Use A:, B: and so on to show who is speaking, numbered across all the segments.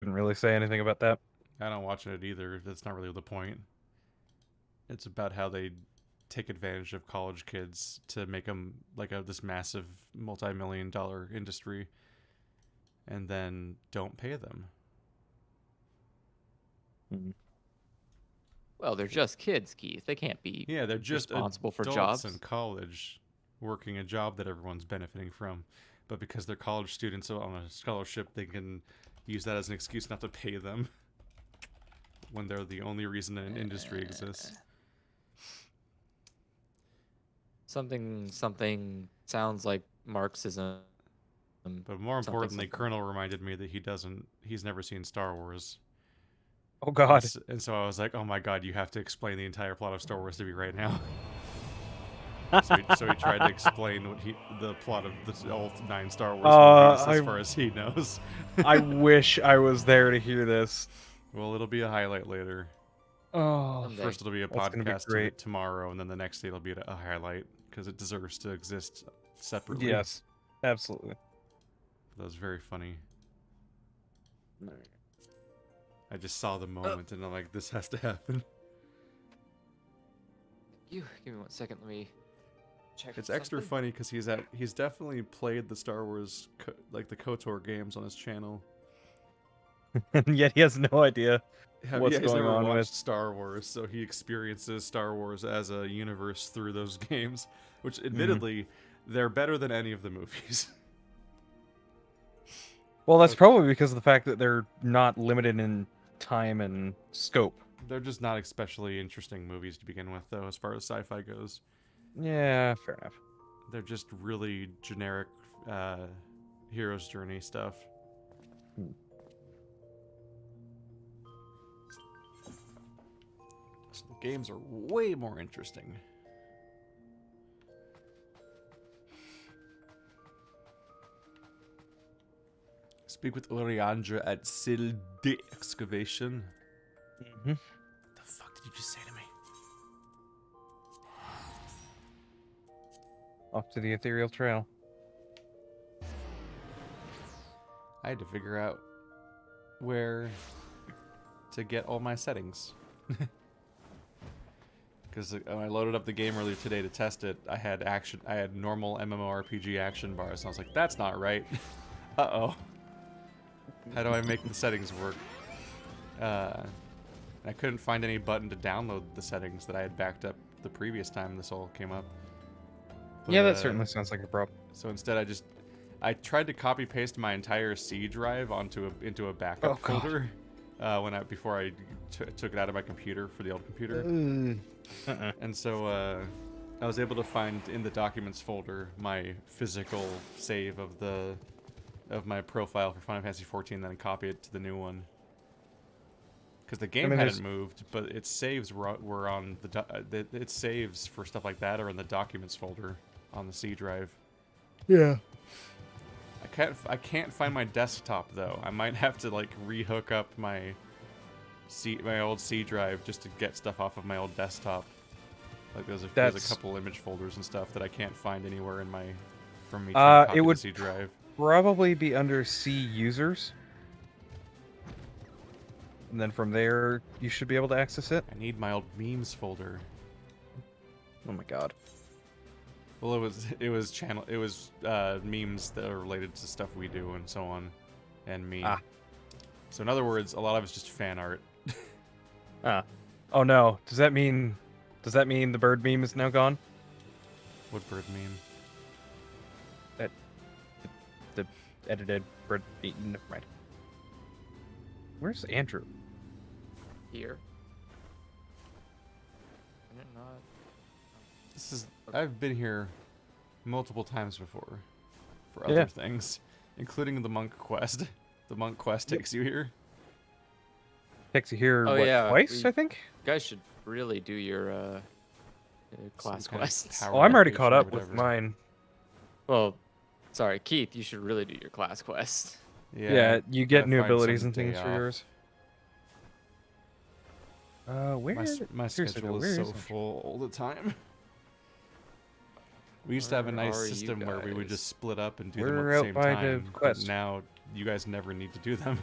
A: couldn't really say anything about that.
B: I don't watch it either. That's not really the point. It's about how they take advantage of college kids to make them like this massive multi-million-dollar industry, and then don't pay them.
A: Mhm.
C: Well, they're just kids, Keith. They can't be
B: Yeah, they're just
C: responsible for
B: adults in
C: jobs.
B: college working a job that everyone's benefiting from. But because they're college students on a scholarship, they can use that as an excuse not to pay them when they're the only reason an industry exists.
C: Something sounds like Marxism.
B: But more
C: Something,
B: importantly,
C: something.
B: Colonel reminded me that he's never seen Star Wars.
A: Oh God.
B: And so I was like, oh my God, you have to explain the entire plot of Star Wars to me right now. So he tried to explain the plot of all 9 Star Wars movies as far as he knows.
A: I wish I was there to hear this.
B: Well, it'll be a highlight later.
A: Oh,
C: Someday.
B: First it'll be a
A: That's gonna be
B: podcast
A: great.
B: tomorrow, and then the next day it'll be a highlight because it deserves to exist separately.
A: yes, absolutely.
B: That was very funny. I just saw the moment and I'm like, this has to happen.
C: You give me 1 second. Let me check.
B: It's extra
C: something.
B: funny because he's definitely played the Star Wars like the KOTOR games on his channel.
A: And yet he has no idea what's
B: he's
A: going
B: never
A: on
B: watched
A: with.
B: Star Wars, so he experiences Star Wars as a universe through those games, which admittedly they're better than any of the movies.
A: Well, that's probably because of the fact that they're not limited in time and scope.
B: They're just not especially interesting movies to begin with, though, as far as sci-fi goes.
A: Yeah, fair enough.
B: They're just really generic hero's journey stuff. So the games are way more interesting. Speak with Oriandra at Sil de Excavation.
A: Mm-hmm.
B: What the fuck did you just say to me?
A: Off to the ethereal trail.
B: I had to figure out where to get all my settings. Because when I loaded up the game earlier today to test it, I had normal MMORPG action bars. And I was like, that's not right. Uh-oh. How do I make the settings work? I couldn't find any button to download the settings that I had backed up the previous time this all came up. But,
A: Yeah, that certainly sounds like a problem.
B: So instead, I tried to copy paste my entire C drive into a backup
A: God.
B: folder before I took it out of my computer for the old computer. And so I was able to find in the documents folder my physical save of my profile for Final Fantasy XIV, and then copy it to the new one. Because the game hadn't moved, but its saves were on its saves for stuff like that are in the documents folder on the C drive.
A: Yeah.
B: I can't find my desktop though. I might have to like rehook up my old C drive just to get stuff off of my old desktop. Like there's a couple image folders and stuff that I can't find anywhere from me trying to copy the C drive.
A: Probably be under C users. And then from there, you should be able to access it.
B: I need my old memes folder.
A: Oh my God.
B: Well, it was memes that are related to stuff we do and so on, and me. So in other words, a lot of it's just fan art.
A: Oh no. Does that mean the bird meme is now gone?
B: What bird meme?
A: The edited bird meme. Never mind. Where's Andrew?
C: Here. Can it not?
B: I've been here multiple times before for other things, including the monk quest. The monk quest takes you here.
A: Takes you here twice, I think?
C: You guys should really do your class quests.
A: Oh, I'm already caught up with mine.
C: Well, sorry, Keith, you should really do your class quest.
A: Yeah, you get new abilities and things for yours.
B: My schedule is so full all the time. We used to have a nice system where we would just split up and do them at the same time. But now you guys never need to do them.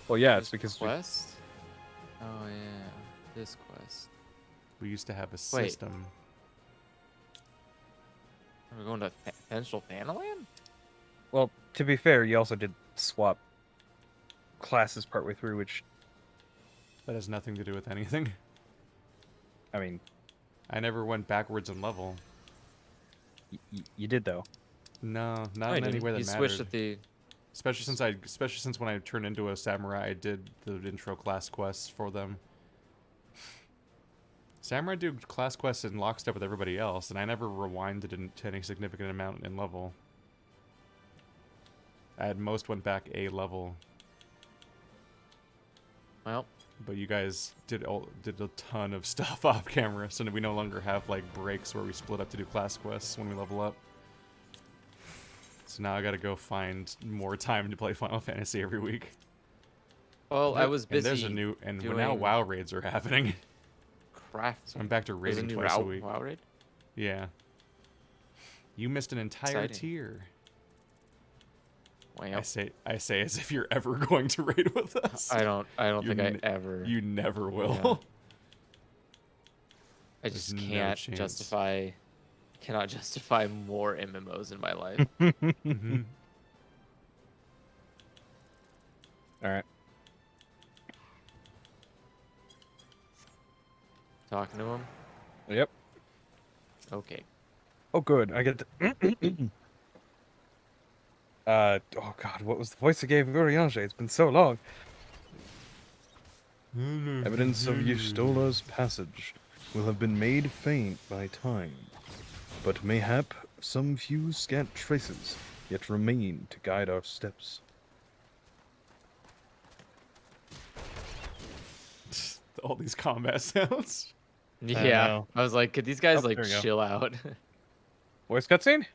A: Well, yeah, it's
C: This
A: because
C: quest. Oh yeah, this quest.
B: We used to have a system.
C: We're going to Central Thanaland?
A: well, to be fair, you also did swap classes partway through, which,
B: That has nothing to do with anything.
A: I mean,
B: I never went backwards in level.
A: you did though.
B: No, not
C: No,
B: in
C: you
B: any
C: didn't.
B: way that
C: You
B: mattered.
C: switched at the.
B: Especially since when I turned into a samurai, I did the intro class quests for them. Samurai do class quests in lockstep with everybody else, and I never rewinded to any significant amount in level. I at most went back a level,
C: Well,
B: but you guys did a ton of stuff off camera, so we no longer have like breaks where we split up to do class quests when we level up. So now I gotta go find more time to play Final Fantasy every week.
C: well, I was
B: And
C: busy.
B: there's a new, and now
C: doing
B: WoW raids are happening.
C: craft.
B: So I'm back to
C: There's a
B: raiding
C: new
B: twice a week.
C: WoW raid.
B: Yeah. You missed an entire
C: Exciting.
B: tier.
C: Well,
B: I say as if you're ever going to raid with us.
C: I don't
B: You
C: think
B: n-
C: I ever.
B: You never will.
C: Yeah. I
B: There's
C: just
B: no
C: can't
B: chance.
C: justify. Cannot justify more MMOs in my life.
B: Mhm.
A: All right.
C: Talking to him.
A: Yep.
C: Okay.
A: Oh, good. I get to... Oh god, what was the voice that gave Urianger? It's been so long. Evidence of Ystola's passage will have been made faint by time, but mayhap some few scant traces yet remain to guide our steps.
B: All these combat sounds.
C: Yeah.
A: know.
C: I was like, could these guys
A: Oh,
C: like
A: there we go.
C: chill out?
A: Voice cutscene?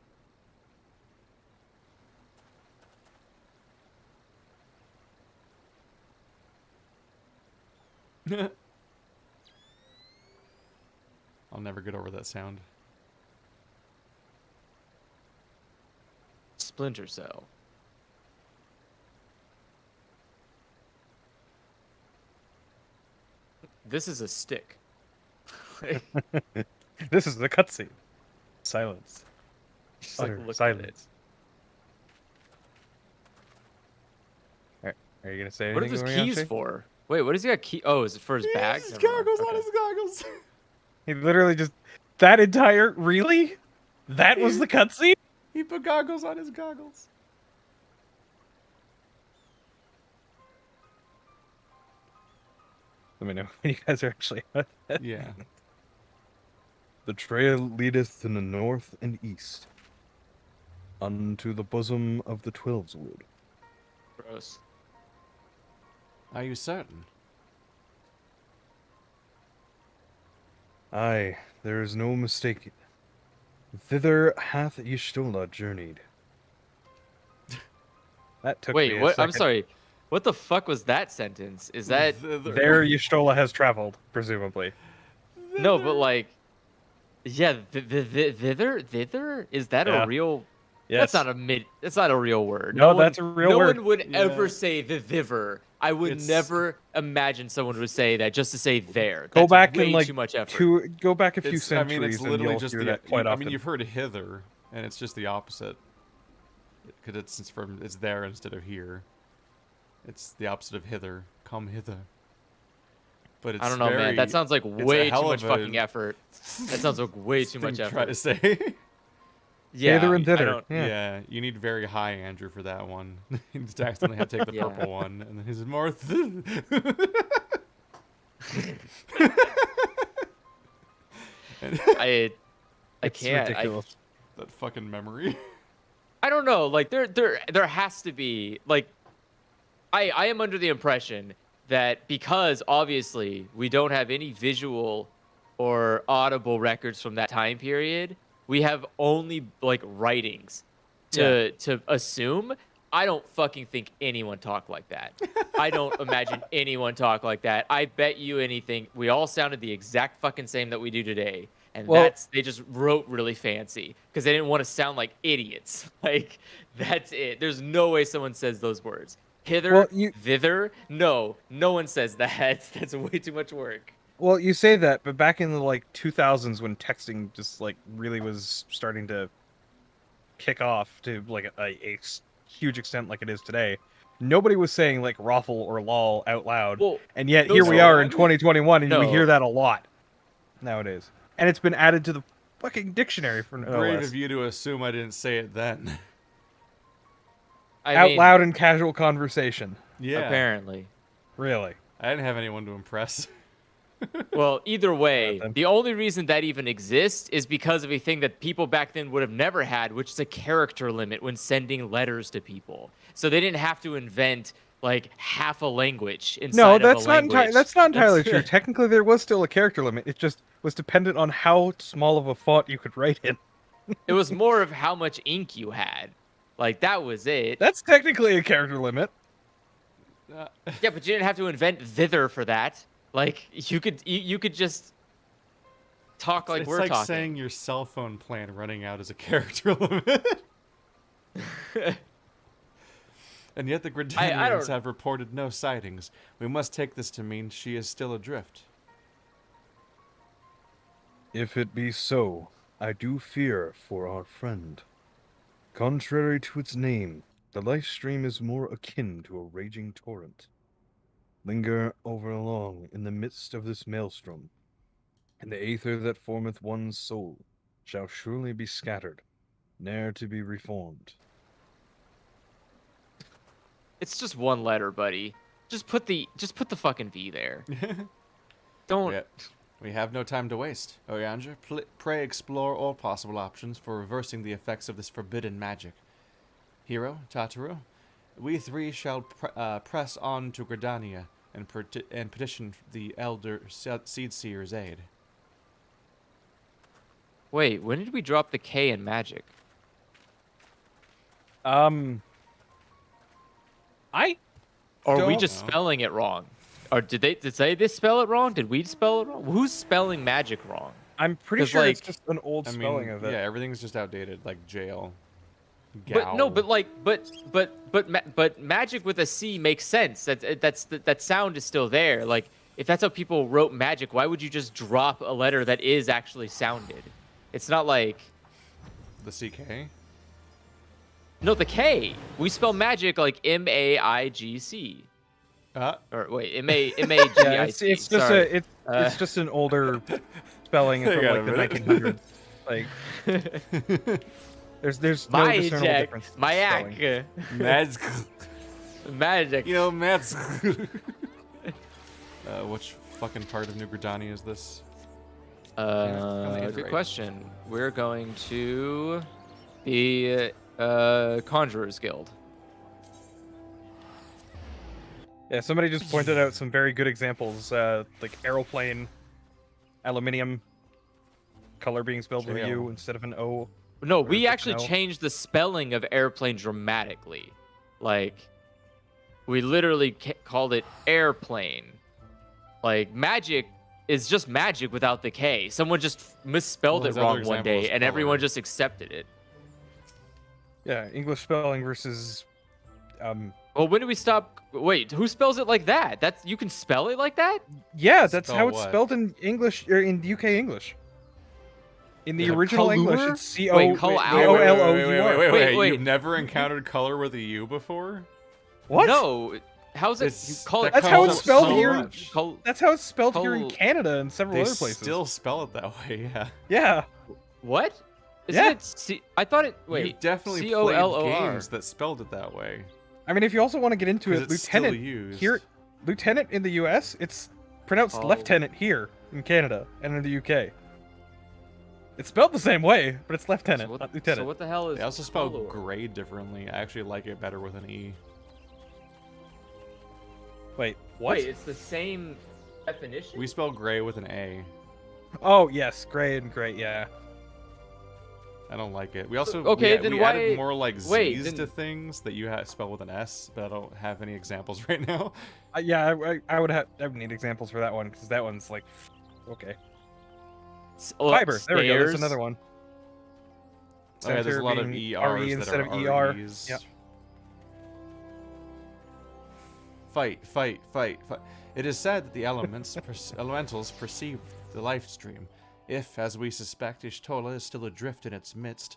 B: I'll never get over that sound.
C: Splinter Cell. This is a stick.
A: This is the cutscene. Silence.
C: Just like
A: Utter
C: look at it.
A: silence. Are you gonna say anything?
C: What are those keys
A: Urianger?
C: for? Wait, what does he got key? Oh, is it for his bag?
B: His
C: Never mind.
B: goggles on
C: Okay.
B: his goggles.
A: He literally just that entire really? That was the cutscene?
B: He put goggles on his goggles.
A: Let me know when you guys are actually out of it.
B: Yeah.
A: The trail leadeth in the north and east, unto the bosom of the Twelveswood.
C: Gross.
B: Are you certain?
A: Aye, there is no mistake. Thither hath Y'shtola journeyed. That took me
C: Wait,
A: a
C: what? I'm
A: second.
C: sorry. What the fuck was that sentence? Is that
A: There Y'shtola has traveled, presumably.
C: no? But like, yeah, thither. Is that
A: Yeah.
C: a real?
A: Yes.
C: That's not a real word.
A: No,
C: one-
A: that's a real
C: no
A: word.
C: one would
B: Yeah.
C: ever say the thither. I would
B: It's-
C: never imagine someone would say that just to say there.
A: Go
C: That's
A: back
C: way
A: and like
C: too much effort.
A: go back a few
B: It's, I
A: centuries
B: mean, it's
A: and
B: literally
A: you'll
B: just
A: hear
B: the.
A: that quite
B: I
A: often.
B: mean, you've heard hither, and it's just the opposite. Because it's there instead of here. It's the opposite of hither. Come hither. But it's
C: I don't know, man. That sounds like
B: a
C: way too
B: hell
C: much
B: of a
C: fucking effort. That sounds like way too much
B: thing to try to
C: effort.
B: say.
C: Yeah,
A: Hither and
C: I
A: thither.
C: don't-
A: Yeah.
B: Yeah, you need very high Andrew for that one. You just accidentally have to take the
C: Yeah.
B: purple one, and then he's more. And
C: I
A: It's
C: can't.
A: ridiculous.
B: that fucking memory.
C: I don't know. Like there has to be like I am under the impression that because obviously we don't have any visual or audible records from that time period, we have only like writings to assume. I don't fucking think anyone talked like that. I don't imagine anyone talk like that. I bet you anything. We all sounded the exact fucking same that we do today. And
A: Well-
C: they just wrote really fancy because they didn't want to sound like idiots. Like, that's it. There's no way someone says those words. hither,
A: Well, you-
C: thither. No one says that. That's way too much work.
A: Well, you say that, but back in the like 2000s when texting just like really was starting to kick off to like huge extent like it is today, nobody was saying like raffle or lol out loud.
C: Well,
A: And yet
C: those
A: here we
B: are-
A: are in 2021 and we
C: No.
A: hear that a lot nowadays. And it's been added to the fucking dictionary for no
B: Brave
A: less.
B: of you to assume I didn't say it then.
C: I
A: Out
C: mean,
A: loud in casual conversation.
B: Yeah.
C: apparently.
A: Really.
B: I didn't have anyone to impress.
C: Well, either way,
A: then.
C: the only reason that even exists is because of a thing that people back then would have never had, which is a character limit when sending letters to people. So they didn't have to invent like half a language inside
A: No,
C: of a
A: that's not
C: language.
A: that's not entirely
C: That's-
A: true. Technically there was still a character limit. It just was dependent on how small of a font you could write in.
C: It was more of how much ink you had. Like that was it.
A: That's technically a character limit.
C: Yeah, but you didn't have to invent thither for that. Like you could just talk like
B: it's
C: we're
B: like
C: talking.
B: saying your cell phone plan running out as a character limit. And yet the
C: I
B: Gridanians
C: don't-
B: have reported no sightings. We must take this to mean she is still adrift.
A: If it be so, I do fear for our friend. Contrary to its name, the life stream is more akin to a raging torrent. Linger over long in the midst of this maelstrom, and the aether that formeth one's soul shall surely be scattered, ne'er to be reformed.
C: It's just one letter, buddy. Just put the fucking V there. Don't.
B: Yeah. We have no time to waste. Oyandra, pray explore all possible options for reversing the effects of this forbidden magic. Hero, Tataru, we three shall press on to Gridania and petition the Elder Seed Seer's aid.
C: Wait, when did we drop the K in magic?
A: I
C: Or are we
A: Don't
C: just
B: know.
C: spelling it wrong? Or did they spell it wrong? Did we spell it wrong? Who's spelling magic wrong?
A: I'm pretty
C: 'Cause,
A: sure it's
C: like,
A: just an old
B: I
A: spelling
B: mean,
A: of it.
B: yeah, everything's just outdated, like jail.
C: But no,
B: Gal.
C: but like, but magic with a C makes sense. That sound is still there. Like, if that's how people wrote magic, why would you just drop a letter that is actually sounded? It's not like
B: The CK?
C: no, the K. We spell magic like MAIGC. Or wait, MAGIC.
A: Yeah, it's just
C: Sorry.
A: it's just an older spelling
B: Hang
A: from
B: on
A: like
B: a
A: the
B: minute.
A: 1900s. Like there's no
C: My
A: discernible
C: jack,
A: difference. in spelling.
C: Mayak,
B: Mads.
C: magic.
B: You know, Mads. Which fucking part of New Gridania is this? kinda
C: Good
B: right.
C: question. We're going to the Conjurer's Guild.
A: Yeah, somebody just pointed out some very good examples, like aeroplane, aluminium, color being spelled with a U
B: Jail.
A: instead of an O.
C: No,
A: Or
C: we
A: just
C: actually
A: no.
C: changed the spelling of airplane dramatically. Like, we literally called it airplane. Like, magic is just magic without the K. Someone just misspelled
B: Well,
C: it
B: his other
C: wrong one
B: example
C: day,
B: is
C: and everyone
B: color.
C: just accepted it.
A: Yeah, English spelling versus
C: Well, when do we stop? Wait, who spells it like that? That's you can spell it like that?
A: yeah, that's
B: Spell
A: how it's
B: what?
A: spelled in English or in UK English. In the
C: Yeah,
A: original English,
C: color?
A: it's C-O
C: Wait, col-
A: O-L-O-U-R.
C: Wait, wait.
B: You've never encountered color with a U before?
A: What?
C: No. How's it?
B: It's-
C: You call it?
B: that
A: That's how
B: comes
A: it's spelled
B: so
A: here.
B: much.
A: That's how it's spelled here in
C: Col-
A: Canada and several
B: They
A: other places.
B: still spell it that way, yeah.
A: Yeah.
C: What? Isn't
A: Yeah.
C: it? I thought it. Wait.
B: You've definitely
C: C-O-L-O-R.
B: played games that spelled it that way.
A: I mean, if you also want to get into
B: 'Cause
A: it,
B: it's still
A: lieutenant
B: used.
A: here, lieutenant in the U.S., it's pronounced
C: Oh.
A: lieutenant here in Canada and in the U.K. It's spelled the same way, but it's lieutenant, not lieutenant.
C: So what the hell is?
B: They also spell
C: color?
B: gray differently. I actually like it better with an E.
A: Wait, what?
C: Wait, it's the same definition.
B: We spell gray with an A.
A: Oh yes, gray and gray. Yeah.
B: I don't like it. We also
C: Okay,
B: we,
C: then
B: we
C: why-
B: added more like
C: wait,
B: Z's
C: then-
B: to things that you spell with an S, but I don't have any examples right now.
A: Yeah, I would need examples for that one because that one's like, okay. Fiber. There we go. There's another one.
B: Oh, yeah, there's a lot of
A: being
B: ERs
A: RE
B: that
A: instead
B: are
A: of ER.
B: REs.
A: Yep.
B: Fight, fight, fight, fight. It is said that the elementals perceive the life stream. If, as we suspect, Y'shtola is still adrift in its midst,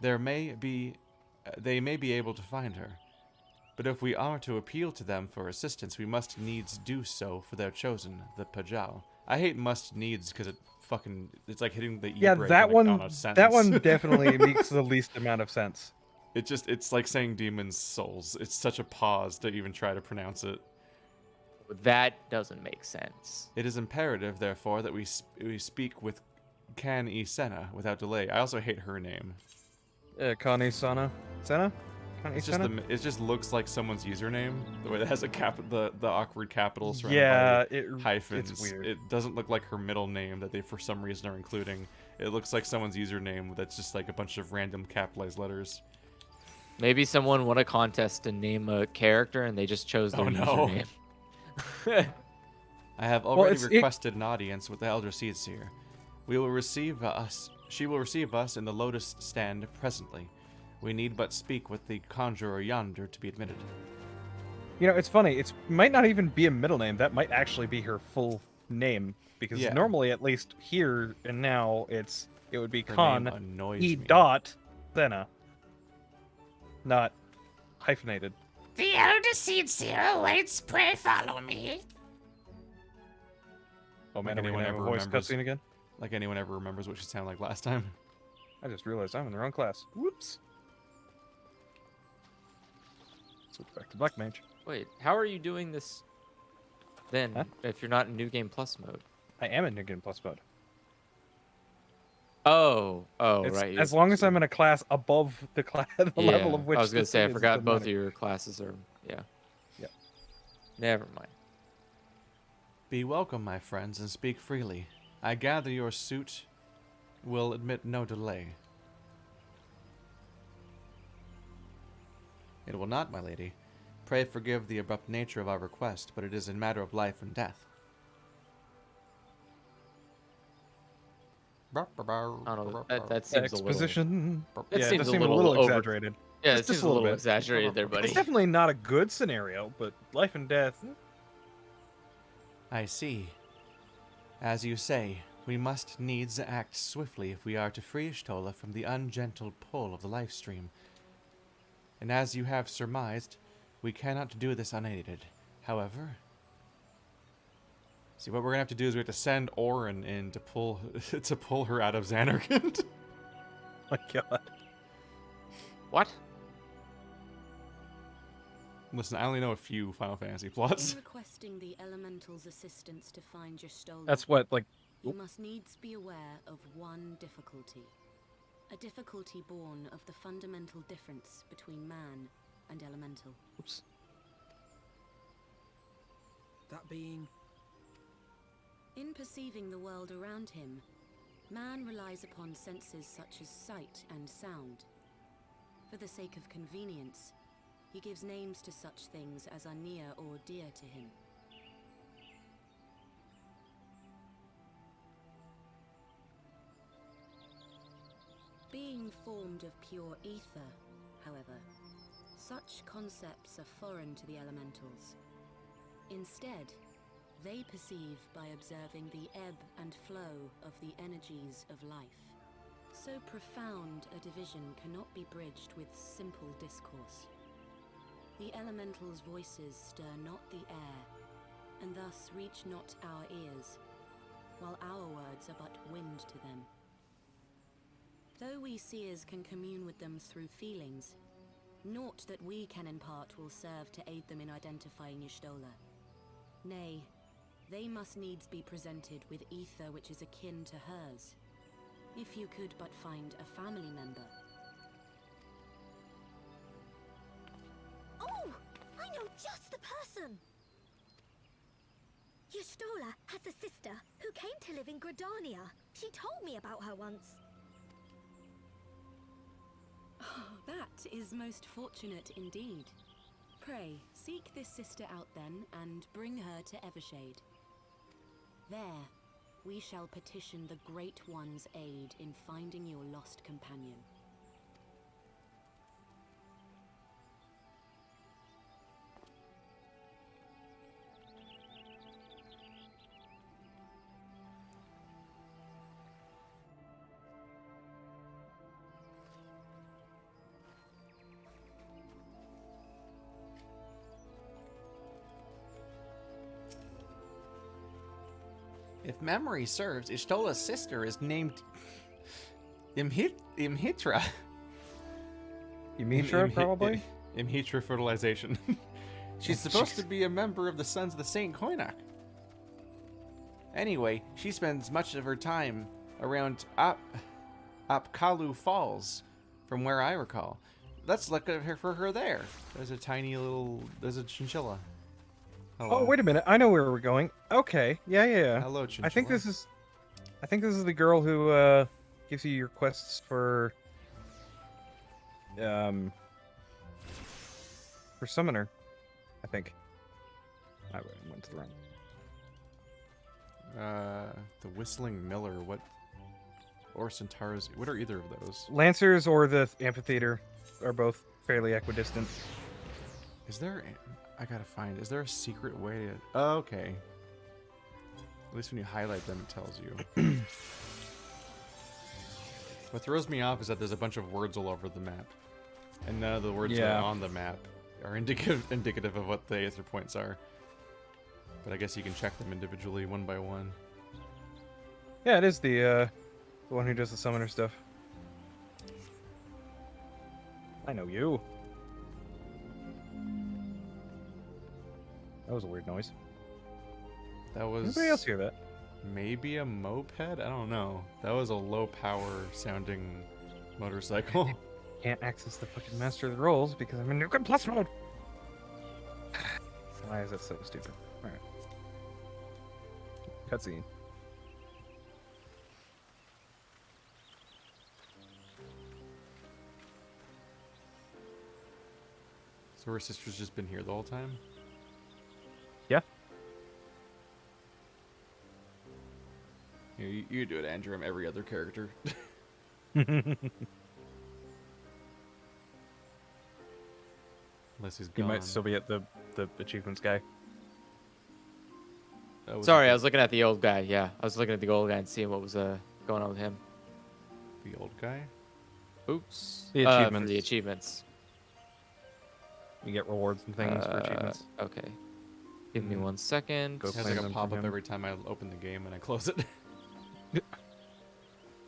B: they may be able to find her. But if we are to appeal to them for assistance, we must needs do so for their chosen, the Pajau. I hate must needs because it's like hitting the
A: Yeah,
B: brake
A: that
B: on a
A: one
B: sentence.
A: definitely makes the least amount of sense.
B: It's like saying demon's souls. It's such a pause to even try to pronounce it.
C: That doesn't make sense.
B: It is imperative, therefore, that we speak with Kan Senna without delay. I also hate her name.
A: Connie Sana? Senna? Connie
B: It's just
A: Senna?
B: it just looks like someone's username. The way it has the awkward capital surrounded
A: Yeah,
B: by hyphens.
A: it's weird.
B: It doesn't look like her middle name that they for some reason are including. It looks like someone's username that's just like a bunch of random capitalized letters.
C: Maybe someone won a contest to name a character and they just chose their
B: Oh, no.
C: username.
B: I have already requested an audience with the Elder Seedseer. She will receive us in the Lotus Stand presently. We need but speak with the conjurer yonder to be admitted.
A: You know, it's funny. It might not even be a middle name. That might actually be her full name. Because
B: Yeah.
A: normally, at least here and now, it would be
B: Her
A: Con
B: name annoys
A: E
B: me.
A: dot Senna. Not hyphenated.
D: The Elder Seedseer awaits. Pray follow me.
A: Oh man,
B: Like
A: are we
B: anyone
A: gonna have a
B: ever
A: voice
B: remembers.
A: cutscene again?
B: Like anyone ever remembers what she sounded like last time.
A: I just realized I'm in the wrong class. Whoops. Switch back to Black Mage.
C: Wait, how are you doing this then
A: Huh?
C: if you're not in New Game Plus mode?
A: I am in New Game Plus mode.
C: Oh,
A: It's,
C: right.
A: as long as I'm in a class above the level of which
C: I was gonna
A: this
C: say I
A: is,
C: forgot
A: it
C: both of
A: doesn't
C: your classes are yeah.
A: Yep.
C: Never mind.
B: Be welcome, my friends, and speak freely. I gather your suit will admit no delay. It will not, my lady. Pray forgive the abrupt nature of our request, but it is a matter of life and death.
C: I don't know. That seems a little.
A: Exposition.
C: It
A: Yeah, it
C: seems
A: does
C: a
A: seem
C: little over-
A: exaggerated.
C: Yeah, it
A: Just
C: seems
A: a
C: a
A: little
C: little
A: bit.
C: exaggerated there, buddy.
A: It's definitely not a good scenario, but life and death.
B: I see. As you say, we must needs act swiftly if we are to free Y'shtola from the ungentle pull of the life stream. And as you have surmised, we cannot do this unaided. However, see what we're gonna have to do is we have to send Orin in to pull her out of Xanarkand.
A: My God.
C: What?
B: Listen, I only know a few Final Fantasy
E: In
B: plots.
E: requesting the elemental's assistance to find Y'shtola,
A: That's what, like,
E: you must needs be aware of one difficulty. A difficulty born of the fundamental difference between man and elemental.
A: oops.
F: That being...
E: In perceiving the world around him, man relies upon senses such as sight and sound. For the sake of convenience, he gives names to such things as are near or dear to him. Being formed of pure ether, however, such concepts are foreign to the elementals. Instead, they perceive by observing the ebb and flow of the energies of life. So profound a division cannot be bridged with simple discourse. The elementals' voices stir not the air, and thus reach not our ears, while our words are but wind to them. Though we seers can commune with them through feelings, naught that we can impart will serve to aid them in identifying Y'shtola. Nay, they must needs be presented with ether which is akin to hers. If you could but find a family member.
G: Oh! I know just the person! Y'shtola has a sister who came to live in Gridania. She told me about her once.
E: Oh, that is most fortunate indeed. Pray, seek this sister out then, and bring her to Evershade. There, we shall petition the Great One's aid in finding your lost companion.
B: If memory serves, Ishtola's sister is named Imhitra.
A: Imhitra, probably?
B: Imhitra fertilization. She's supposed to be a member of the Sons of the Saint Koinak. Anyway, she spends much of her time around Apkalu Falls, from where I recall. Let's look at her for her there. There's a chinchilla. Hello.
A: Oh, wait a minute. I know where we're going. Okay. Yeah.
B: Hello, chinchilla.
A: I think this is the girl who gives you your quests for summoner. I think. I went to the wrong.
B: The Whistling Miller. What? Or Centaurus. What are either of those?
A: Lancers or the amphitheater are both fairly equidistant.
B: Is there? I gotta find. Is there a secret way to? Oh, okay. At least when you highlight them, it tells you. What throws me off is that there's a bunch of words all over the map, and none of the words that are on the map are indicative of what the Aether points are. But I guess you can check them individually, one by one.
A: Yeah, it is the one who does the summoner stuff. I know you. That was a weird noise.
B: That was.
A: Anybody else hear that?
B: Maybe a moped? I don't know. That was a low power sounding motorcycle.
A: Can't access the fucking Master of the Rolls because I'm in Nukem Plus mode. Why is that so stupid? Alright. Cutscene.
B: So her sister's just been here the whole time?
A: Yeah.
B: You do it, Andrew. I'm every other character. Unless he's
A: You
B: gone.
A: might still be at the achievements guy.
C: Sorry, I was looking at the old guy. Yeah, I was looking at the old guy and seeing what was going on with him.
B: The old guy?
C: Oops.
A: The
C: For
A: achievements.
C: the achievements.
A: You get rewards and things for achievements.
C: Okay. Give me 1 second.
A: Go
B: It has
A: claim
B: like a
A: them
B: pop
A: from
B: up
A: him.
B: every time I open the game and I close it.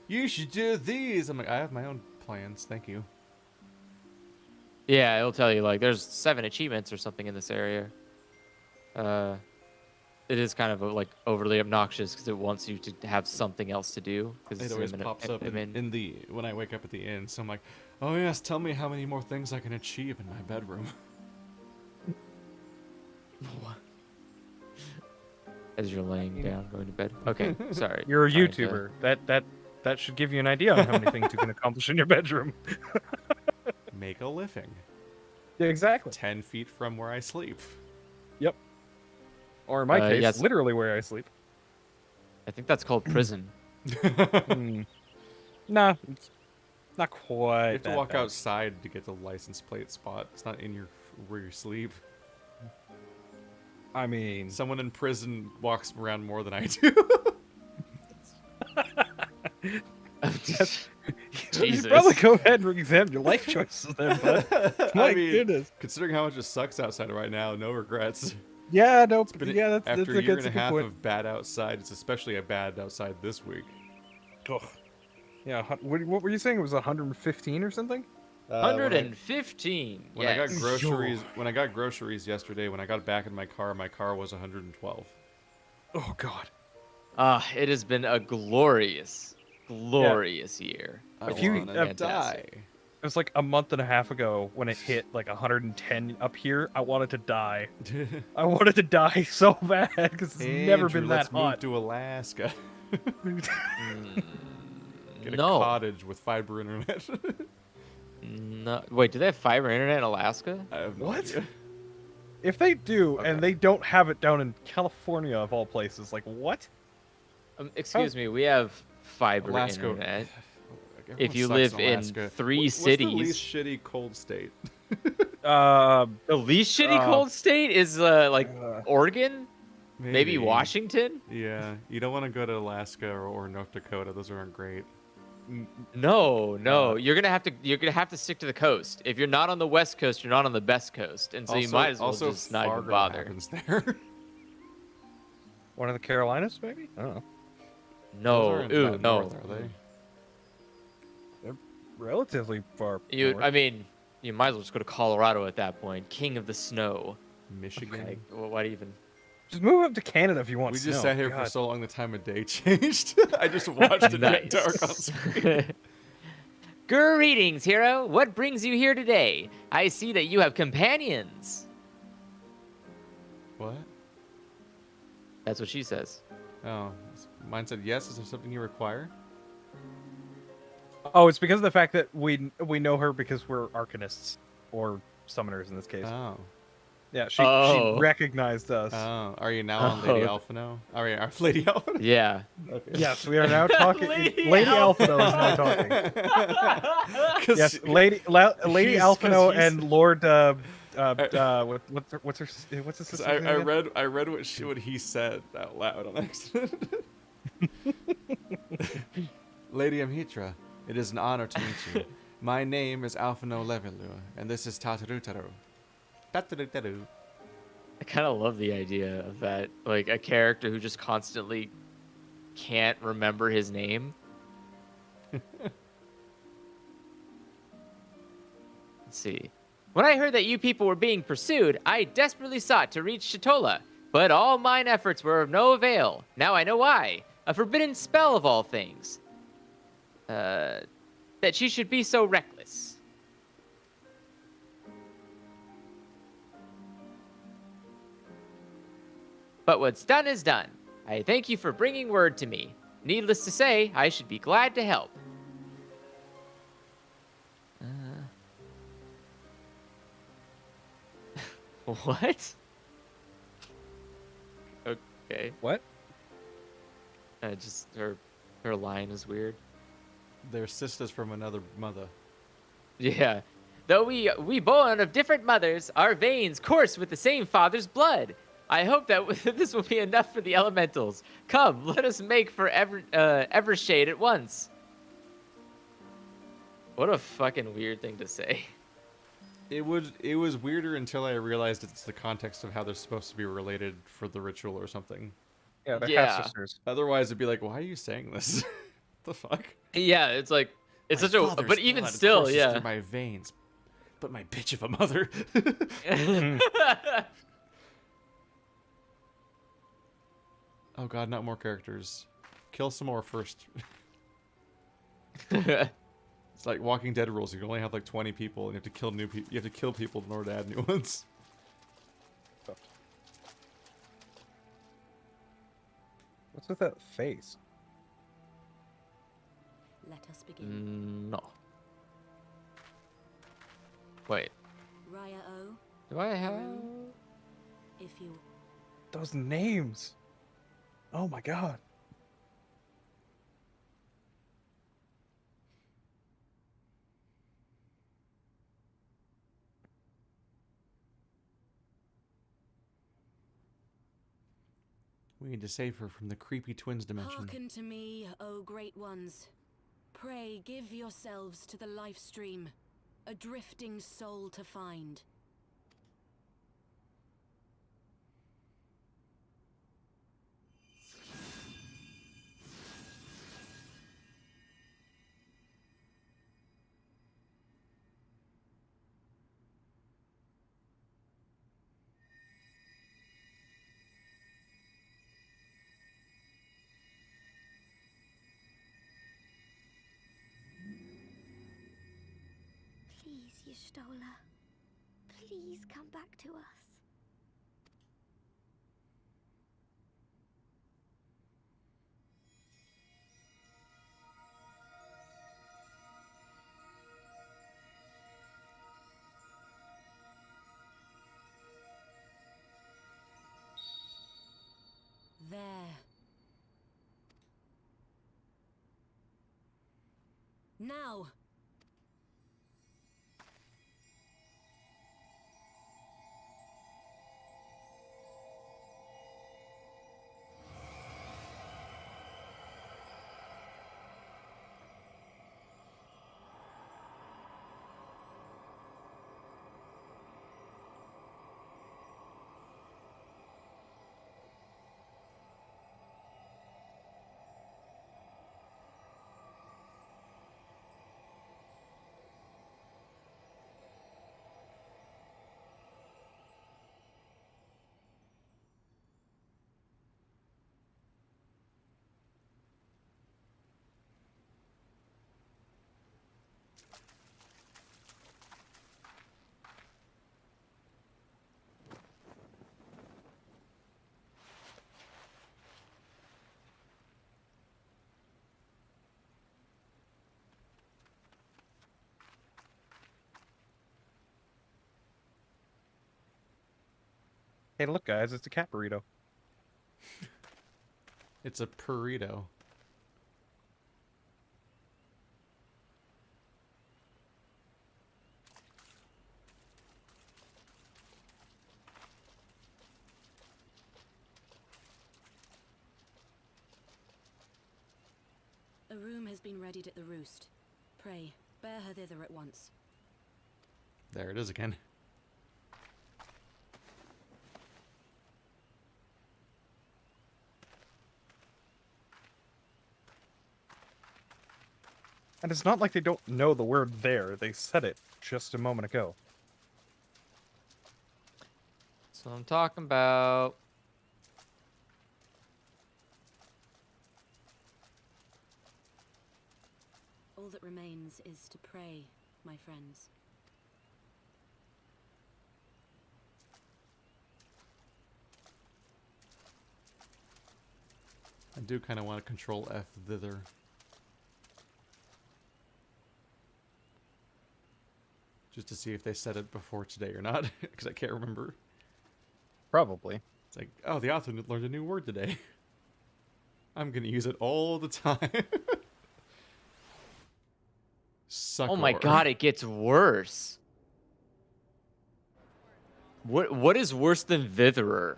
B: You should do these. I'm like, I have my own plans. Thank you.
C: Yeah, it'll tell you like there's 7 achievements or something in this area. It is kind of like overly obnoxious because it wants you to have something else to do.
B: It always pops up in the when I wake up at the inn. So I'm like, oh yes, tell me how many more things I can achieve in my bedroom.
C: As you're laying down, going to bed. Okay, sorry.
A: You're a
C: trying to-
A: YouTuber. That should give you an idea on how many things you can accomplish in your bedroom.
B: Make a living.
A: Yeah, exactly.
B: 10 feet from where I sleep.
A: Yep. Or in my case,
C: yes.
A: literally where I sleep.
C: I think that's called prison.
A: Nah, it's not quite.
B: You have to
A: that
B: walk
A: bad.
B: outside to get the license plate spot. It's not in your where you sleep.
A: I mean,
B: Someone in prison walks around more than I do.
A: you
C: Jesus.
A: probably go ahead and examine your life choices then, but my
B: I mean,
A: goodness.
B: considering how much it sucks outside right now, no regrets.
A: Yeah, nope.
B: But
A: Yeah, that's
B: after
A: a
B: a year
A: good
B: and a half
A: point.
B: of bad outside, it's especially a bad outside this week.
A: Ugh. Yeah, what were you saying? It was 115 or something?
C: 115.
B: When I got
C: Yes.
B: groceries yesterday, when I got back in my car was 112.
A: Oh God.
C: It has been a glorious year.
B: I
A: If you-
B: wanna
C: Fantastic.
B: die.
A: It was like a month and a half ago when it hit like 110 up here. I wanted to die. I wanted to die so bad because it's never
B: Andrew,
A: been that
B: let's
A: hot.
B: move to Alaska. Get a
C: No.
B: cottage with fiber internet.
C: No, wait, do they have fiber internet in Alaska?
B: I have no
A: What?
B: idea.
A: If they do,
C: Okay.
A: and they don't have it down in California of all places, like what?
C: Excuse me, we have fiber
B: Alaska.
C: internet.
B: Everyone
C: If you
B: sucks
C: live in
B: Alaska.
C: 3
B: What's
C: cities.
B: the least shitty cold state?
C: The least shitty cold state is like
A: uh,
C: Oregon, maybe Washington.
B: Yeah, you don't want to go to Alaska or North Dakota. Those aren't great.
C: No, you're gonna have to stick to the coast. If you're not on the west coast, you're not on the best coast, and so you might as well just not even
B: Fargo
C: bother.
B: happens there.
A: One of the Carolinas, maybe? I don't know.
B: Those
C: No,
B: aren't
C: ooh,
B: that
C: no.
B: north, are they?
A: They're relatively far
C: You,
A: north.
C: I mean, you might as well just go to Colorado at that point. King of the snow.
B: Michigan.
C: Like, why even?
A: Just move up to Canada if you want
B: We
A: snow.
B: just sat here for
A: God.
B: so long the time of day changed. I just watched it get dark on screen.
C: Greetings, hero. What brings you here today? I see that you have companions.
B: What?
C: That's what she says.
B: Oh, mine said yes. Is there something you require?
A: Oh, it's because of the fact that we know her because we're arcanists or summoners in this case.
B: Oh.
A: Yeah, she
C: Oh.
A: recognized us.
B: Oh, are you now on Lady
C: Oh.
B: Alphino? Are you Lady Alphino?
C: Yeah.
B: Okay.
A: Yes, we are now talking.
C: Lady
A: Lady Alphino is now talking. Yes, Lady
B: He's- 'cause
A: Alphino
B: he's-
A: and Lord. What's her sister's name
B: I
A: again?
B: read what he said out loud on accident. Lady Amhitra, it is an honor to meet you. My name is Alphino Levilu, and this is Tatarutaru. Tatarutaru.
C: I kind of love the idea of that. Like, a character who just constantly can't remember his name. Let's see. When I heard that you people were being pursued, I desperately sought to reach Shitola, but all mine efforts were of no avail. Now I know why. A forbidden spell of all things. That she should be so reckless. But what's done is done. I thank you for bringing word to me. Needless to say, I should be glad to help. What? Okay.
A: What?
C: Just her line is weird.
B: They're sisters from another mother.
C: Yeah. Though we born of different mothers, our veins course with the same father's blood. I hope that this will be enough for the elementals. Come, let us make for Evershade at once. What a fucking weird thing to say.
B: It was weirder until I realized it's the context of how they're supposed to be related for the ritual or something.
A: Yeah, they're
C: Yeah.
A: half sisters.
B: Otherwise, it'd be like, why are you saying this? The fuck?
C: Yeah, it's like it's
B: My
C: such a.
B: father's
C: But even
B: blood
C: still,
B: courses
C: yeah.
B: through my veins, but my bitch of a mother. Oh god, not more characters. Kill some more first. It's like Walking Dead rules. You can only have like 20 people, and you have to kill new people. You have to kill people in order to add new ones.
A: What's with that face?
E: Let us begin.
C: No. Wait.
E: Raya O,
C: Do I have?
E: if you
A: Those names. Oh my god.
B: We need to save her from the creepy twins dimension.
E: hearken to me, O great ones. Pray give yourselves to the life stream, a drifting soul to find.
G: Please, Y'shtola. Please come back to us.
E: There. Now!
A: Hey, look, guys, it's a cat burrito.
B: It's a burrito.
E: A room has been readied at the roost. Pray, bear her thither at once.
B: There it is again.
A: And it's not like they don't know the word there. They said it just a moment ago.
C: That's what I'm talking about.
E: All that remains is to pray, my friends.
B: I do kind of want to control F thither. Just to see if they said it before today or not, because I can't remember.
A: Probably.
B: It's like, oh, the author learned a new word today. I'm going to use it all the time. Succor.
C: Oh my god, it gets worse. What is worse than Vitherer?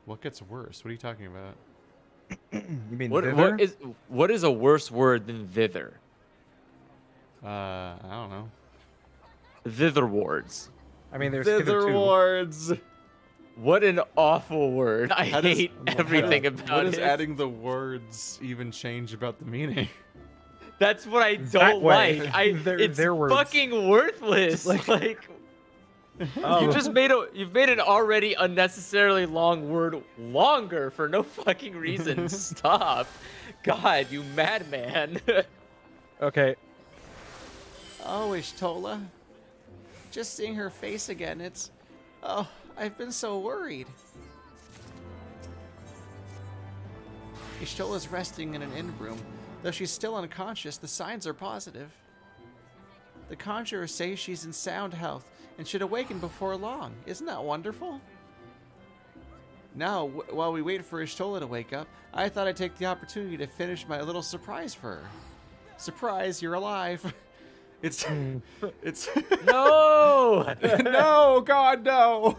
B: What gets worse? What are you talking about?
A: You mean
C: What
A: thither?
C: what is a worse word than Vither?
B: I don't know.
C: Thitherwards.
A: I mean, there's hitherto.
B: Thitherwards.
C: What an awful word. I
B: How does-
C: hate everything about
B: What
C: it.
B: does adding the words even change about the meaning?
C: That's what I
A: That
C: don't
A: way.
C: like. It's
A: Their words.
C: fucking worthless.
A: Like-
C: Like
A: Oh.
C: you've made an already unnecessarily long word longer for no fucking reason. Stop. God, you madman.
A: Okay.
B: Oh, Ishtola. Just seeing her face again, it's... Oh, I've been so worried. Ishtola's resting in an inn room. Though she's still unconscious, the signs are positive. The conjurers say she's in sound health and should awaken before long. Isn't that wonderful? Now, while we wait for Ishtola to wake up, I thought I'd take the opportunity to finish my little surprise for her. Surprise, you're alive. It's...
C: No.
B: No, God, no!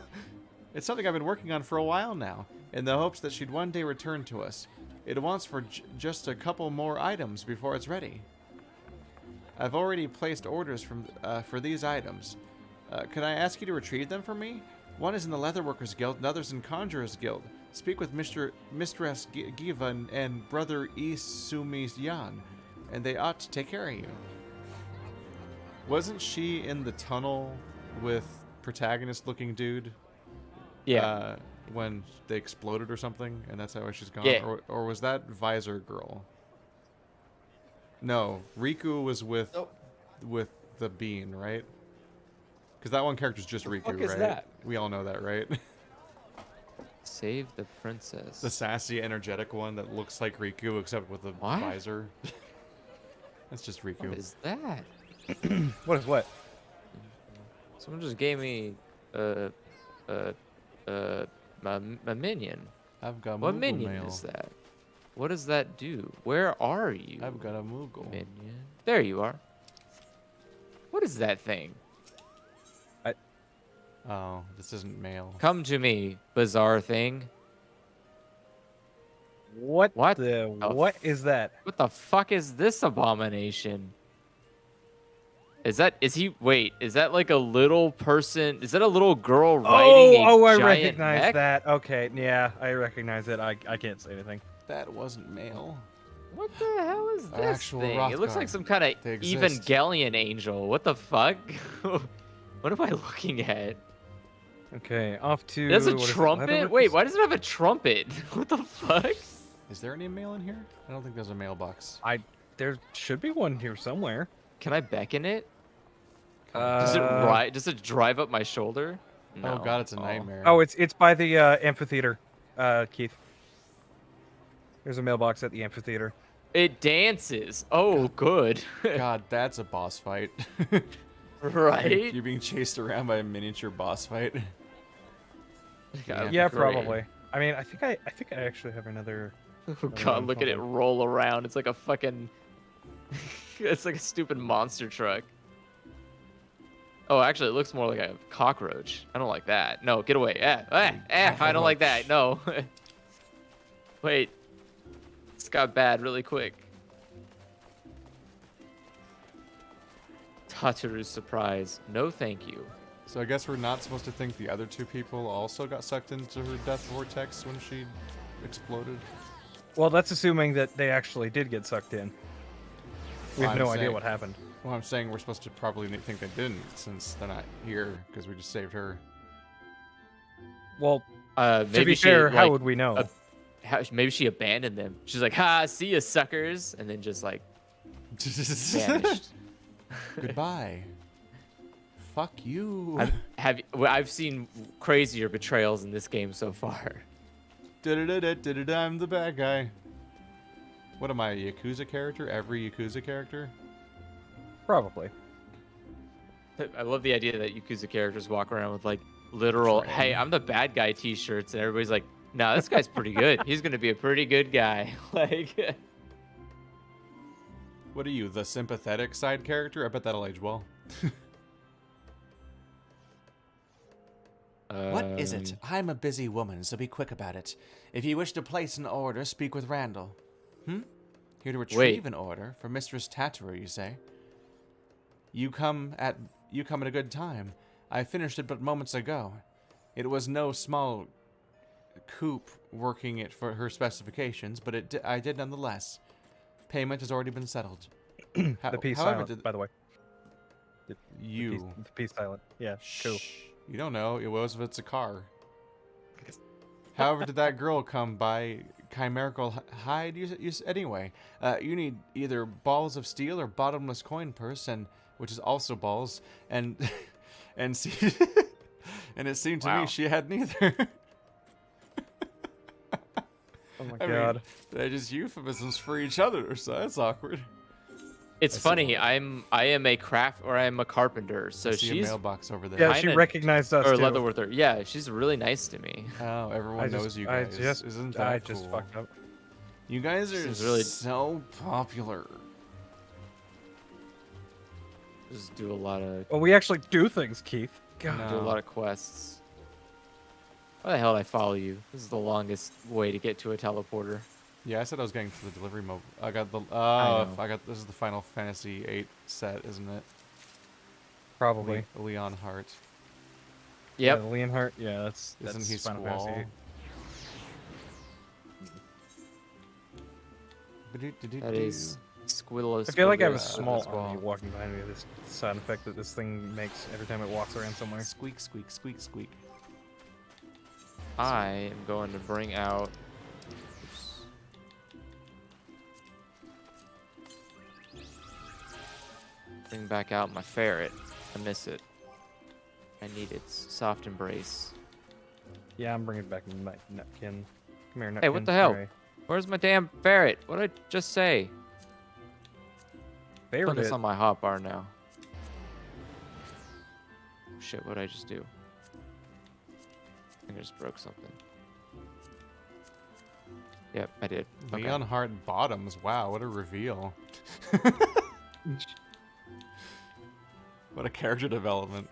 B: It's something I've been working on for a while now, in the hopes that she'd one day return to us. It wants for just a couple more items before it's ready. I've already placed orders for these items. Could I ask you to retrieve them for me? One is in the Leatherworkers Guild, and others in Conjurers Guild. Speak with Mistress Giva and Brother Isumi Yan, and they ought to take care of you. Wasn't she in the tunnel with protagonist-looking dude?
C: Yeah.
B: When they exploded or something, and that's how she's gone?
C: Yeah.
B: Or was that Visor Girl? No, Riku was with the bean, right? Because that one character's just Riku,
C: fuck is
B: right?
C: that?
B: We all know that, right?
C: Save the princess.
B: The sassy, energetic one that looks like Riku except with a
C: What?
B: visor. That's just Riku.
C: What is that?
A: What is what?
C: Someone just gave me my minion.
B: I've got
C: What
B: Moogle
C: minion
B: mail.
C: is that? What does that do? Where are you?
B: I've got a Moogle.
C: Minion. There you are. What is that thing?
B: Oh, this isn't mail.
C: Come to me, bizarre thing.
A: What?
C: What
A: the?
C: the
A: What is that?
C: What the fuck is this abomination? Is that like a little person? Is that a little girl riding a
A: I
C: giant
A: recognize
C: mech?
A: that. Okay, yeah, I recognize it. I can't say anything.
B: That wasn't mail.
C: What the hell is
B: An
C: this
B: actual
C: thing? It looks like
B: Rothgar.
C: some kind of
B: They exist.
C: Evangelion angel. What the fuck? What am I looking at?
A: Okay, off to.
C: It has a
A: what is it,
C: trumpet?
A: Leatherworkers?
C: Wait, why does it have a trumpet? What the fuck?
B: Is there any mail in here? I don't think there's a mailbox.
A: There should be one here somewhere.
C: Can I beckon it? Does it drive up my shoulder? No.
B: Oh god, it's a nightmare.
A: Oh, it's by the amphitheater, Keith. There's a mailbox at the amphitheater.
C: It dances. Oh, good.
B: God, that's a boss fight.
C: Right?
B: You're being chased around by a miniature boss fight.
C: Yeah,
H: Yeah, probably. I mean, I think I actually have another.
C: Oh god, look at it roll around. It's like a fucking it's like a stupid monster truck. Oh, actually, it looks more like a cockroach. I don't like that. No, get away. I don't like that. No. Wait. This got bad really quick. Tataru's surprise. No, thank you.
B: So I guess we're not supposed to think the other two people also got sucked into her death vortex when she exploded.
H: Well, that's assuming that they actually did get sucked in. We have
B: Well,
H: no
B: I'm
H: idea
B: saying-
H: what happened.
B: Well, I'm saying we're supposed to probably think they didn't, since they're not here, because we just saved her.
H: Well,
C: Maybe
H: to be
C: she,
H: fair, how
C: like,
H: would we know?
C: maybe she abandoned them. She's like, "Ha, see ya, suckers," and then just like vanished.
B: Goodbye. Fuck you.
C: I've seen crazier betrayals in this game so far.
B: I'm the bad guy. What am I, a Yakuza character? Every Yakuza character?
H: Probably.
C: I love the idea that Yakuza characters walk around with like literal,
B: Train.
C: "Hey, I'm the bad guy" T-shirts, and everybody's like, "No, this guy's pretty good. He's gonna be a pretty good guy." Like,
B: What are you, the sympathetic side character? I bet that'll age well. What is it? I'm a busy woman, so be quick about it. If you wish to place an order, speak with Randall. Here to retrieve an order for Mistress Tataru, you say? You come at a good time. I finished it but moments ago. It was no small coup working it for her specifications, but I did nonetheless. Payment has already been settled.
H: The piece silent, by the way. The piece silent. Yeah, cool.
B: Shh. You don't know. It was if it's a car. However, did that girl come by chimerical hide? Anyway, you need either balls of steel or bottomless coin purse, which is also balls, and see, and it seemed to me she had neither.
H: Oh my
B: I
H: god.
B: mean, they're just euphemisms for each other, so that's awkward.
C: it's funny. I am a carpenter, so
B: I see a
C: she's
B: mailbox over there.
H: Yeah, she
C: kinda-
H: recognized us
C: or
H: too.
C: Leatherworther. Yeah, she's really nice to me.
B: Oh, everyone knows you guys. Isn't that
H: I
B: cool?
H: just fucked up.
B: You guys are
C: This is really-
B: so popular.
C: Just do a lot of
H: Well, we actually do things, Keith. God.
B: No.
C: do a lot of quests. Why the hell did I follow you? This is the longest way to get to a teleporter.
B: Yeah, I said I was getting to the delivery mode. I got the.
C: know.
B: This is the Final Fantasy VIII set, isn't it?
H: Probably.
B: Leon Hart.
C: Yep.
H: Yeah, Leonhardt. Yeah, that's
B: Isn't he
H: Final
B: Squall?
H: Fantasy.
C: That is Squillos.
H: I feel like I have a
B: Yeah,
H: small
B: that's
H: army
B: well.
H: walking behind me. This sound effect that this thing makes every time it walks around somewhere.
B: Squeak, squeak, squeak, squeak.
C: I am going to bring out. Oops. Bring back out my ferret. I miss it. I need its soft embrace.
H: Yeah, I'm bringing back Nutkin. Come here, Nutkin.
C: Hey, what the hell?
H: Alright.
C: Where's my damn ferret? What did I just say? Put
H: Favorite
C: this
H: it.
C: on my hotbar now. Shit, what did I just do? I think I just broke something. Yep, I did. Okay.
B: Leon Hart bottoms. Wow, what a reveal. What a character development.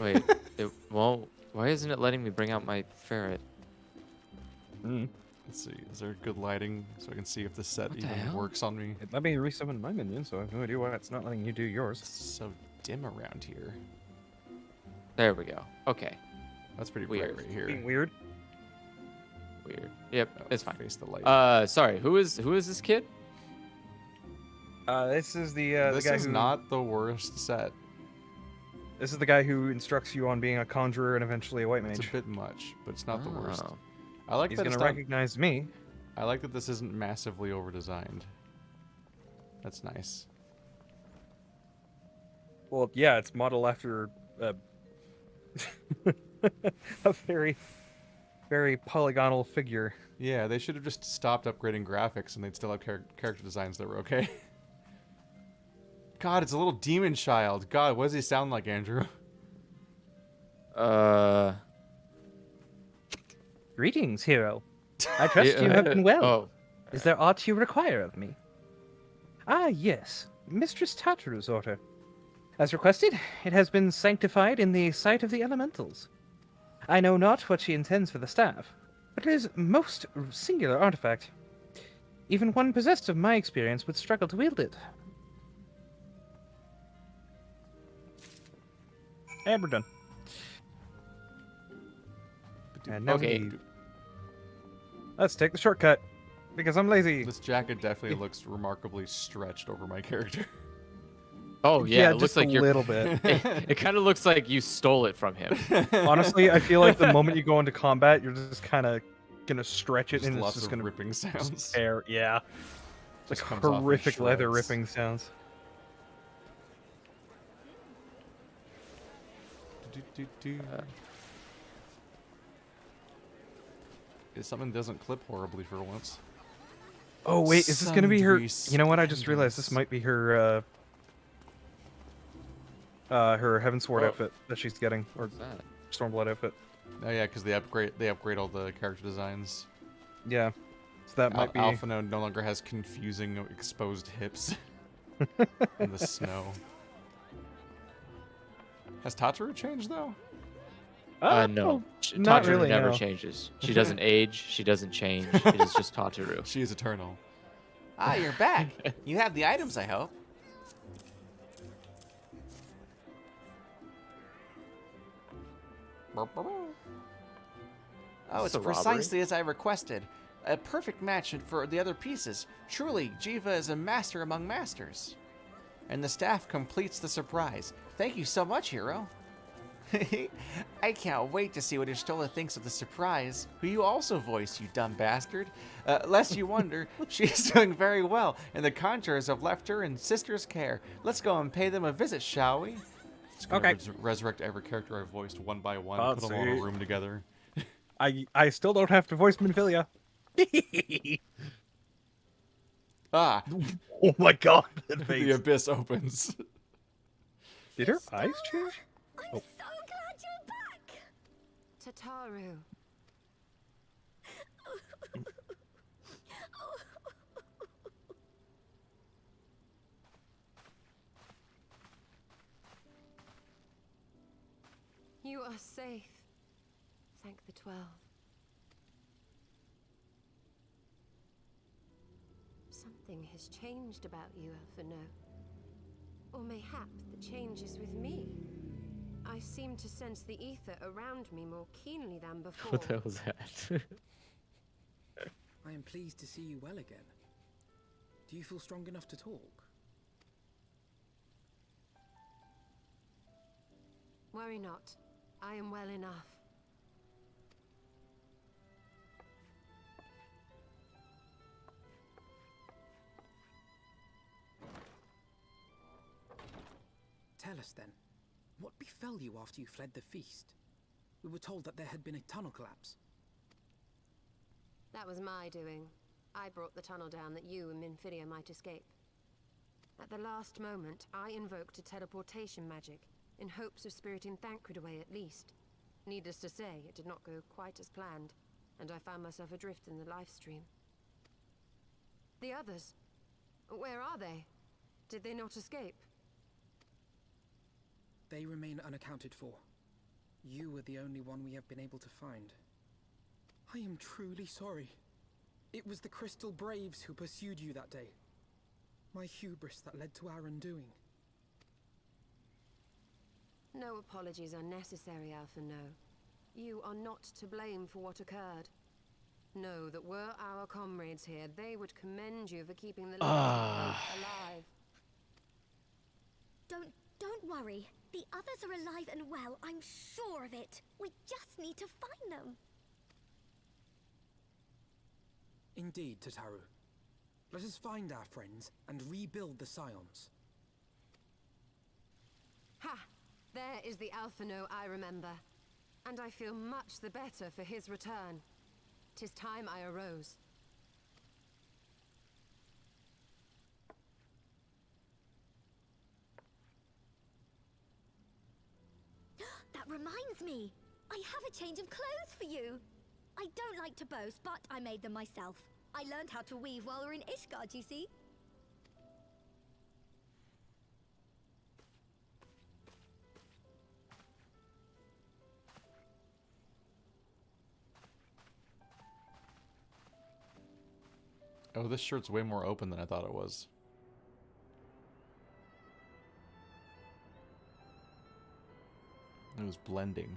C: Wait, well, why isn't it letting me bring out my ferret?
B: Let's see. Is there good lighting so I can see if the set
C: What the
B: even
C: hell?
B: works on me?
H: It let me resummon my minion, so I have no idea why it's not letting you do yours.
B: It's so dim around here.
C: There we go. Okay,
B: That's pretty
C: Weird.
B: bright right here.
H: Being weird.
C: weird. Yep,
B: Oh,
C: it's fine.
B: Face the light.
C: Sorry, who is this kid?
H: This is the
B: this
H: guy
B: is
H: who
B: not the worst set.
H: This is the guy who instructs you on being a conjurer and eventually a white
B: It's a
H: mage.
B: bit much, but it's not the worst.
C: Oh.
B: I like
H: He's
B: that
H: gonna
B: it's not,
H: recognize me.
B: I like that this isn't massively over-designed. That's nice.
H: Well, yeah, it's modeled after a very, very polygonal figure.
B: Yeah, they should have just stopped upgrading graphics and they'd still have character designs that were okay. God, it's a little demon child. God, what does he sound like, Andrew?
H: Greetings, hero. I trust you have been well.
C: Oh.
H: Is there aught you require of me? Ah, yes. Mistress Tataru's order. As requested, it has been sanctified in the sight of the elementals. I know not what she intends for the staff, but it is a most singular artifact. Even one possessed of my experience would struggle to wield it. And we're done. And now
C: Okay.
H: let's take the shortcut, because I'm lazy.
B: This jacket definitely looks remarkably stretched over my character.
C: Oh yeah, it looks
H: just
C: like
H: a
C: you're.
H: little bit.
C: It kind of looks like you stole it from him.
H: Honestly, I feel like the moment you go into combat, you're just kind of gonna stretch it,
B: Just
H: and it's
B: lots
H: just
B: of
H: gonna
B: ripping sounds.
H: tear. Yeah, like
B: Just comes off in
H: horrific leather
B: shreds.
H: ripping sounds.
B: Something doesn't clip horribly for once.
H: Oh wait, is this gonna be her?
B: Sundry
H: You know what? I just realized this
B: splendors.
H: might be her. Her Heaven Sword
B: Oh.
H: outfit that she's getting, or
C: What's that?
H: Stormblood outfit.
B: Oh yeah, because they upgrade all the character designs.
H: Yeah, so that might be.
B: Alpha no longer has confusing exposed hips in the snow. Has Tataru changed though?
C: No.
H: not
C: Tataru
H: really,
C: never
H: no.
C: changes. She doesn't age. She doesn't change. It is just Tataru.
B: She is eternal.
I: Ah, you're back. You have the items, I hope. Oh, it's
C: a robbery?
I: precisely as I requested. A perfect match for the other pieces. Truly, Jiva is a master among masters. And the staff completes the surprise. Thank you so much, hero. I can't wait to see what Ishtola thinks of the surprise, who you also voiced, you dumb bastard. Lest you wonder, she's doing very well, and the conjurers have left her in sister's care. Let's go and pay them a visit, shall we?
B: It's gonna
H: Okay.
B: resurrect every character I've voiced one by one,
H: Oh,
B: put them all in a
H: sweet.
B: room together.
H: I still don't have to voice Minfilia.
B: Ah,
H: Oh my god, that
B: the
H: face.
B: abyss opens.
H: Did her eyes change?
G: I'm so glad you're back!
E: Tataru. You are safe. Thank the 12. Something has changed about you, Alphino. Or mayhap the change is with me. I seem to sense the ether around me more keenly than before.
C: What the hell was that?
F: I am pleased to see you well again. Do you feel strong enough to talk?
E: Worry not. I am well enough.
F: Tell us then, what befell you after you fled the feast? We were told that there had been a tunnel collapse.
E: That was my doing. I brought the tunnel down that you and Minfidia might escape. At the last moment, I invoked a teleportation magic, in hopes of spiriting Thancred away at least. Needless to say, it did not go quite as planned, and I found myself adrift in the life stream. The others? Where are they? Did they not escape?
F: They remain unaccounted for. You were the only one we have been able to find. I am truly sorry. It was the Crystal Braves who pursued you that day. My hubris that led to our undoing.
E: No apologies are necessary, Alphino. You are not to blame for what occurred. Know that were our comrades here, they would commend you for keeping the legend alive.
G: Don't worry. The others are alive and well. I'm sure of it. We just need to find them.
F: Indeed, Tataru. Let us find our friends and rebuild the Scions.
E: Ha! There is the Alphino I remember. And I feel much the better for his return. 'Tis time I arose.
G: That reminds me. I have a change of clothes for you. I I don't like to boast, but I made them myself. I learned how to weave while we were in Ishgard, you see.
B: Oh, this shirt's way more open than I thought it was. It was blending.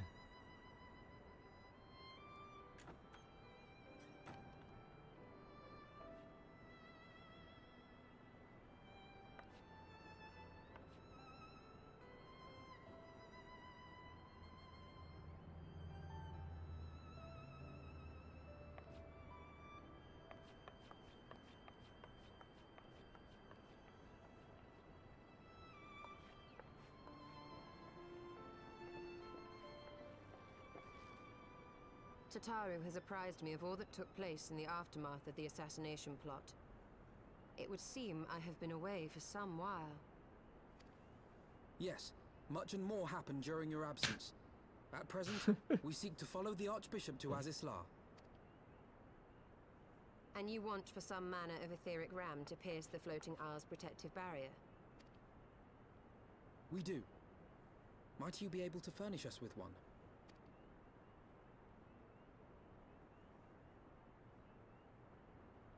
J: Tataru has apprised me of all that took place in the aftermath of the assassination plot. It would seem I have been away for some while.
F: Yes, much and more happened during your absence. At present, we seek to follow the Archbishop to Azisla.
J: And you want for some manner of etheric ram to pierce the floating isle's protective barrier?
F: We do. Might you be able to furnish us with one?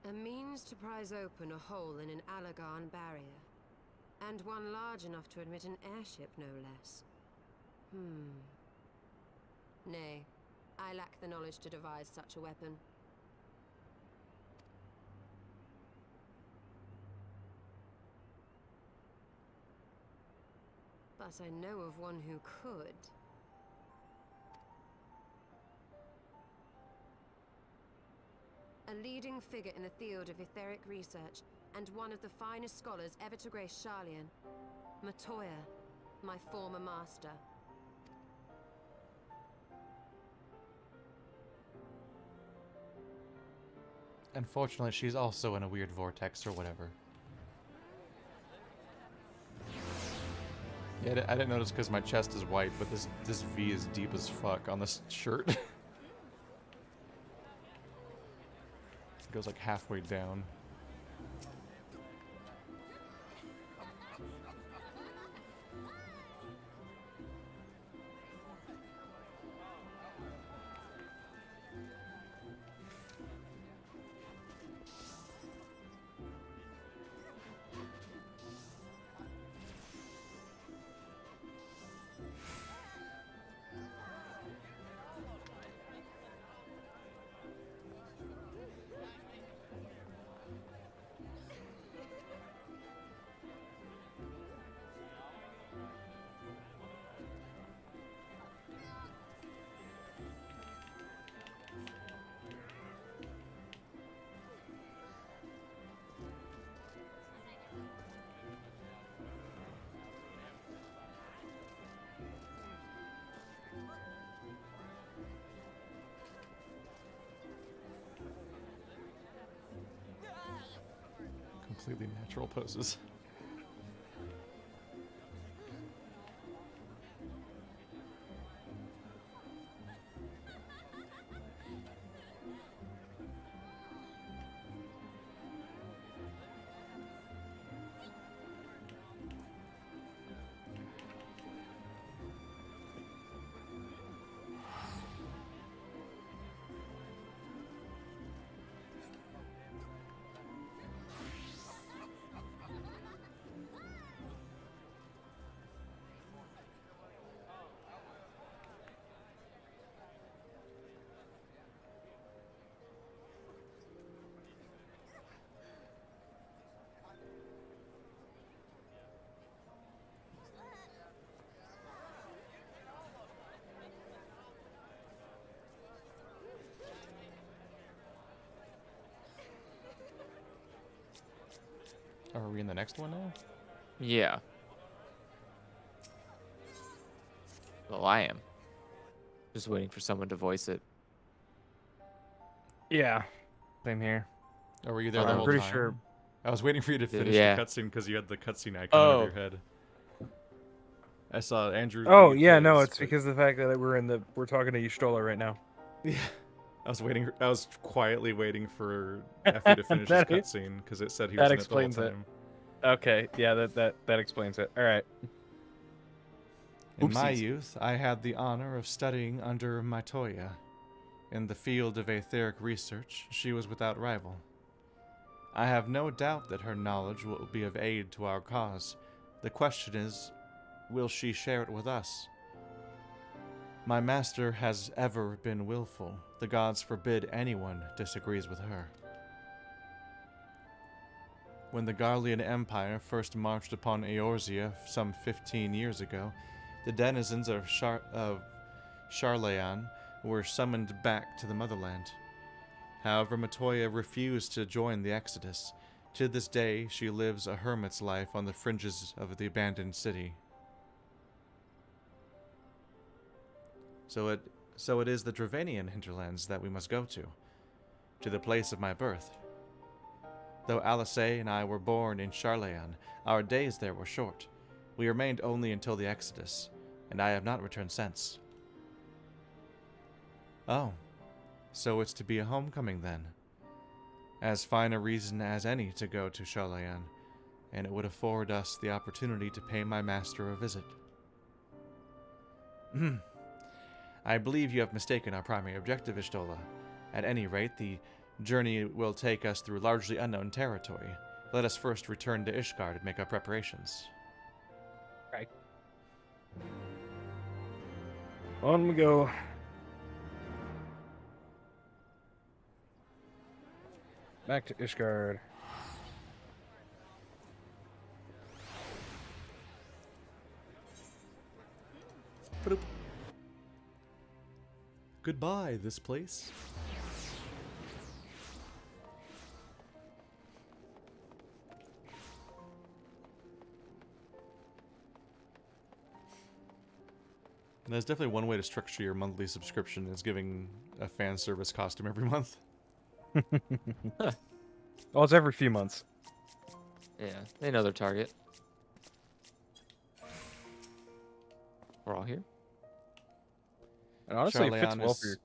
J: A means to prise open a hole in an Allagan barrier. And one large enough to admit an airship, no less. Nay, I lack the knowledge to devise such a weapon. But I know of one who could. A leading figure in the field of etheric research, and one of the finest scholars ever to grace Sharlayan. Matoya, my former master.
B: Unfortunately, she's also in a weird vortex or whatever. Yeah, I didn't notice because my chest is white, but this V is deep as fuck on this shirt. It goes like halfway down. Completely natural poses. Are we in the next one now?
C: Yeah. Well, I am. Just waiting for someone to voice it.
H: Yeah, same here.
B: Or were you there the
H: I'm
B: whole
H: pretty
B: time?
H: sure.
B: I was waiting for you to finish
C: Yeah.
B: the cutscene because you had the cutscene icon
C: Oh.
B: over your head. I saw Andrew.
H: Oh
B: leave
H: yeah, no,
B: his,
H: it's
B: but-
H: because of the fact that we're talking to Y'shtola right now.
B: Yeah. I was quietly waiting for Effie to finish his
H: That
B: cutscene because it said he
H: that
B: was in it the whole
H: explains it.
B: time.
H: Okay, yeah, that explains it. All right.
B: In my
H: Oopsies.
B: youth, I had the honor of studying under Mitoya. In the field of aetheric research, she was without rival. I have no doubt that her knowledge will be of aid to our cause. The question is, will she share it with us? My master has ever been willful. The gods forbid anyone disagrees with her. When the Garlean Empire first marched upon Eorzea some 15 years ago, the denizens of Sharlayan were summoned back to the motherland. However, Matoya refused to join the exodus. To this day, she lives a hermit's life on the fringes of the abandoned city. So it is the Dravanian hinterlands that we must go to the place of my birth. Though Alice and I were born in Sharlayan, our days there were short. We remained only until the exodus, and I have not returned since. Oh, so it's to be a homecoming then. As fine a reason as any to go to Sharlayan, and it would afford us the opportunity to pay my master a visit. I believe you have mistaken our primary objective, Y'shtola. At any rate, the journey will take us through largely unknown territory. Let us first return to Ishgard and make our preparations.
H: Right. On we go. Back to Ishgard.
B: Goodbye, this place. And there's definitely one way to structure your monthly subscription is giving a fan service costume every month.
H: Well, it's every few months.
C: Yeah, they know their target. We're all here.
H: And honestly, it fits well for your...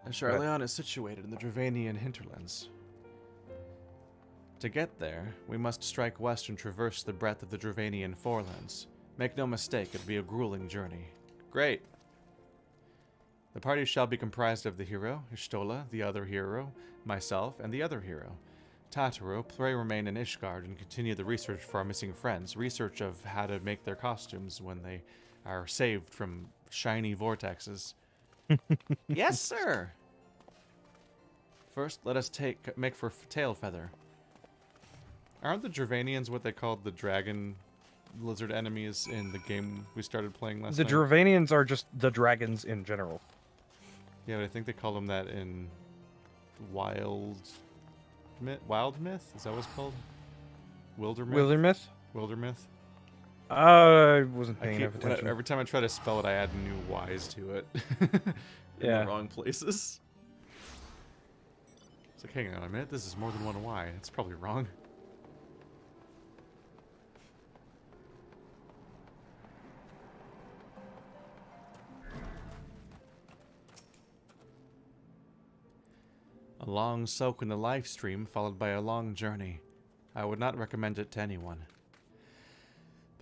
B: Sharlayan is situated in the Dravanian hinterlands. To get there, we must strike west and traverse the breadth of the Dravanian forelands. Make no mistake, it'll be a grueling journey. Great. The party shall be comprised of the hero, Y'shtola, the other hero, myself, and the other hero. Tataru, pray remain in Ishgard and continue the research for our missing friends. Research of how to make their costumes when they are saved from shiny vortexes. Yes, sir! First, let us make for Tailfeather. Aren't the Dravanians what they called the dragon lizard enemies in the game we started playing last night?
H: The Dravanians are just the dragons in general.
B: Yeah, but I think they call them that in Wild Myth? Is that what it's called?
H: Wildermyth?
B: Wildermyth?
H: I wasn't paying enough attention.
B: Every time I try to spell it, I add new Y's to it. In
H: Yeah.
B: the wrong places. It's like, hang on a minute, this is more than one Y. It's probably wrong. A long soak in the live stream followed by a long journey. I would not recommend it to anyone.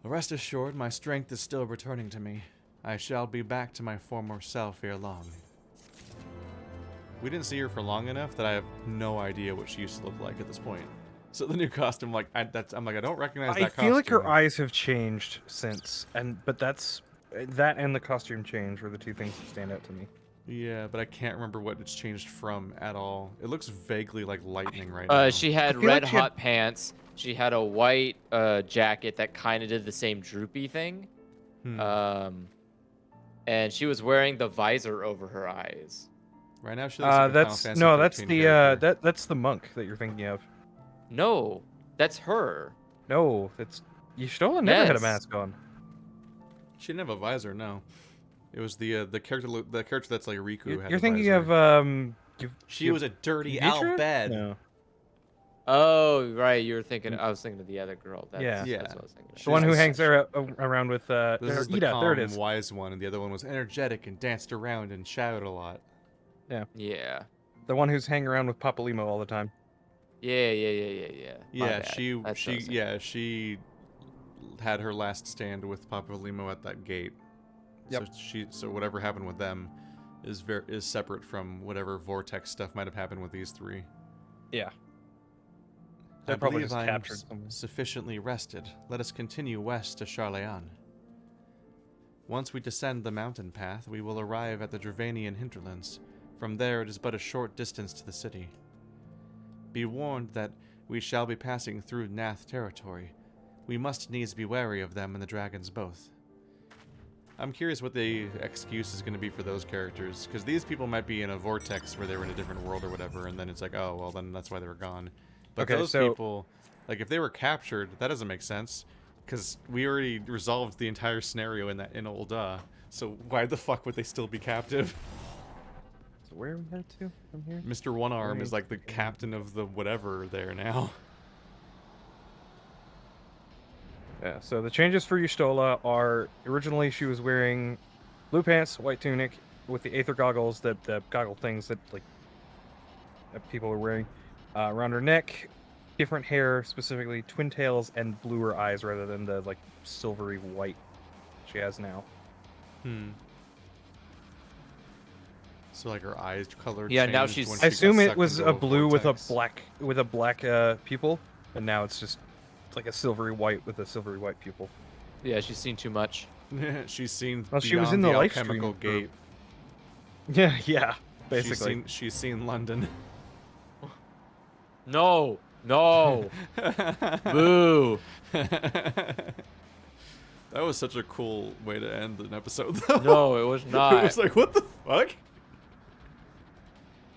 B: But rest assured, my strength is still returning to me. I shall be back to my former self ere long. We didn't see her for long enough that I have no idea what she used to look like at this point. So the new costume, I don't recognize that costume.
H: I feel like her eyes have changed since, but that and the costume change were the two things that stand out to me.
B: Yeah, but I can't remember what it's changed from at all. It looks vaguely like lightning right now.
C: She had red hot pants. She had a white jacket that kind of did the same droopy thing. And she was wearing the visor over her eyes.
B: Right now she looks like a Final Fantasy 13 character.
H: that's the monk that you're thinking of.
C: No, that's her.
H: No, that's Y'shtola never had a mask on.
B: She didn't have a visor, no. It was the character that's like Riku.
H: You're thinking of
B: She was a dirty Al Bed.
H: No.
C: Oh, right. You were thinking. I was thinking of the other girl. That's what I was thinking.
H: The one who hangs around with
B: this is the
H: Ida.
B: calm,
H: There it is.
B: wise one, and the other one was energetic and danced around and shouted a lot.
C: Yeah.
H: The one who's hanging around with Papalimo all the time.
C: Yeah. My
B: Yeah,
C: bad. That's what I was thinking.
B: she had her last stand with Papa Limo at that gate.
H: Yep.
B: So whatever happened with them is separate from whatever vortex stuff might have happened with these three.
H: Yeah.
B: I
H: They probably
B: believe
H: just
B: I'm
H: captured someone.
B: sufficiently rested. Let us continue west to Charleon. Once we descend the mountain path, we will arrive at the Dravanian hinterlands. From there, it is but a short distance to the city. Be warned that we shall be passing through Nath territory. We must needs be wary of them and the dragons both. I'm curious what the excuse is going to be for those characters, because these people might be in a vortex where they were in a different world or whatever, and then it's like, oh, well, then that's why they were gone. But
H: Okay,
B: those
H: so-
B: people, like, if they were captured, that doesn't make sense, because we already resolved the entire scenario in Ul'dah, so why the fuck would they still be captive?
H: So where are we headed to from here?
B: Mr. One Arm is like the captain of the whatever there now.
H: Yeah, so the changes for Y'shtola are, originally she was wearing blue pants, white tunic, with the aether goggles, the goggle things that, like, that people are wearing. Around her neck, different hair, specifically twin tails and bluer eyes rather than the, like, silvery white she has now.
B: So like her eyes color.
C: Yeah, now
B: changed
C: she's-
B: when
H: I
B: she got
H: assume it
B: sucked
H: was
B: into
H: a blue with a
B: vortex.
H: black pupil, and now it's just like a silvery white with a silvery white pupil.
C: Yeah, she's seen too much.
B: She's seen.
H: Well, she was
B: beyond
H: in the live
B: alchemical
H: stream
B: gate.
H: Yeah, basically.
B: She's seen London.
C: No. Boo.
B: That was such a cool way to end an episode, though.
C: No, it was not.
B: It was like, what the fuck?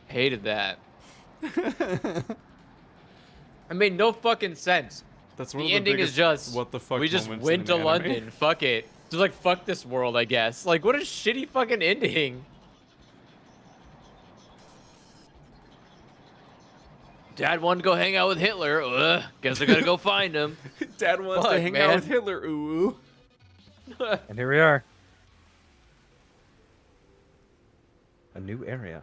C: Hated that. It made no fucking sense.
B: That's one
C: The
B: of the
C: ending
B: biggest
C: is just
B: what the fuck
C: we just
B: moments
C: went
B: in
C: to
B: an anime.
C: London. Fuck it. Just like fuck this world, I guess. Like what a shitty fucking ending. Dad wanted to go hang out with Hitler. Guess I gotta go find him.
B: Dad wants to
C: Fuck,
B: hang
C: man.
B: out with Hitler. Ooh.
H: And here we are. A new area.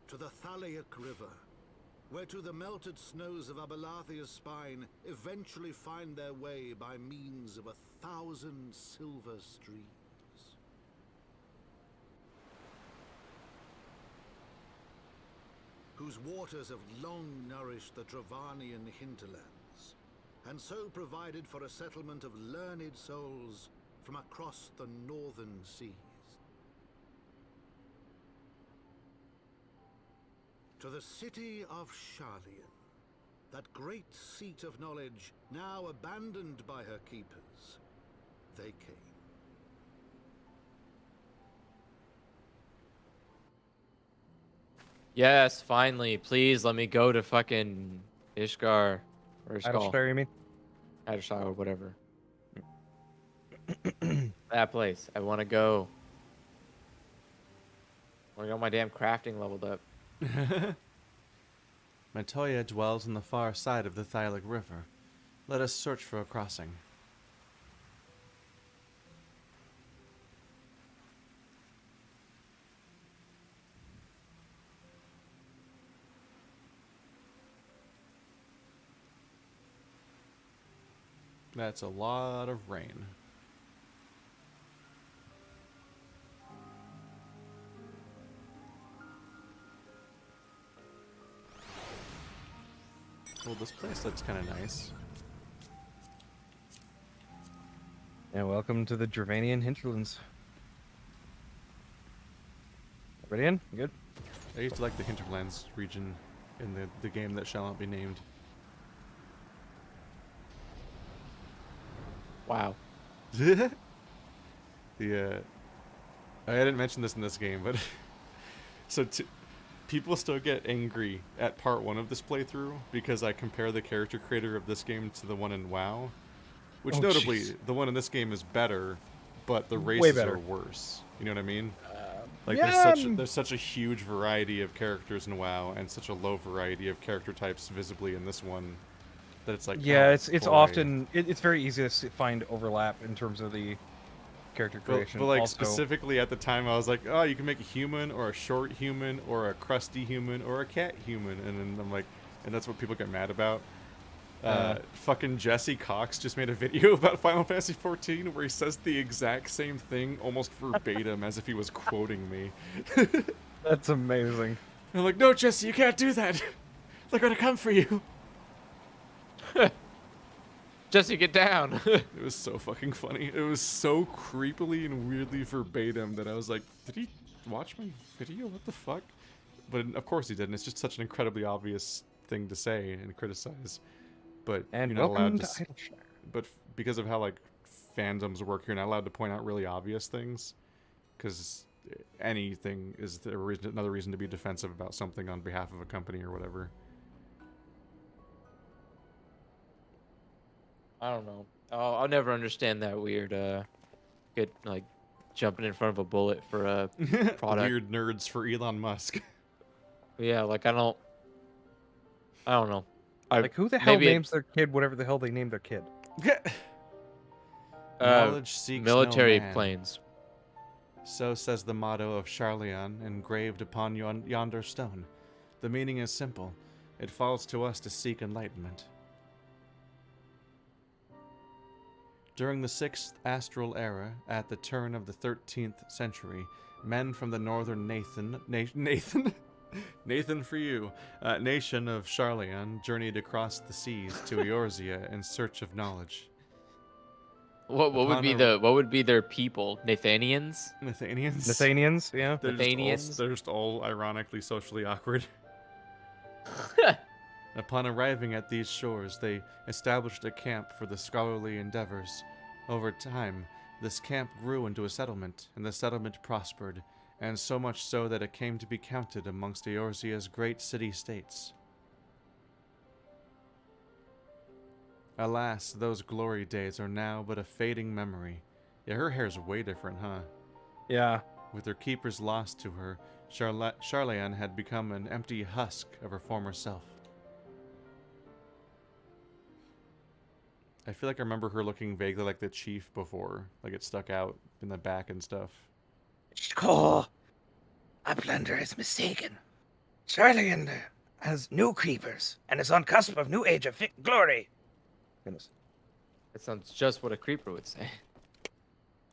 K: To the Thalaic River, where to the melted snows of Abelathia's spine eventually find their way by means of 1,000 silver streams. Whose waters have long nourished the Dravanian hinterlands, and so provided for a settlement of learned souls from across the northern seas. To the city of Charleon, that great seat of knowledge now abandoned by her keepers, they came.
C: Yes, finally. Please let me go to fucking Ishgar. Or Ishgal.
H: Adalshire, you mean?
C: Adalshire or whatever. That place. I want to go. I want to get my damn crafting leveled up.
B: Matoya dwells on the far side of the Thylic River. Let us search for a crossing. That's a lot of rain. Well, this place looks kind of nice.
H: Yeah, welcome to the Dravanian hinterlands. Everybody in? Good?
B: I used to like the Hinterlands region in the game that shall not be named.
C: Wow.
B: I didn't mention this in this game, but so people still get angry at part 1 of this playthrough because I compare the character creator of this game to the one in WoW, which notably
H: jeez.
B: the one in this game is better, but the
H: Way
B: races
H: better.
B: are worse. You know what I mean? Like
H: yeah,
B: there's such a huge variety of characters in WoW and such a low variety of character types visibly in this one that it's like
H: yeah,
B: oh,
H: it's
B: boy.
H: often it's very easy to find overlap in terms of the
A: character
B: But,
A: creation.
B: but like
A: also,
B: specifically at the time, I was like, oh, you can make a human or a short human or a crusty human or a cat human, and then I'm like, and that's what people get mad about. Fucking Jesse Cox just made a video about Final Fantasy XIV where he says the exact same thing almost verbatim as if he was quoting me.
A: that's amazing.
B: And I'm like, no, Jesse, you can't do that. They're gonna come for you.
C: Jesse, get down.
B: It was so fucking funny. It was so creepily and weirdly verbatim that I was like, did he watch my video? What the fuck? But of course he didn't. It's just such an incredibly obvious thing to say and criticize. But
A: And
B: you're not
A: welcome
B: allowed
A: to
B: to.
A: Idleshire.
B: But because of how like fandoms work, you're not allowed to point out really obvious things, because anything is another reason to be defensive about something on behalf of a company or whatever.
C: I don't know. I'll never understand that weird, get like jumping in front of a bullet for a product.
B: Weird nerds for Elon Musk.
C: Yeah, like I don't know.
A: Like, who the hell
C: maybe it-
A: names their kid whatever the hell they named their kid?
B: Knowledge seeks
C: military
B: no man.
C: planes.
B: So says the motto of Charlian, engraved upon yonder stone. The meaning is simple. It falls to us to seek enlightenment. During the 6th astral era, at the turn of the 13th century, men from the northern Nathan for you, nation of Charlian journeyed across the seas to Eorzea in search of knowledge.
C: What would be their people? Nathanians?
A: Nathanians, yeah.
B: They're just all ironically socially awkward. Upon arriving at these shores, they established a camp for the scholarly endeavors. Over time, this camp grew into a settlement, and the settlement prospered, and so much so that it came to be counted amongst Eorzea's great city-states. Alas, those glory days are now but a fading memory. Yeah, her hair's way different, huh?
A: Yeah.
B: With her keepers lost to her, Charlian had become an empty husk of her former self. I feel like I remember her looking vaguely like the chief before. Like it stuck out in the back and stuff.
H: Score! Uplander is mistaken. Charlian has new creepers and is on cusp of new age of glory.
A: Goodness.
C: That sounds just what a creeper would say.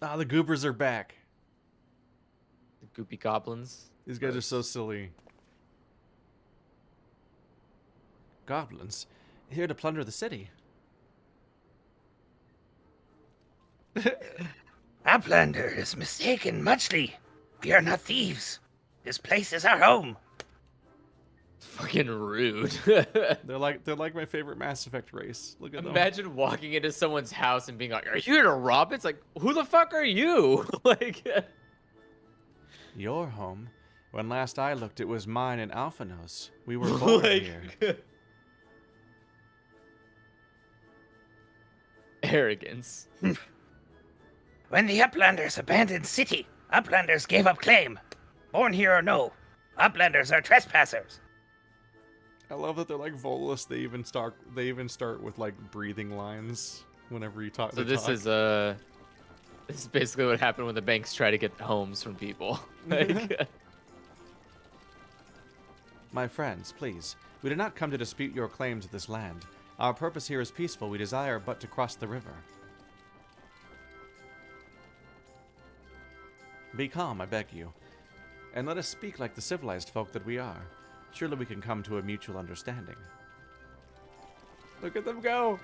B: Ah, the goobers are back.
C: The goopy goblins.
B: These guys are so silly. Goblins? Here to plunder the city.
H: Uplander is mistaken, muchly. We are not thieves. This place is our home.
C: Fucking rude.
B: They're like my favorite Mass Effect race. Look at them.
C: Imagine walking into someone's house and being like, "Are you here to rob?" It's like, who the fuck are you? Like,
B: Your home? When last I looked, it was mine and Alphino's. We were born here.
C: Arrogance.
H: When the Uplanders abandoned city, Uplanders gave up claim. Born here or no, Uplanders are trespassers.
B: I love that they're like Volus. They even start with like breathing lines whenever you talk.
C: So this is basically what happened when the banks try to get homes from people. Like,
B: My friends, please. We did not come to dispute your claim to this land. Our purpose here is peaceful. We desire but to cross the river. Be calm, I beg you. And let us speak like the civilized folk that we are. Surely we can come to a mutual understanding. Look at them go!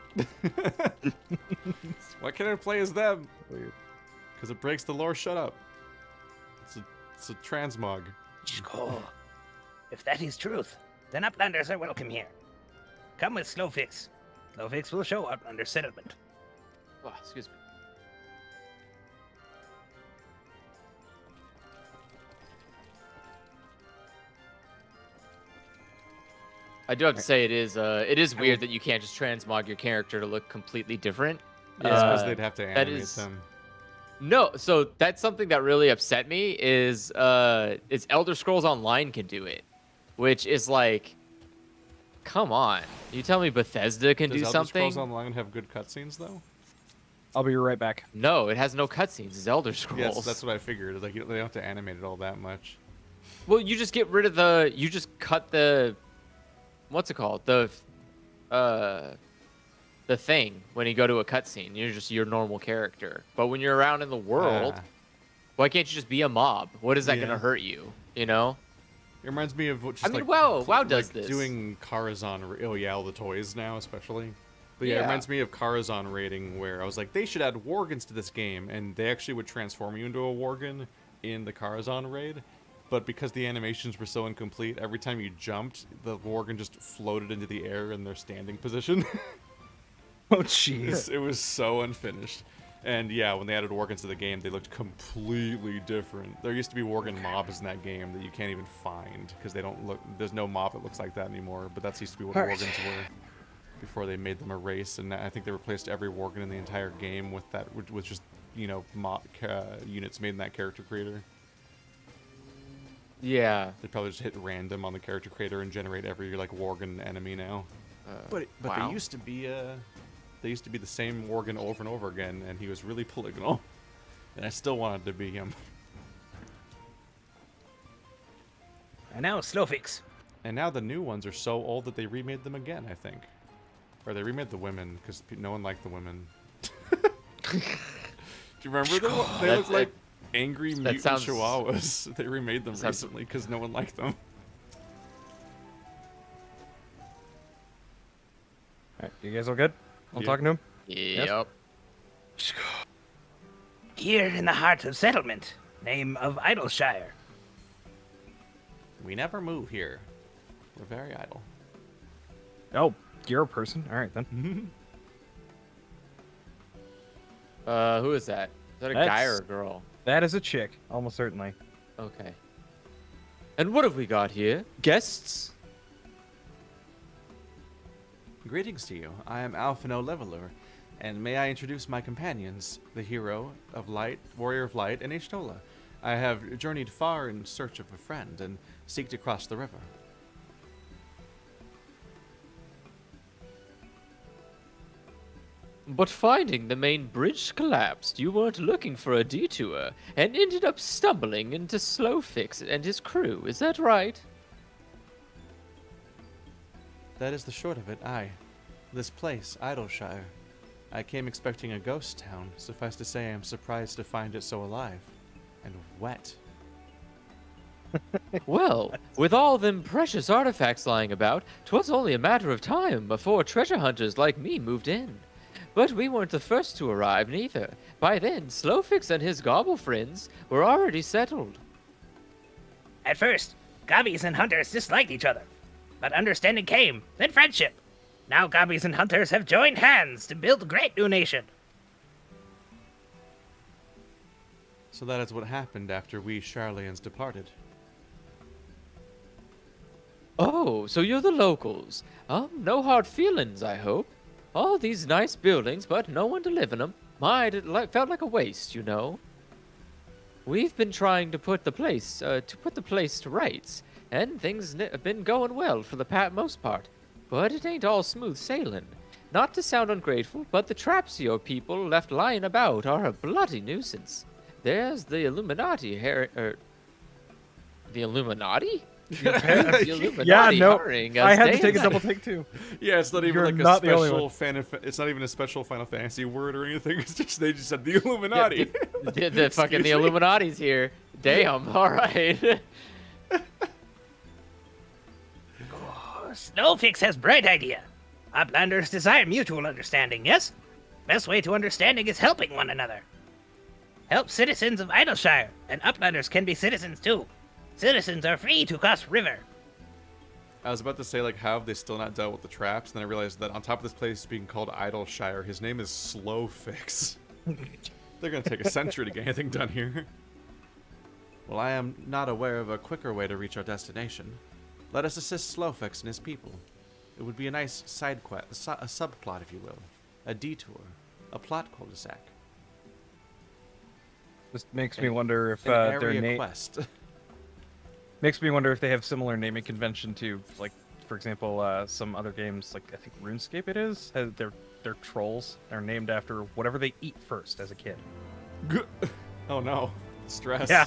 B: Why can't I play as them? Because it breaks the lore. Shut up. It's a transmog.
H: Score. If that is truth, then Uplanders are welcome here. Come with Slowfix. Slowfix will show Uplander settlement.
C: oh, excuse me. I do have to say it is weird that you can't just transmog your character to look completely different.
B: Yeah, because they'd have to animate them.
C: No, so that's something that really upset me is Elder Scrolls Online can do it, which is like, come on. You tell me Bethesda can do
B: Does
C: something?
B: Elder Scrolls Online have good cutscenes though?
H: I'll be right back.
C: No, it has no cutscenes. It's Elder Scrolls.
B: Yes, that's what I figured. Like, they don't have to animate it all that much.
C: Well, you just get rid of the. You just cut the. What's it called? The thing when you go to a cutscene. You're just your normal character. But when you're around in the world, why can't you just be a mob? What is that gonna hurt you? You know.
B: It reminds me of what.
C: I mean, WoW does this.
B: Doing Karazhan. Oh yeah, all the toys now, especially. But yeah, it reminds me of Karazhan raiding, where I was like, they should add Worgans to this game, and they actually would transform you into a Worgan in the Karazhan raid. But because the animations were so incomplete, every time you jumped, the Worgan just floated into the air in their standing position.
H: Oh, jeez.
B: It was so unfinished. And yeah, when they added Worgans to the game, they looked completely different. There used to be Worgan mobs in that game that you can't even find, because they don't look. There's no mob that looks like that anymore, but that used to be what Worgans were. Before they made them a race, and I think they replaced every Worgan in the entire game with that, with just, you know, units made in that character creator.
C: Yeah.
B: They probably just hit random on the character creator and generate every like Worgan enemy now. But
C: wow.
B: they used to be the same Worgan over and over again, and he was really polygonal, and I still wanted to be him.
H: And now Ffxiv.
B: And now the new ones are so old that they remade them again, I think. Or they remade the women, because no one liked the women. Do you remember them? They look like angry mutant chihuahuas. They remade them recently because no one liked them.
H: Alright, you guys all good? I'm talking to him?
C: Yep.
H: Yes? Here in the heart of settlement, name of Idleshire.
B: We never move here. We're very idle.
H: Oh, you're a person? Alright then.
C: Who is that? Is that a guy or a girl?
H: That is a chick, almost certainly.
C: Okay. And what have we got here? Guests?
I: Greetings to you. I am Alphino Leveler, and may I introduce my companions, the hero of light, warrior of light, and Y'shtola. I have journeyed far in search of a friend, and seek to cross the river.
C: But finding the main bridge collapsed, you weren't looking for a detour, and ended up stumbling into Ffxiv and his crew, is that right?
I: That is the short of it, aye. This place, Idleshire. I came expecting a ghost town. Suffice to say I am surprised to find it so alive. And wet.
C: Well, with all them precious artifacts lying about, 'twas only a matter of time before treasure hunters like me moved in. But we weren't the first to arrive, neither. By then, Ffxiv and his gobble friends were already settled.
L: At first, Gobbies and hunters disliked each other. But understanding came, then friendship. Now Gobbies and hunters have joined hands to build a great new nation.
I: So that is what happened after we Charlians departed.
C: Oh, so you're the locals. No hard feelings, I hope. All these nice buildings, but no one to live in them. It felt like a waste, you know. We've been trying to put the place to rights, and things have been going well for the most part. But it ain't all smooth sailing. Not to sound ungrateful, but the traps your people left lying about are a bloody nuisance. There's the Illuminati The Illuminati? The Illuminati
H: yeah, no,
C: hiring
H: I
C: us
H: had to
C: day
H: take a
C: and
H: double
C: night.
H: take too.
B: Yeah, it's not even
H: You're
B: like
H: not
B: a
H: the only
B: special it's not even a special Final Fantasy word or anything. It's just they just said the Illuminati.
C: Yeah, the fucking the Illuminati's here. Damn. All right.
L: Ffxiv has bright idea. Uplanders desire mutual understanding, yes? Best way to understanding is helping one another. Help citizens of Idleshire, and Uplanders can be citizens too. Citizens are free to cross river.
B: I was about to say, like, how have they still not dealt with the traps? And then I realized that on top of this place being called Idleshire, his name is Slowfix. They're gonna take a century to get anything done here.
I: Well, I am not aware of a quicker way to reach our destination. Let us assist Slowfix and his people. It would be a nice side quest, a subplot, if you will. A detour. A plot cul-de-sac.
H: This makes me wonder if
I: an
H: their
I: area
H: name
I: quest.
H: makes me wonder if they have similar naming convention to, like, for example, some other games, like I think RuneScape it is. Their they're trolls. They're named after whatever they eat first as a kid.
B: Oh no, stress.
H: Yeah.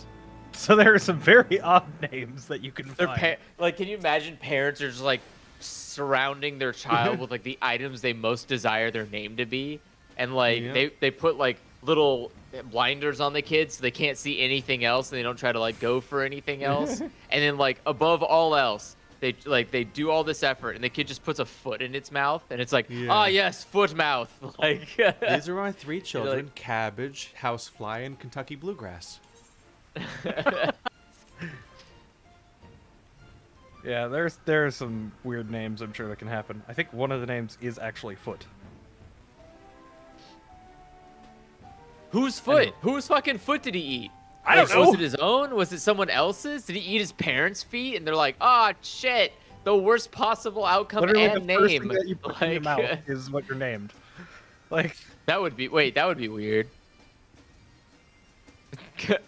H: So there are some very odd names that you can find.
C: Like, can you imagine parents are just like surrounding their child with like the items they most desire their name to be, and like they put like little blinders on the kids so they can't see anything else, and they don't try to like go for anything else, and then like above all else, they do all this effort, and the kid just puts a foot in its mouth, and it's like, ah, yes, foot mouth. Like
B: these are my 3 children: like, Cabbage, Housefly, and Kentucky Bluegrass.
H: Yeah, there's some weird names I'm sure that can happen. I think one of the names is actually Foot.
C: Whose foot? Anyway. Whose fucking foot did he eat?
H: I don't know.
C: Was it his own? Was it someone else's? Did he eat his parents' feet? And they're like, ah, shit, the worst possible outcome
H: Literally
C: and
H: the
C: name.
H: First thing that you put in your mouth is what you're named. Like
C: that would be weird.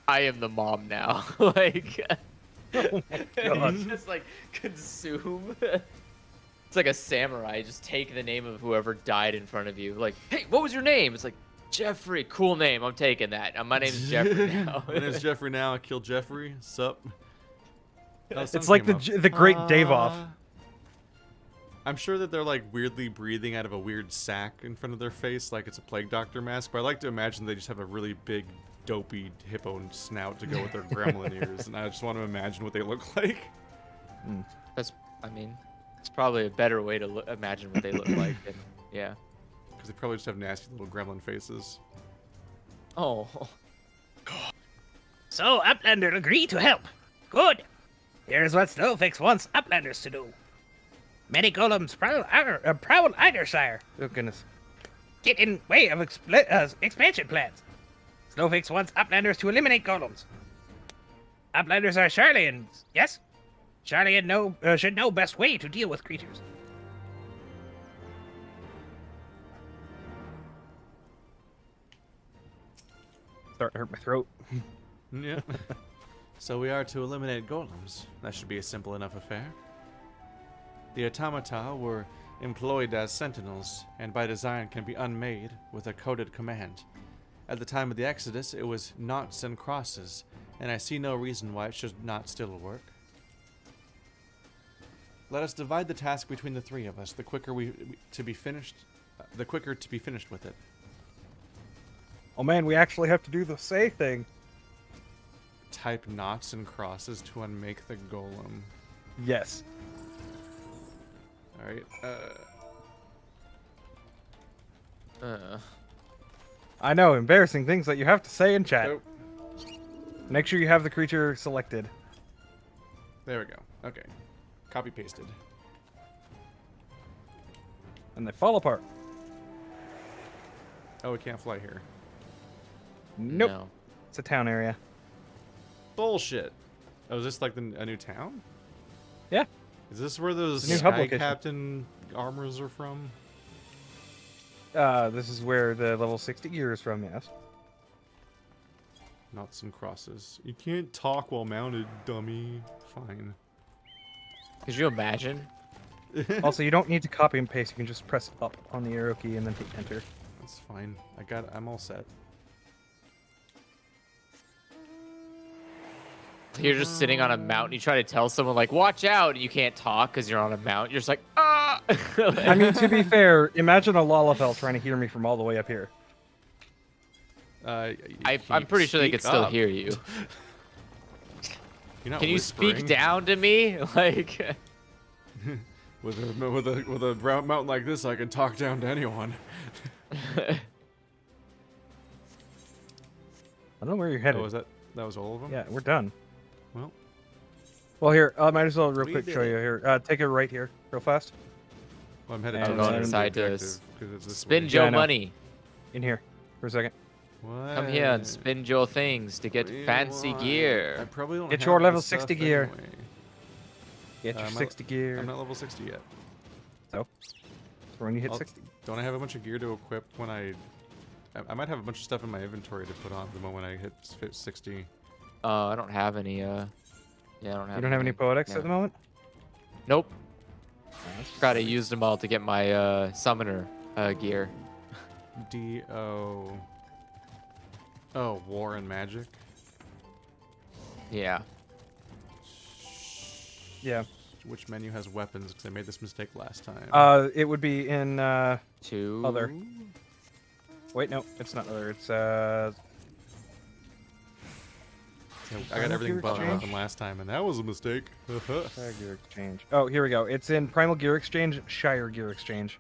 C: I am the mom now. Like,
H: oh my God.
C: Just like consume. It's like a samurai. Just take the name of whoever died in front of you. Like, hey, what was your name? It's like, Jeffrey. Cool name. I'm taking that. My name's Jeffrey now.
B: My name's Jeffrey now. I killed Jeffrey. Sup?
H: It's like the Great Dave-Off.
B: I'm sure that they're like weirdly breathing out of a weird sack in front of their face, like it's a plague doctor mask. But I like to imagine they just have a really big, dopey hippo snout to go with their gremlin ears, and I just want to imagine what they look like.
C: It's probably a better way to imagine what they look like. And, yeah.
B: Because they probably just have nasty little gremlin faces.
C: Oh.
L: So, Uplander agree to help. Good. Here's what Ffxiv wants Uplanders to do. Many golems prowl Eidersire.
H: Oh, goodness.
L: Get in way of expansion plans. Ffxiv wants Uplanders to eliminate golems. Uplanders are Charlians, yes? Charlian should know best way to deal with creatures.
H: Starting to hurt my throat.
B: Yeah. So we are to eliminate golems. That should be a simple enough affair. The automata were employed as sentinels, and by design can be unmade with a coded command. At the time of the Exodus, it was noughts and crosses, and I see no reason why it should not still work. Let us divide the task between the 3 of us. The quicker to be finished with it.
H: Oh man, we actually have to do the say thing.
B: Type noughts and crosses to unmake the golem.
H: Yes.
B: Alright,
H: I know, embarrassing things that you have to say in chat.
B: Nope.
H: Make sure you have the creature selected.
B: There we go. Okay. Copy pasted.
H: And they fall apart.
B: Oh, we can't fly here.
H: Nope.
C: No.
H: It's a town area.
B: Bullshit. Oh, is this like a new town?
H: Yeah.
B: Is this where those
H: New
B: Sky
H: location.
B: Captain armors are from?
H: This is where the level 60 gear is from, yes.
B: Noughts and crosses. You can't talk while mounted, dummy. Fine.
C: Could you imagine?
H: Also, you don't need to copy and paste. You can just press up on the arrow key and then hit enter.
B: That's fine. I'm all set.
C: You're just sitting on a mountain. You try to tell someone, like, watch out, and you can't talk because you're on a mountain. You're just like, ah!
H: I mean, to be fair, imagine a Lalafell trying to hear me from all the way up here.
C: I'm pretty sure they could still hear you. Can you speak down to me? Like,
B: with a mountain like this, I can talk down to anyone.
H: I don't know where you're headed.
B: Oh, that was all of them?
H: Yeah, we're done.
B: Well,
H: here, I might as well real quick show you here. Take a right here, real fast.
B: Well, I'm headed
C: I'm
B: to
C: going
B: the
C: inside to
B: objective,
C: spend your money.
H: In here, for a second.
B: What?
C: Come here and spend your things to get fancy gear.
B: I probably don't
H: Get
B: have
H: your
B: the
H: level
B: stuff
H: 60 gear.
B: anyway.
H: Get your 60 gear.
B: I'm not level 60 yet.
H: So, when you hit 60.
B: Don't I have a bunch of gear to equip when I might have a bunch of stuff in my inventory to put on the moment I hit 60.
C: I don't have any, yeah, I don't have
H: You don't have any poetics at the moment?
C: Nope. Gotta use them all to get my, summoner. gear.
B: D-O... Oh, War and Magic?
C: Yeah.
H: Yeah.
B: Which menu has weapons? Because I made this mistake last time.
H: It would be in
C: Two.
H: other. Wait, no, it's not other. It's
B: I got everything
H: Gear
B: but my
H: Exchange?
B: weapon last time, and that was a mistake.
H: Gear Exchange. Oh, here we go. It's in Primal Gear Exchange, Shire Gear Exchange.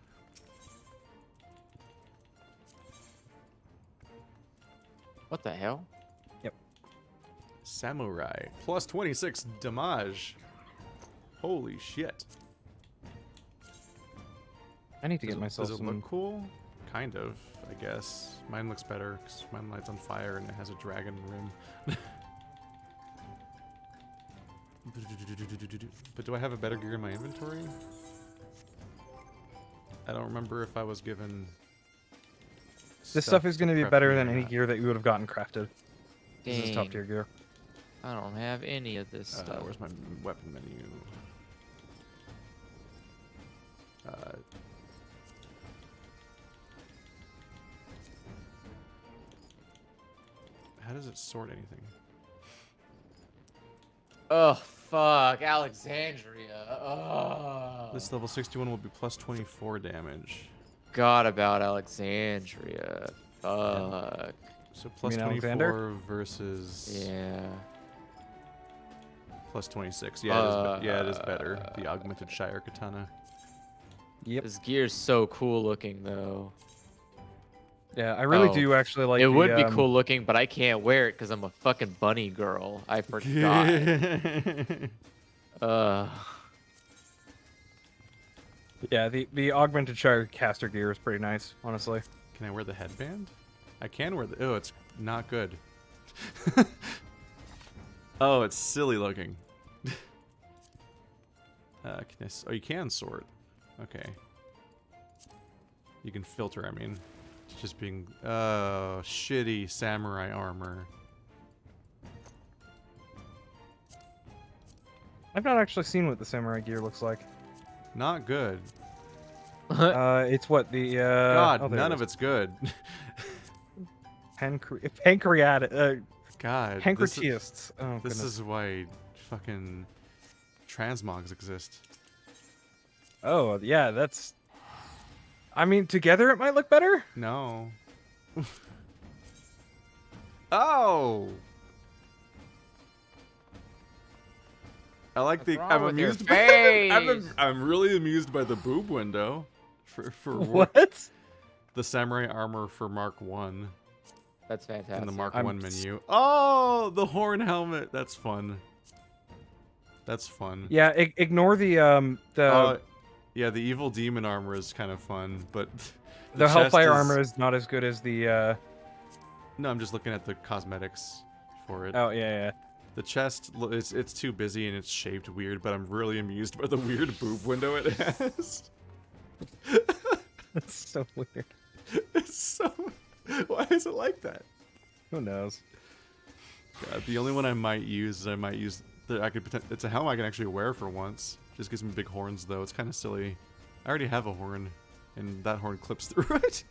C: What the hell?
H: Yep.
B: Samurai. Plus 26 damage. Holy shit.
H: I need to get myself
B: Does it
H: some.
B: look cool? Kind of, I guess. Mine looks better because mine lights on fire and it has a dragon rim. But do I have a better gear in my inventory? I don't remember if I was given...
H: This stuff is going to be
B: craft
H: better
B: gear
H: than
B: or
H: any
B: not.
H: gear that you would have gotten crafted. This is top
C: Dang.
H: tier gear.
C: I don't have any of this stuff.
B: Where's my weapon menu? How does it sort anything?
C: Oh, fuck. Alexandria. Oh.
B: This level 61 will be plus 24 damage.
C: God about Alexandria. Fuck.
B: So plus
H: mean
B: 24
H: Alexander?
B: versus
C: Yeah.
B: plus 26. Yeah, it is better. The augmented Shire Katana.
H: Yep.
C: This gear's so cool looking, though.
H: Yeah, I really
C: Oh,
H: do actually like
C: it
H: the,
C: would be cool looking, but I can't wear it because I'm a fucking bunny girl. I forgot.
H: Yeah, the augmented Shire caster gear is pretty nice, honestly.
B: Can I wear the headband? I can wear the... Oh, it's not good. Oh, it's silly looking. Oh, you can sort. Okay. You can filter, I mean. It's just being... Oh, shitty samurai armor.
H: I've not actually seen what the samurai gear looks like.
B: Not good.
H: It's what the
B: God,
H: oh, there
B: none
H: it
B: of
H: is.
B: it's good.
H: Pancreatic.
B: God.
H: Pancreatists. Oh,
B: This
H: goodness.
B: is why fucking transmogs exist.
H: Oh, yeah, that's... I mean, together it might look better?
B: No. Oh! I like the... I'm
C: wrong with your
B: amused by...
C: face?
B: I'm really amused by the boob window. For
H: What?
B: The samurai armor for Mark 1
C: That's fantastic.
B: in the Mark 1 menu. Oh! The horn helmet! That's fun. That's fun.
H: Yeah, ignore the
B: Yeah, the evil demon armor is kind of fun, but...
H: the
B: chest
H: Hellfire armor is not as good as the
B: No, I'm just looking at the cosmetics for it.
H: Oh, yeah.
B: The chest, it's too busy and it's shaped weird, but I'm really amused by the weird boob window it has.
H: That's so weird.
B: It's so... Why is it like that?
H: Who knows?
B: God, the only one I might use is it's a helmet I can actually wear for once. Just gives me big horns, though. It's kind of silly. I already have a horn, and that horn clips through it.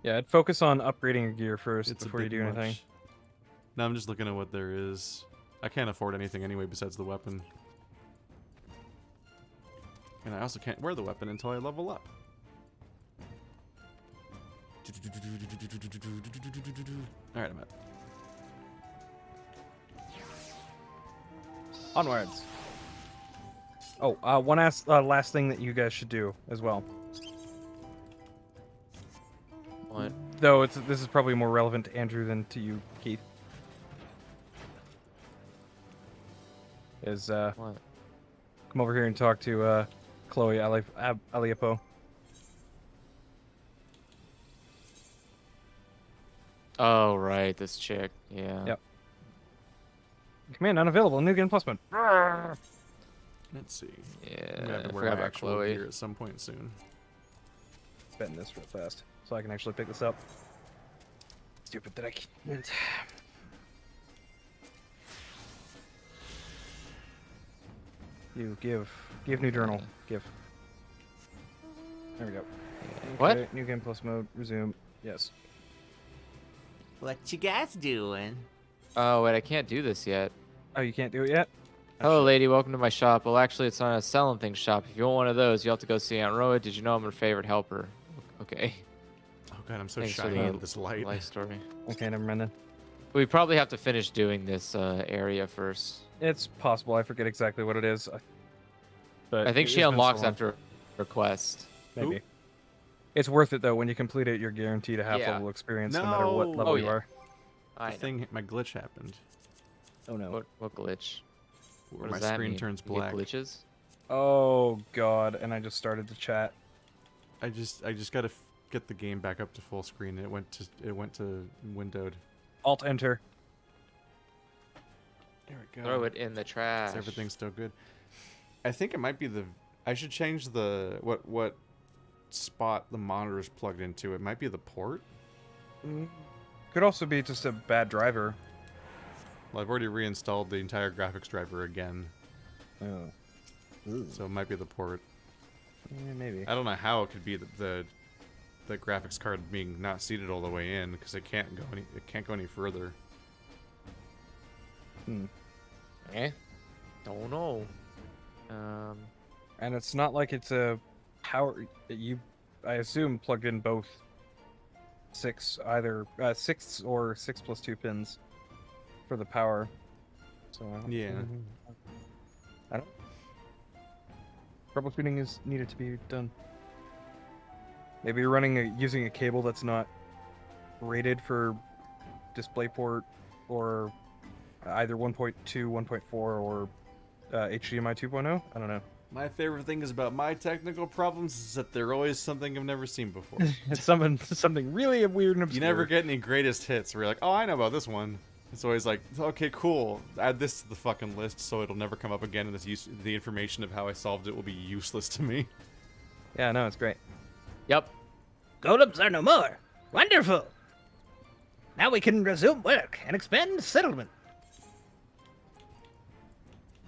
H: Yeah, I'd focus on upgrading your gear first
B: It's a
H: before you
B: bit
H: do anything.
B: much. No, I'm just looking at what there is. I can't afford anything anyway besides the weapon. And I also can't wear the weapon until I level up. Alright, I'm at.
H: Onwards. Oh, one last thing that you guys should do as well.
C: What?
H: Though this is probably more relevant to Andrew than to you, Keith. Is
C: What?
H: come over here and talk to Chloe Aliapo.
C: Oh, right, this chick. Yeah.
H: Yep. Command unavailable. New game plus one.
B: Let's see.
C: Yeah.
B: I'm gonna have to
C: I
B: wear
C: forgot
B: my
C: about
B: actual
C: Chloe.
B: gear at some point soon.
H: Betting this real fast so I can actually pick this up. Stupid that I can't. You give new journal. Give. There we go.
C: What?
H: Okay, new game plus mode. Resume. Yes.
I: What you guys doing?
C: Oh, wait, I can't do this yet.
H: Oh, you can't do it yet?
C: Hello, lady. Welcome to my shop. Well, actually, it's not a selling things shop. If you want one of those, you have to go see Aunt Roa. Did you know I'm her favorite helper? Okay.
B: Oh god, I'm so
C: Thanks for
B: shiny
C: the
B: in this light.
C: life story.
H: Okay, never mind then.
C: We probably have to finish doing this area first.
H: It's possible. I forget exactly what it is. But
C: I think
H: it's
C: she
H: been so
C: unlocks
H: long.
C: after request.
H: Maybe. It's worth it though. When you complete it, you're guaranteed a half
C: Yeah.
H: level experience no matter what
B: No!
H: level
C: Oh,
H: you
C: yeah.
H: are.
C: I
B: The
C: know.
B: thing, my glitch happened.
H: Oh no.
C: What glitch?
B: Where
C: What
B: my
C: does that
B: screen
C: mean?
B: turns
C: You get
B: black.
C: glitches?
H: Oh god, and I just started to chat.
B: I just gotta get the game back up to full screen. It went to windowed.
H: Alt enter.
B: There we go.
C: Throw it in the trash.
B: Everything's still good. I think it might be the. I should change the what spot the monitor is plugged into. It might be the port.
H: Could also be just a bad driver.
B: Well, I've already reinstalled the entire graphics driver again,
H: Oh.
B: so it might be the port.
H: Yeah, maybe.
B: I don't know how it could be the graphics card being not seated all the way in because it can't go any further.
C: Eh? Don't know.
H: And it's not like it's a power. I assume, plugged in both 6 or 6+2 pins for the power. So
B: Yeah.
H: I don't. Troubleshooting is needed to be done. Maybe you're using a cable that's not rated for DisplayPort or either 1.2, 1.4, or HDMI 2.0. I don't know.
B: My favorite thing is about my technical problems is that they're always something I've never seen before.
H: It's something really weird and obscure.
B: You never get any greatest hits where you're like, oh, I know about this one. It's always like, okay, cool. Add this to the fucking list so it'll never come up again, and the information of how I solved it will be useless to me.
H: Yeah, no, it's great.
C: Yep.
L: Golems are no more. Wonderful. Now we can resume work and expand settlement.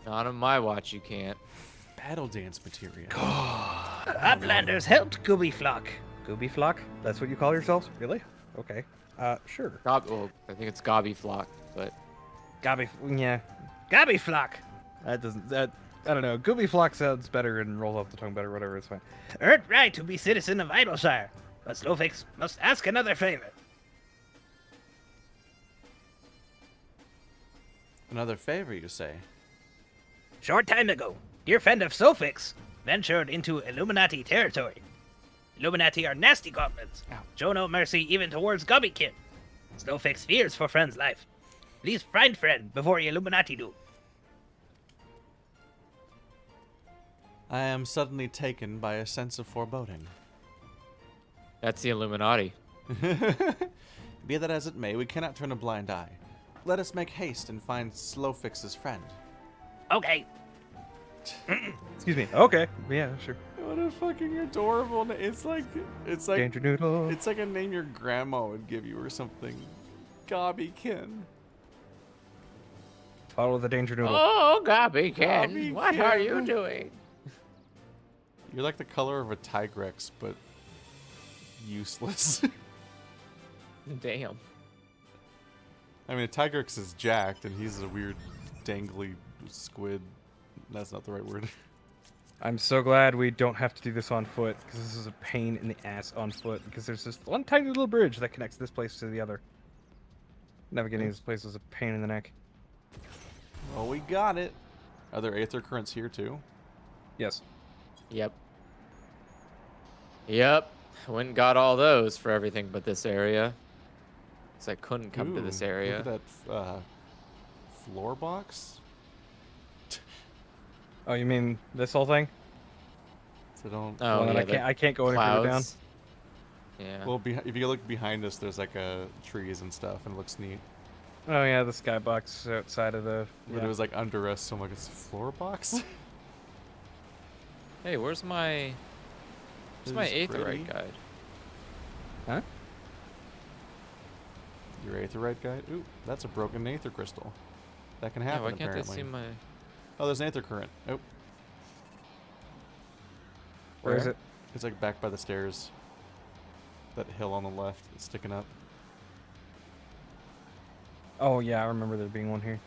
C: Not on my watch, you can't.
B: Battle dance materia.
L: Uplanders helped Gooby Flock.
H: Gooby Flock? That's what you call yourselves? Really? Okay. Sure.
C: Well, I think it's Gobby Flock, but
H: Yeah.
L: Gobby Flock.
H: I don't know. Gooby Flock sounds better and rolls off the tongue better, whatever, it's fine.
L: Earned right to be citizen of Idleshire, but Snowfix must ask another favor.
I: Another favor, you say?
L: Short time ago, dear friend of Sofix ventured into Illuminati territory. Illuminati are nasty goblins. Show no mercy even towards Gobbykin. Snowfix fears for friend's life. Please find friend before Illuminati do.
I: I am suddenly taken by a sense of foreboding.
C: that's the Illuminati.
I: Be that as it may, we cannot turn a blind eye. Let us make haste and find Slowfix's friend.
L: Okay.
H: Excuse me. Okay. Yeah, sure.
B: What a fucking adorable name. It's like
H: Danger Noodle.
B: It's like a name your grandma would give you or something. Gobbykin.
H: Follow the Danger Noodle.
C: Oh, Gobby
B: Gobby
C: what
B: Ken.
C: are you doing?
B: You're like the color of a Tigrex, but useless.
C: Damn.
B: I mean, a Tigrex is jacked, and he's a weird, dangly squid. That's not the right word.
H: I'm so glad we don't have to do this on foot, because this is a pain in the ass on foot, because there's this one tiny little bridge that connects this place to the other. Navigating this place is a pain in the neck.
I: Well, we got it.
B: Are there aether currents here, too?
H: Yes.
C: Yep. Yep. Went and got all those for everything but this area. Because I couldn't come to this
B: Ooh,
C: area.
B: Look at that floor box.
H: Oh, you mean this whole thing?
B: So don't.
C: Oh,
H: One that
C: yeah,
H: I can't go any further down.
C: clouds. Yeah.
B: Well, if you look behind us, there's like trees and stuff, and it looks neat.
H: Oh yeah, the skybox outside of the.
B: But
H: Yeah.
B: it was like under us, so I'm like, it's a floor box.
C: Hey, where's my
B: This
C: my
B: is pretty.
C: aetherite guide?
H: Huh?
B: Your aetherite guide? Ooh, that's a broken aether crystal. That can
C: Yeah,
B: happen.
C: why can't
B: apparently.
C: I see my?
B: Oh, there's an aether current. Oh,
H: Where is it?
B: It's like back by the stairs. That hill on the left is sticking up.
H: Oh yeah, I remember there being one here.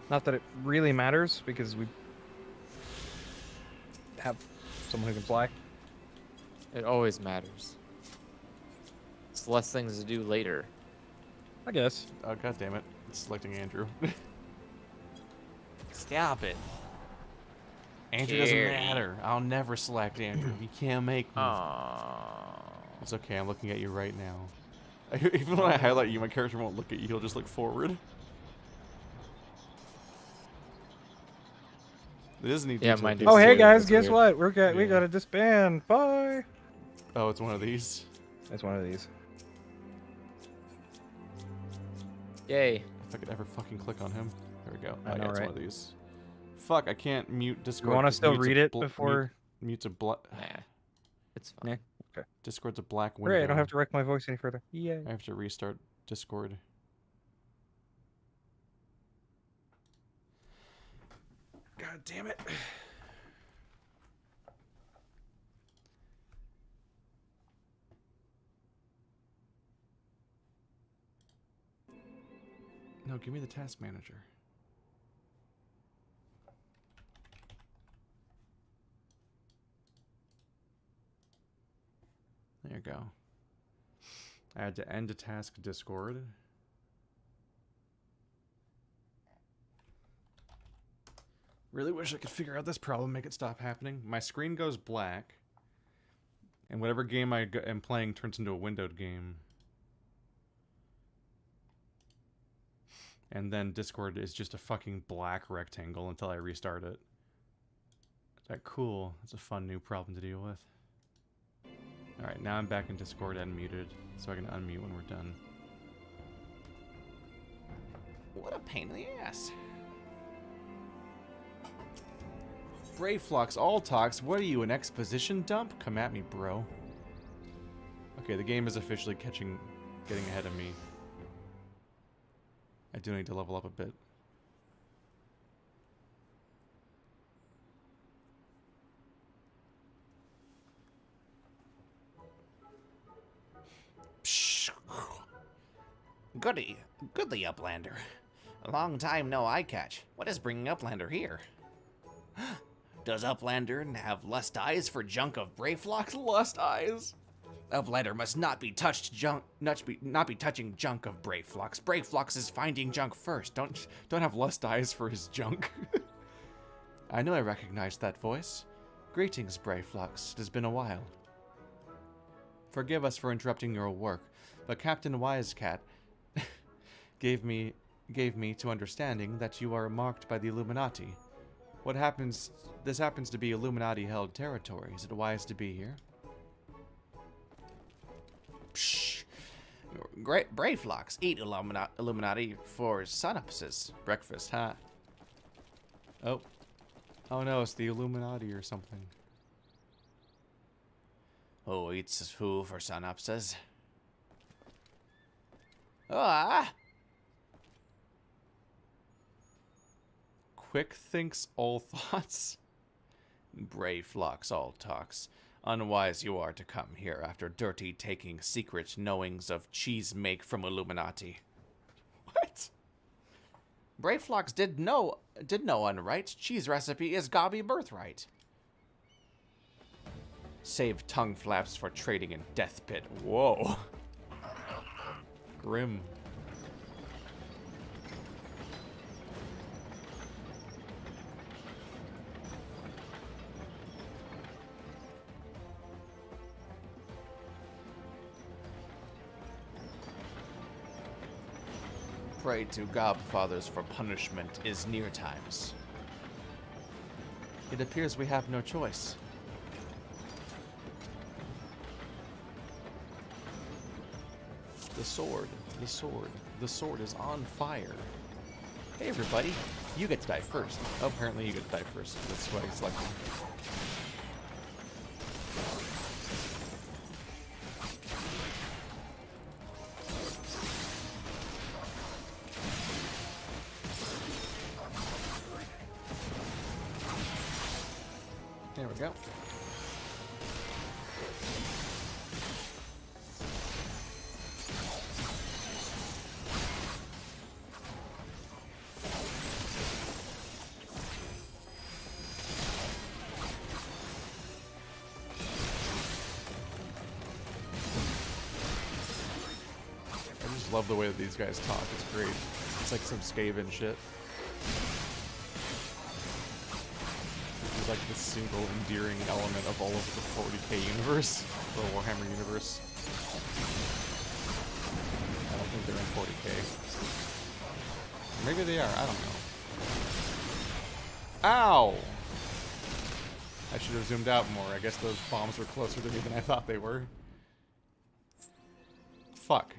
H: Not that it really matters, because we have someone who can fly.
C: It always matters. It's less things to do later.
H: I guess.
B: Oh, god damn it. It's selecting Andrew.
C: Stop it.
B: Andrew doesn't matter. I'll never select Andrew. You can't make me.
C: Aww.
B: It's okay, I'm looking at you right now. Even when I highlight you, my character won't look at you, he'll just look forward. It doesn't need
C: Yeah,
B: detail.
C: mine do.
H: Oh, hey
C: Weird,
H: guys,
C: that's
H: guess
C: weird.
H: what? We gotta disband. Bye.
B: Oh, it's one of these.
H: It's one of these.
C: Yay.
B: If I could ever fucking click on him. There we go.
H: I
B: Oh,
H: know,
B: yeah, it's
H: right?
B: one of these. Fuck, I can't mute Discord.
H: You want to
B: 'cause
H: still
B: mute's a
H: read it
B: bl-
H: before?
B: Mute's a black.
C: Nah. It's fine.
H: Yeah. Okay.
B: Discord's a black window.
H: Great. I don't have to wreck my voice any further. Yay.
B: I have to restart Discord. God damn it. No, give me the task manager. There you go. I had to end a task Discord. Really wish I could figure out this problem, make it stop happening. My screen goes black, and whatever game I am playing turns into a windowed game. And then Discord is just a fucking black rectangle until I restart it. Is that cool? That's a fun new problem to deal with. Alright, now I'm back in Discord and muted, so I can unmute when we're done.
I: What a pain in the ass.
B: Brayflux all talks. What are you, an exposition dump? Come at me, bro. Okay, the game is officially getting ahead of me. I do need to level up a bit.
I: Psh. Goodly Uplander. A long time no eye catch. What is bringing Uplander here? Does Uplander have lust eyes for junk of Brayflux?
B: Lust eyes.
I: Uplander must not be touching junk of Brayflux. Brayflux is finding junk first.
B: Don't have lust eyes for his junk. I know I recognize that voice. Greetings, Brayflux. It has been a while. Forgive us for interrupting your work, but Captain Wisecat gave me to understanding that you are marked by the Illuminati. This happens to be Illuminati-held territory. Is it wise to be here?
I: Psh. Brayflux eat Illuminati for sunupses.
B: Breakfast, huh? Oh. Oh no, it's the Illuminati or something.
I: Who eats who for sunupses? Ah!
B: Quick thinks all thoughts.
I: Brayflux all talks. Unwise you are to come here after dirty taking secret knowings of cheese make from Illuminati.
B: What?
I: Brayflux did know unright. Cheese recipe is gobby birthright. Save tongue flaps for trading in death pit.
B: Whoa. Grim.
I: Pray to Godfathers for punishment is near times.
B: It appears we have no choice. The sword, the sword, the sword is on fire. Hey everybody, you get to die first. Oh, apparently you get to die first. That's what I selected. There we go. I just love the way that these guys talk. It's great. It's like some Skaven shit. It's like the single endearing element of all of the 40k universe, or Warhammer universe. I don't think they're in 40k. Maybe they are, I don't know. Ow! I should have zoomed out more. I guess those bombs were closer to me than I thought they were. Fuck.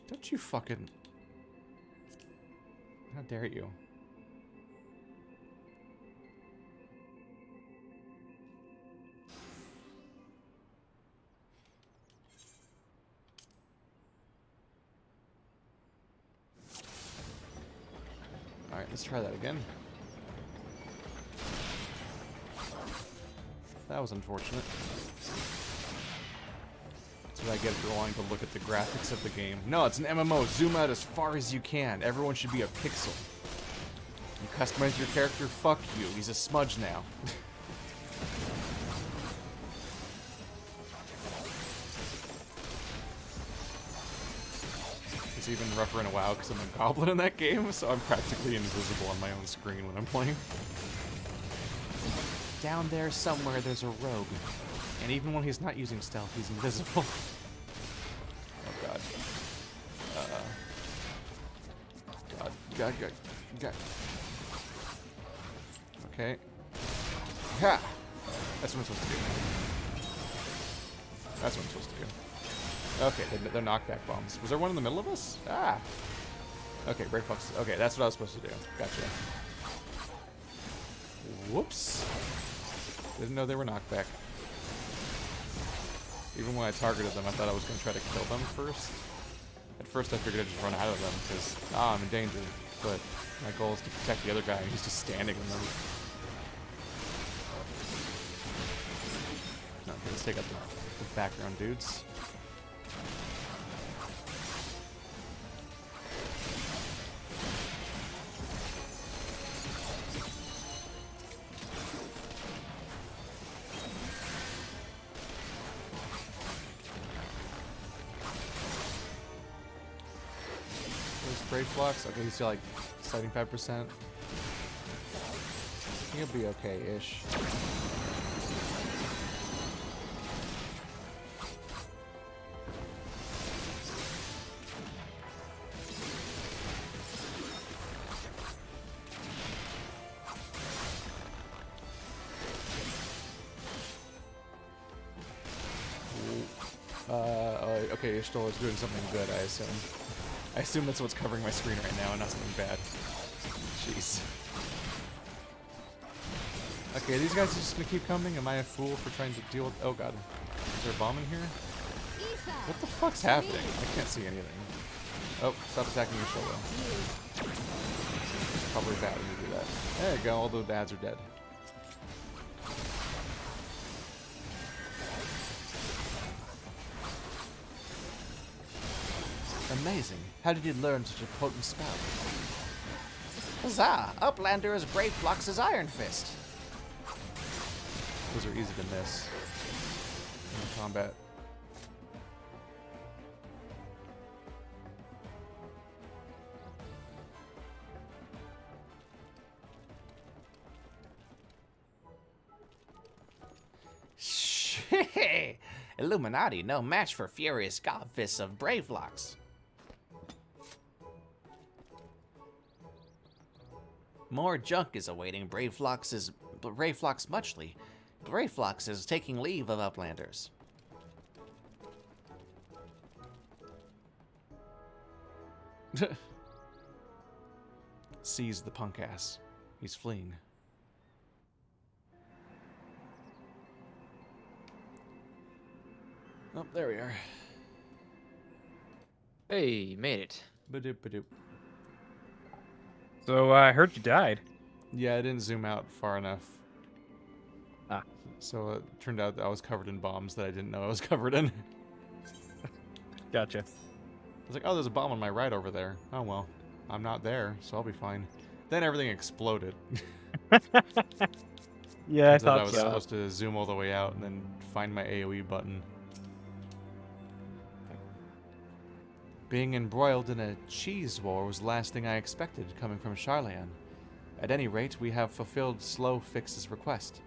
B: Don't you fucking... How dare you? Alright, let's try that again. That was unfortunate. That's what I get for wanting to look at the graphics of the game. No, it's an MMO. Zoom out as far as you can. Everyone should be a pixel. You customize your character? Fuck you. He's a smudge now. It's even rougher in a WoW because I'm a goblin in that game, so I'm practically invisible on my own screen when I'm playing. Down there somewhere there's a rogue. And even when he's not using stealth, he's invisible. Oh god. God. Okay. Ha! That's what I'm supposed to do. That's what I'm supposed to do. Okay, they're knockback bombs. Was there one in the middle of us? Ah! Okay, break flux. Okay, that's what I was supposed to do. Gotcha. Whoops. Didn't know they were knockback. Even when I targeted them, I thought I was going to try to kill them first. At first I figured I'd just run out of them because, I'm in danger. But my goal is to protect the other guy and he's just standing in them. Okay, let's take out the background dudes. Brave flux. Okay, he's still like 75%. I think he'll be okay-ish. Okay, Ishtal is doing something good, I assume. I assume that's what's covering my screen right now and not something bad. Jeez. Okay, these guys are just gonna keep coming? Am I a fool for trying to deal with... Oh god. Is there a bomb in here? What the fuck's happening? I can't see anything. Oh, stop attacking your shoulder. Probably bad when you do that. There you go, all the dads are dead.
I: Amazing. How did you learn such a potent spell? Huzzah! Uplander is Brave Flux's Iron Fist.
B: Those are easy to miss in combat.
I: Shit! Illuminati, no match for furious god fists of Brave Flux. More junk is awaiting Brave Flux muchly. Brave Flux is taking leave of Uplanders.
B: Seize the punk ass. He's fleeing. Oh, there we are.
C: Hey, you made it.
B: Ba-doop, ba-doop.
H: So I heard you died.
B: Yeah, I didn't zoom out far enough.
H: Ah.
B: So it turned out that I was covered in bombs that I didn't know I was covered in.
H: Gotcha.
B: I was like, oh, there's a bomb on my right over there. Oh, well, I'm not there, so I'll be fine. Then everything exploded.
H: Yeah, I
B: Turns out
H: thought
B: I was
H: so.
B: supposed to zoom all the way out and then find my AoE button. Being embroiled in a cheese war was the last thing I expected coming from Charlian. At any rate, we have fulfilled Ffxiv's request.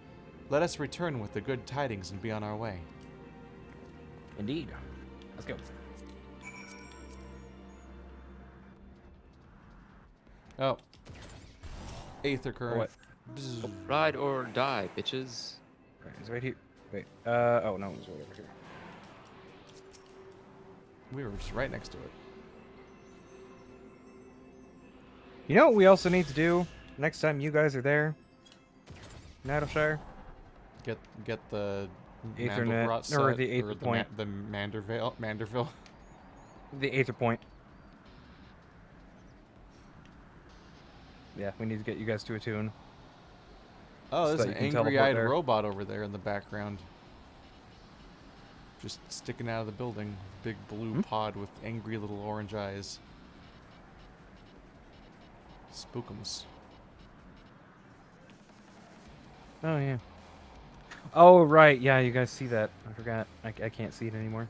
B: Let us return with the good tidings and be on our way.
H: Indeed. Let's go.
B: Oh. Aether current.
H: What?
B: Bzz.
C: Ride or die, bitches.
H: Right, it's right here. Wait. Oh no, it's right over here.
B: We were just right next to it.
H: You know what we also need to do next time you guys are there? In Idleshire?
B: Get the
H: Ethernet,
B: Mandelbrot set,
H: or the Aether
B: the
H: point.
B: the Manderville.
H: The Aether point. Yeah, we need to get you guys to attune.
B: Oh,
H: So
B: there's
H: that
B: an
H: you can teleport
B: angry-eyed
H: there.
B: robot over there in the background. Just sticking out of the building. Big blue pod with angry little orange eyes. Spookums.
H: Oh, yeah. Oh, right. Yeah, you guys see that. I forgot. I can't see it anymore.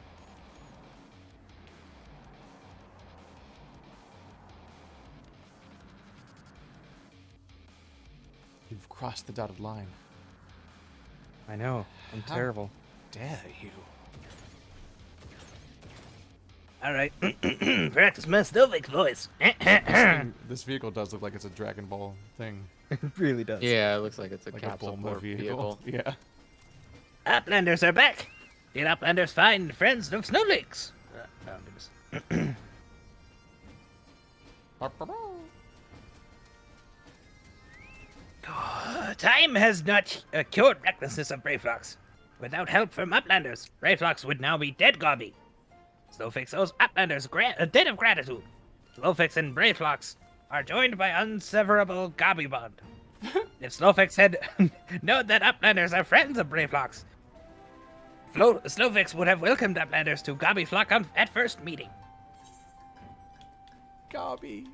B: You've crossed the dotted line.
H: I know. I'm
B: How
H: terrible.
B: dare you?
L: Alright. Practice my Stovik voice.
B: This vehicle does look like it's a Dragon Ball thing.
H: It really does.
C: Yeah, it looks like it's a
B: Like
C: capsule
B: a Bulma
C: port vehicle.
B: Yeah.
L: Uplanders are back. Did Uplanders find friends of Snowflakes? Time has not cured recklessness of Brayflox. Without help from Uplanders, Brayflox would now be dead gobby. Snowfix owes Uplanders a debt of gratitude. Snowfix and Brayflox are joined by unseverable gobby bond. If Snowfix had known that Uplanders are friends of Brayflox, Snowfix would have welcomed Uplanders to Gobby Flock at first meeting.
B: Gobby.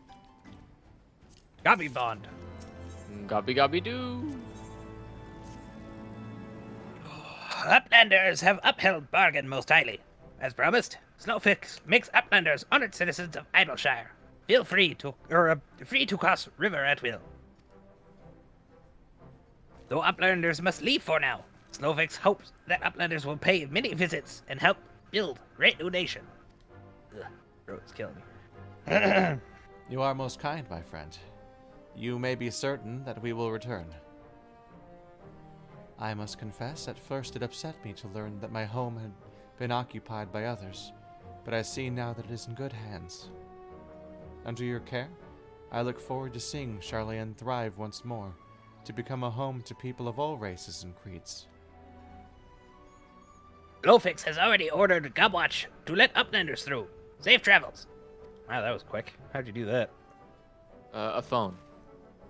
L: Gobby bond.
C: Gobby gobby doo.
L: Uplanders have upheld bargain most highly. As promised, Snowfix makes Uplanders honored citizens of Idleshire. Feel free to cross river at will. Though Uplanders must leave for now, Snowfix hopes that Uplanders will pay many visits and help build great new nation. Ugh, bro, it's killing me.
I: You are most kind, my friend. You may be certain that we will return. I must confess, at first it upset me to learn that my home had been occupied by others, but I see now that it is in good hands. Under your care, I look forward to seeing Charlian thrive once more, to become a home to people of all races and creeds.
L: Glowfix has already ordered Gobwatch to let Uplanders through. Safe travels.
H: Wow, that was quick. How'd you do that?
C: A phone.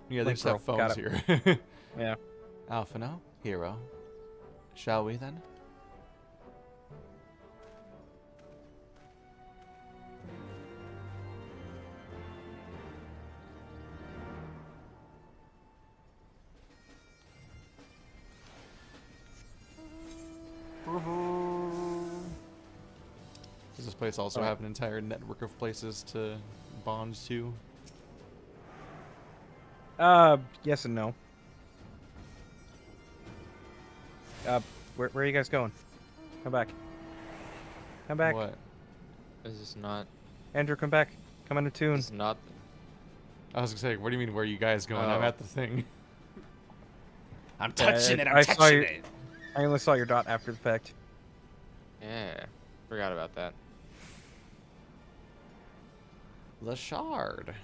B: Yeah, they
H: Link
B: just have
H: Pearl, got
B: phones
H: it.
B: here.
H: Yeah.
I: Alphino, hero. Shall we then?
B: Does this place also have an entire network of places to bond to?
H: Yes and no. Where are you guys going? Come back. Come back.
B: What?
C: Is this not?
H: Andrew, come back. Come on a tune.
C: This is not.
B: I was gonna say, what do you mean, where are you guys going? I'm
C: Oh.
B: at the thing.
L: I'm touching it, I'm
H: I saw
L: touching
H: your-
L: it.
H: I only saw your dot after the fact.
C: Yeah, forgot about that.
I: The Shard.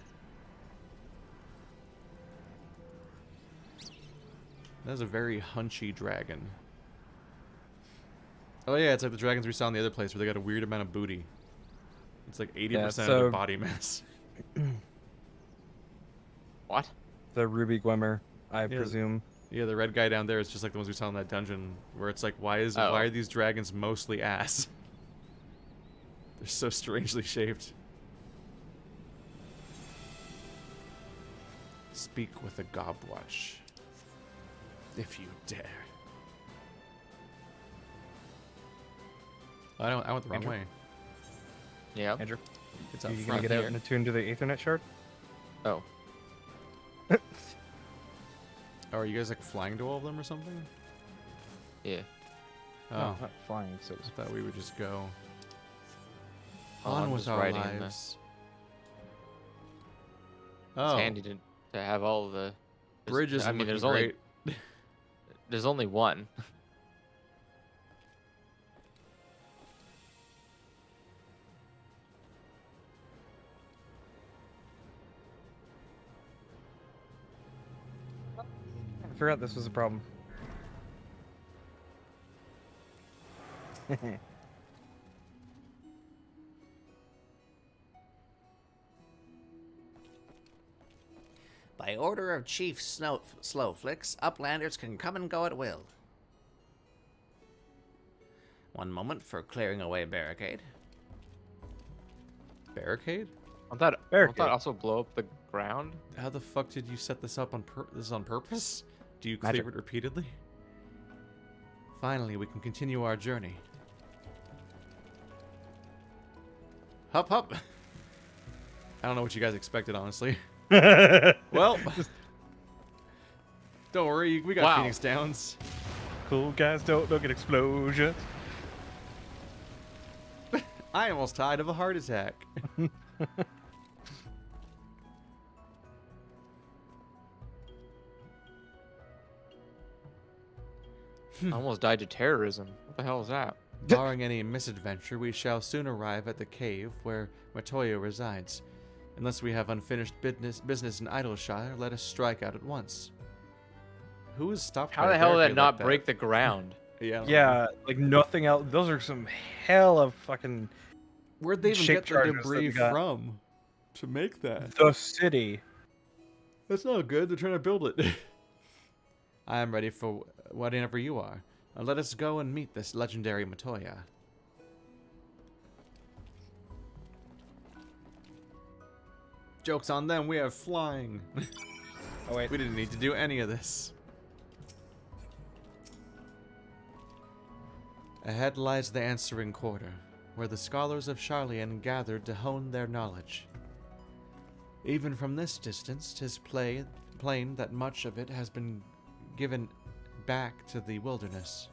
B: That is a very hunchy dragon. Oh yeah, it's like the dragons we saw in the other place where they got a weird amount of booty. It's like 80% of their body mass.
C: What?
H: The Ruby Glimmer.
A: I presume.
B: Yeah, the red guy down there is just like the ones we saw in that dungeon, where it's like, why
C: Oh.
B: are these dragons mostly ass? They're so strangely shaped. Speak with the Gobwatch, if you dare. I went the wrong way.
C: Yeah.
A: Andrew,
B: It's
A: are
B: up
A: you
B: front
A: gonna get out
B: here.
A: and attune to the Ethernet shard?
C: Oh.
B: Oh, are you guys like flying to all of them or something?
C: Yeah.
B: Oh,
A: No, not flying. So
B: I thought we would just go
C: Oh,
B: on
C: I'm
B: with
C: just
B: our
C: writing in the-
B: lives.
C: It's
B: Oh,
C: handy to have all of the
B: bridges.
C: I mean,
B: there's
C: there's only one.
A: I forgot this was a problem.
I: By order of Chief Slowflix, Uplanders can come and go at will. One moment for clearing away barricade.
B: barricade.
C: Won't that also blow up the ground?
B: How the fuck did you set this up on purpose? Do you
A: Magic.
B: clear it repeatedly? Finally, we can continue our journey. Hup hup. I don't know what you guys expected, honestly. Well, don't worry, we got
C: Wow.
B: Phoenix Downs.
A: Cool guys don't look at explosions.
B: I almost died of a heart attack.
C: I almost died to terrorism. What the hell is that?
B: Barring any misadventure, we shall soon arrive at the cave where Matoya resides. Unless we have unfinished business in Idleshire, let us strike out at once. Who is stopped?
C: How
B: by
C: the
B: a
C: hell did
B: barricade
C: that not
B: like that?
C: break the ground?
B: Yeah. I don't know.
A: Yeah, like nothing else. Those are some hell of fucking
B: Where'd they even
A: shape
B: get the
A: charges that
B: debris
A: we got.
B: from to make that?
A: The city.
B: That's not good. They're trying to build it. I am ready for whatever you are. Let us go and meet this legendary Matoya. Joke's on them. We are flying.
A: Oh wait.
B: We didn't need to do any of this. Ahead lies the answering quarter, where the scholars of Charlian gathered to hone their knowledge. Even from this distance, 'tis plain that much of it has been given back to the wilderness.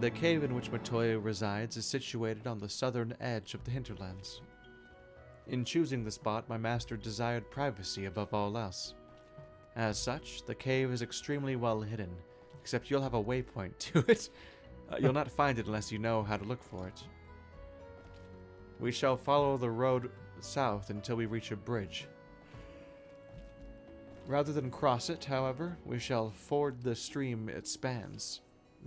B: The cave in which Matoya resides is situated on the southern edge of the hinterlands. In choosing the spot, my master desired privacy above all else. As such, the cave is extremely well hidden, except you'll have a waypoint to it. You'll not find it unless you know how to look for it. We shall follow the road south until we reach a bridge. Rather than cross it, however, we shall ford the stream it spans.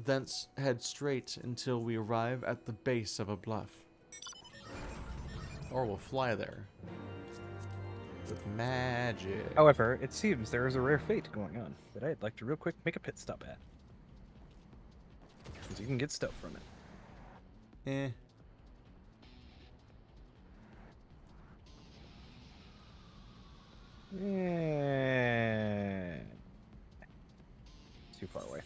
B: Thence head straight until we arrive at the base of a bluff. Or we'll fly there. With magic.
A: However, it seems there is a rare fate going on that I'd like to real quick make a pit stop at. Because you can get stuff from it.
B: Eh.
A: Yeah. Too far away.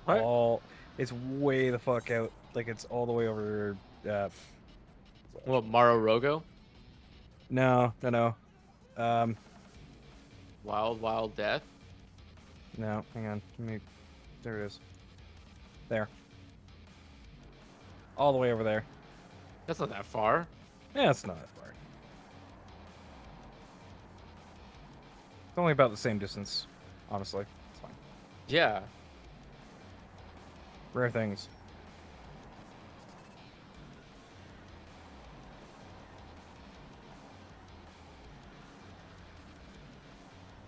C: What?
A: It's way the fuck out. Like it's all the way over.
C: What, Marorogo?
A: No.
C: Wild Death?
A: No. Hang on. There it is. There. All the way over there.
C: That's not that far.
A: Yeah, it's not that far. It's only about the same distance, honestly. It's fine.
C: Yeah.
A: Rare things.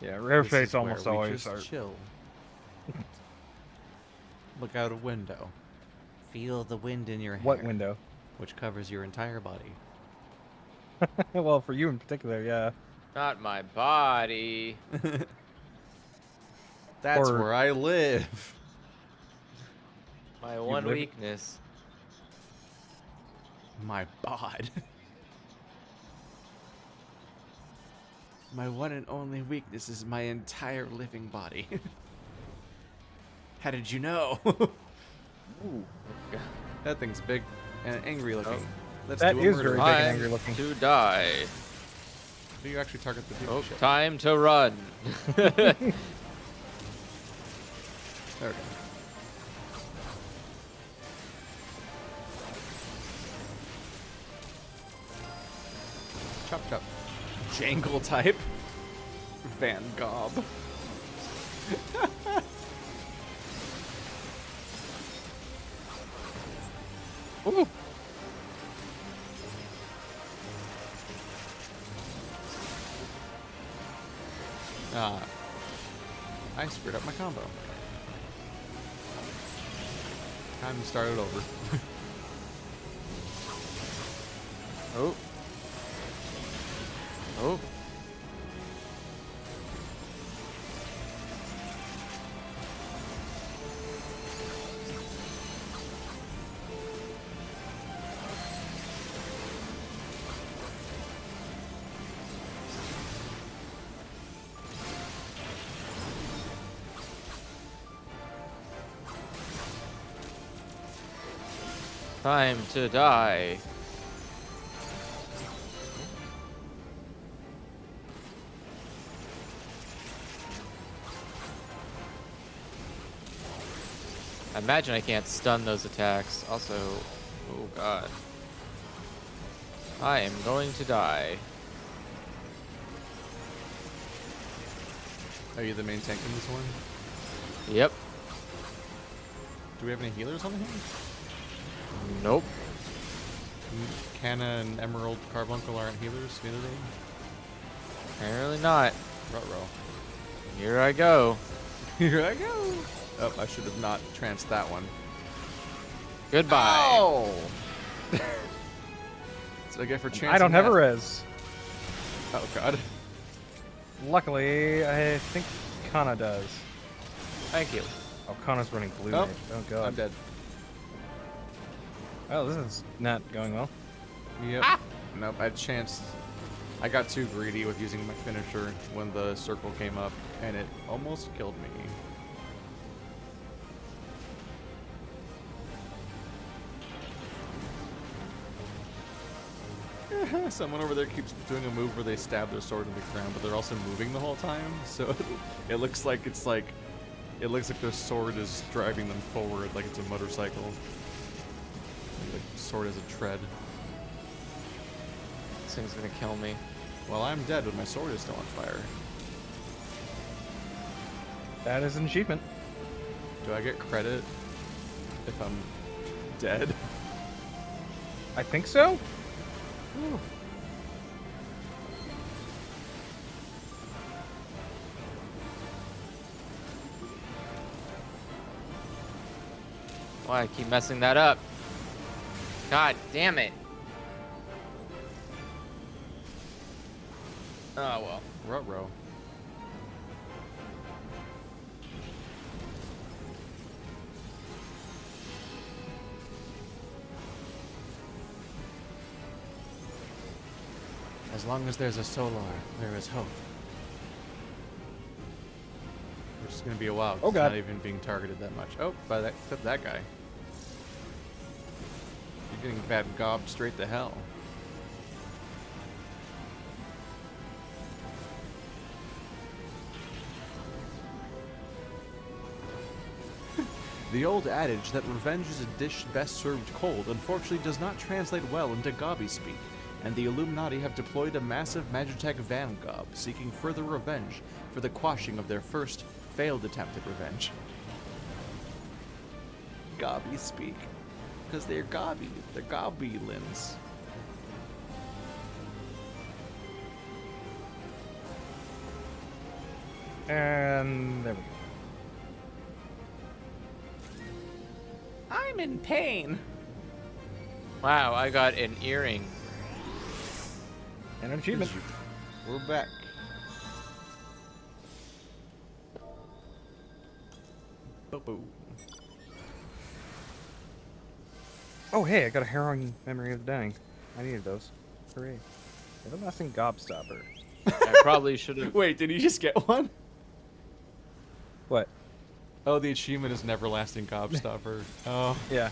A: Yeah, rare
B: This
A: fates
B: is where
A: almost
B: we
A: always
B: just
A: are.
B: chill. Look out a window.
I: Feel the wind in your hair.
A: What window?
B: which covers your entire body.
H: Well, for you in particular, yeah.
C: Not my body.
B: That's
H: Or-
B: where I live.
C: My one
H: live-
C: weakness.
B: My bod. My one and only weakness is my entire living body. How did you know?
C: Ooh.
B: That thing's big and angry looking.
C: Oh.
B: Let's
H: That
B: do a
H: is
B: murder.
H: very big and
C: Time
H: angry looking.
C: to die.
B: Do you actually target the people?
C: Oh,
B: Shit.
C: time to run.
B: There we go. Chop chop. Jangle type. Van Gob.
C: Ooh.
B: I screwed up my combo. Time to start it over.
C: Oh. Oh. Time to die. I imagine I can't stun those attacks. Also, oh god. I am going to die.
B: Are you the main tank in this one?
C: Yep.
B: Do we have any healers on the hand?
C: Nope.
B: Canna and Emerald Carbuncle aren't healers the other day?
C: Apparently not.
B: Ruh-roh.
C: Here I go.
B: Here I go. Oh, I should have not tranced that one.
C: Goodbye.
B: Oh! So I get for chancing
H: I don't have a
B: that-
H: res.
B: Oh god.
H: Luckily, I think Kana does.
C: Thank you.
H: Oh, Kana's running blue.
B: Oh,
H: Mage. Oh god.
B: I'm dead.
H: Oh, this is not going well.
B: Yep. Nope, I chanced. I got too greedy with using my finisher when the circle came up, and it almost killed me. Someone over there keeps doing a move where they stab their sword in the ground, but they're also moving the whole time, so it looks like their sword is driving them forward like it's a motorcycle. Like the sword is a tread.
C: This thing's gonna kill me.
B: Well, I'm dead, but my sword is still on fire.
H: That is an achievement.
B: Do I get credit if I'm dead?
H: I think so.
B: Whew.
C: Why I keep messing that up? God damn it. Oh well.
B: Ruh-roh. As long as there's a Solar, there is hope. Which is going to be a while. 'cause
H: Oh,
B: it's
H: God.
B: Not even being targeted that much. Oh, by that, except that guy. You're getting bad gobbed straight to hell. The old adage that revenge is a dish best served cold unfortunately does not translate well into Gobby speak, and the Illuminati have deployed a massive Magitech Van Gob, seeking further revenge for the quashing of their first failed attempt at revenge. Gobby speak. Because they're Gobby. They're Goblins.
H: And there we go.
I: I'm in pain.
C: Wow, I got an earring.
H: And an achievement.
B: We're back. Boo-boo.
H: Oh, hey, I got a harrowing memory of the dying. I needed those. Hooray. Everlasting Gobstopper.
C: I probably should have.
B: Wait, did you just get one?
H: What?
B: Oh, the achievement is an everlasting gobstopper. Oh,
H: Yeah.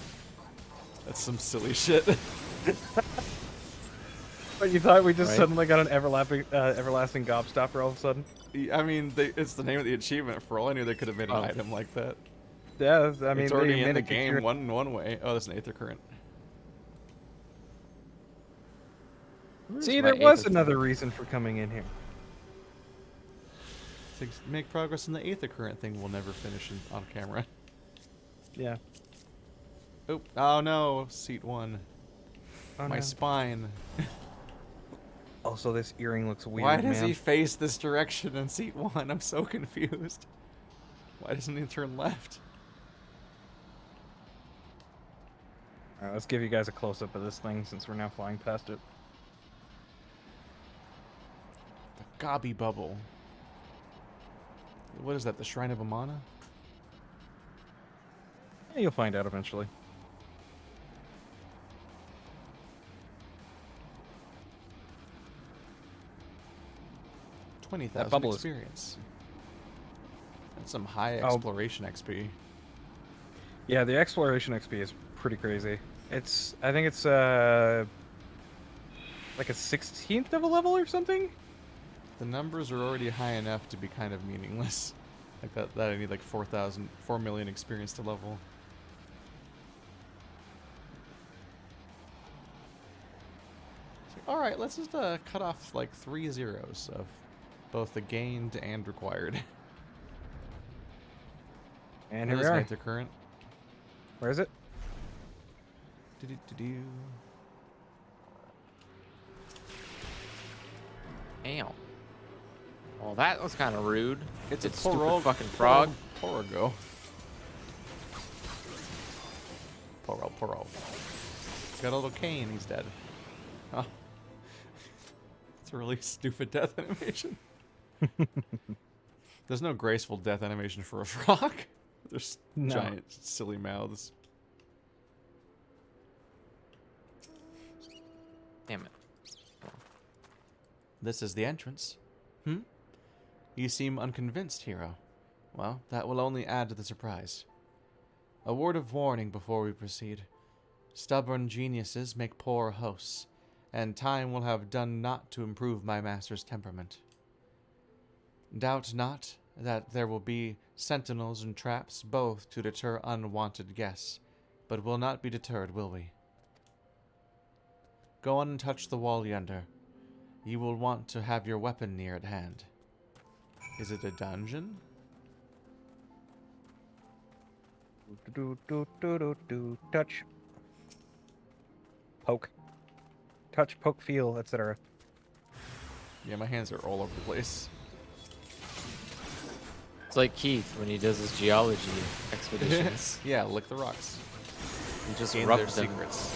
B: that's some silly shit.
H: But you thought we just
C: Right.
H: suddenly got an everlasting Gobstopper all of a sudden?
B: I mean, it's the name of the achievement. For all I knew, they could have made an
C: Oh.
B: item like that.
H: Yeah, I mean,
B: It's
H: they
B: already in
H: made
B: the
H: it
B: game
H: easier-
B: one way. Oh, that's an Aether Current.
H: See,
C: my
H: there was
C: Aether
H: another reason for coming in here.
B: To make progress in the Aether Current thing, we'll never finish on camera.
H: Yeah.
B: Oh no, seat 1.
H: Oh,
B: My
H: no.
B: spine.
H: Also, this earring looks weird,
B: Why does
H: man.
B: he face this direction in seat 1? I'm so confused. Why doesn't he turn left?
H: Alright, let's give you guys a close-up of this thing since we're now flying past it.
B: The Gobby Bubble. What is that, the Shrine of Amana?
H: Yeah, you'll find out eventually.
B: That 20,000
H: bubble is-
B: experience. That's some high
H: Oh.
B: exploration XP.
H: Yeah, the exploration XP is pretty crazy. I think it's like a 16th of a level or something?
B: The numbers are already high enough to be kind of meaningless. Like that I need like 4 million experience to level. Alright, let's just cut off like 3 zeros of both the gained and required.
H: And here we
B: There's
H: are.
B: Aether Current.
H: Where is it?
B: Do-do-do-do.
C: Damn. Well, that was kind of rude.
B: It's
C: That
B: a
C: stupid
B: Poro-
C: fucking frog.
B: Poro- Poro. Poro. He's got a little cane. He's dead. Oh. It's a really stupid death animation. There's no graceful death animation for a frog. There's
H: No.
B: giant, silly mouths.
C: Damn it.
I: This is the entrance. You seem unconvinced, hero. Well, that will only add to the surprise. A word of warning before we proceed. Stubborn geniuses make poor hosts, and time will have done naught to improve my master's temperament. Doubt not that there will be sentinels and traps both to deter unwanted guests, but we'll not be deterred, will we? Go on and touch the wall yonder. You will want to have your weapon near at hand. Is it a dungeon?
H: Touch. Poke. Touch, poke, feel, etc.
B: Yeah, my hands are all over the place.
C: It's like Keith when he does his geology expeditions.
B: Yeah, lick the rocks.
C: He just
B: Gain
C: rubs
B: their
C: them.
B: secrets.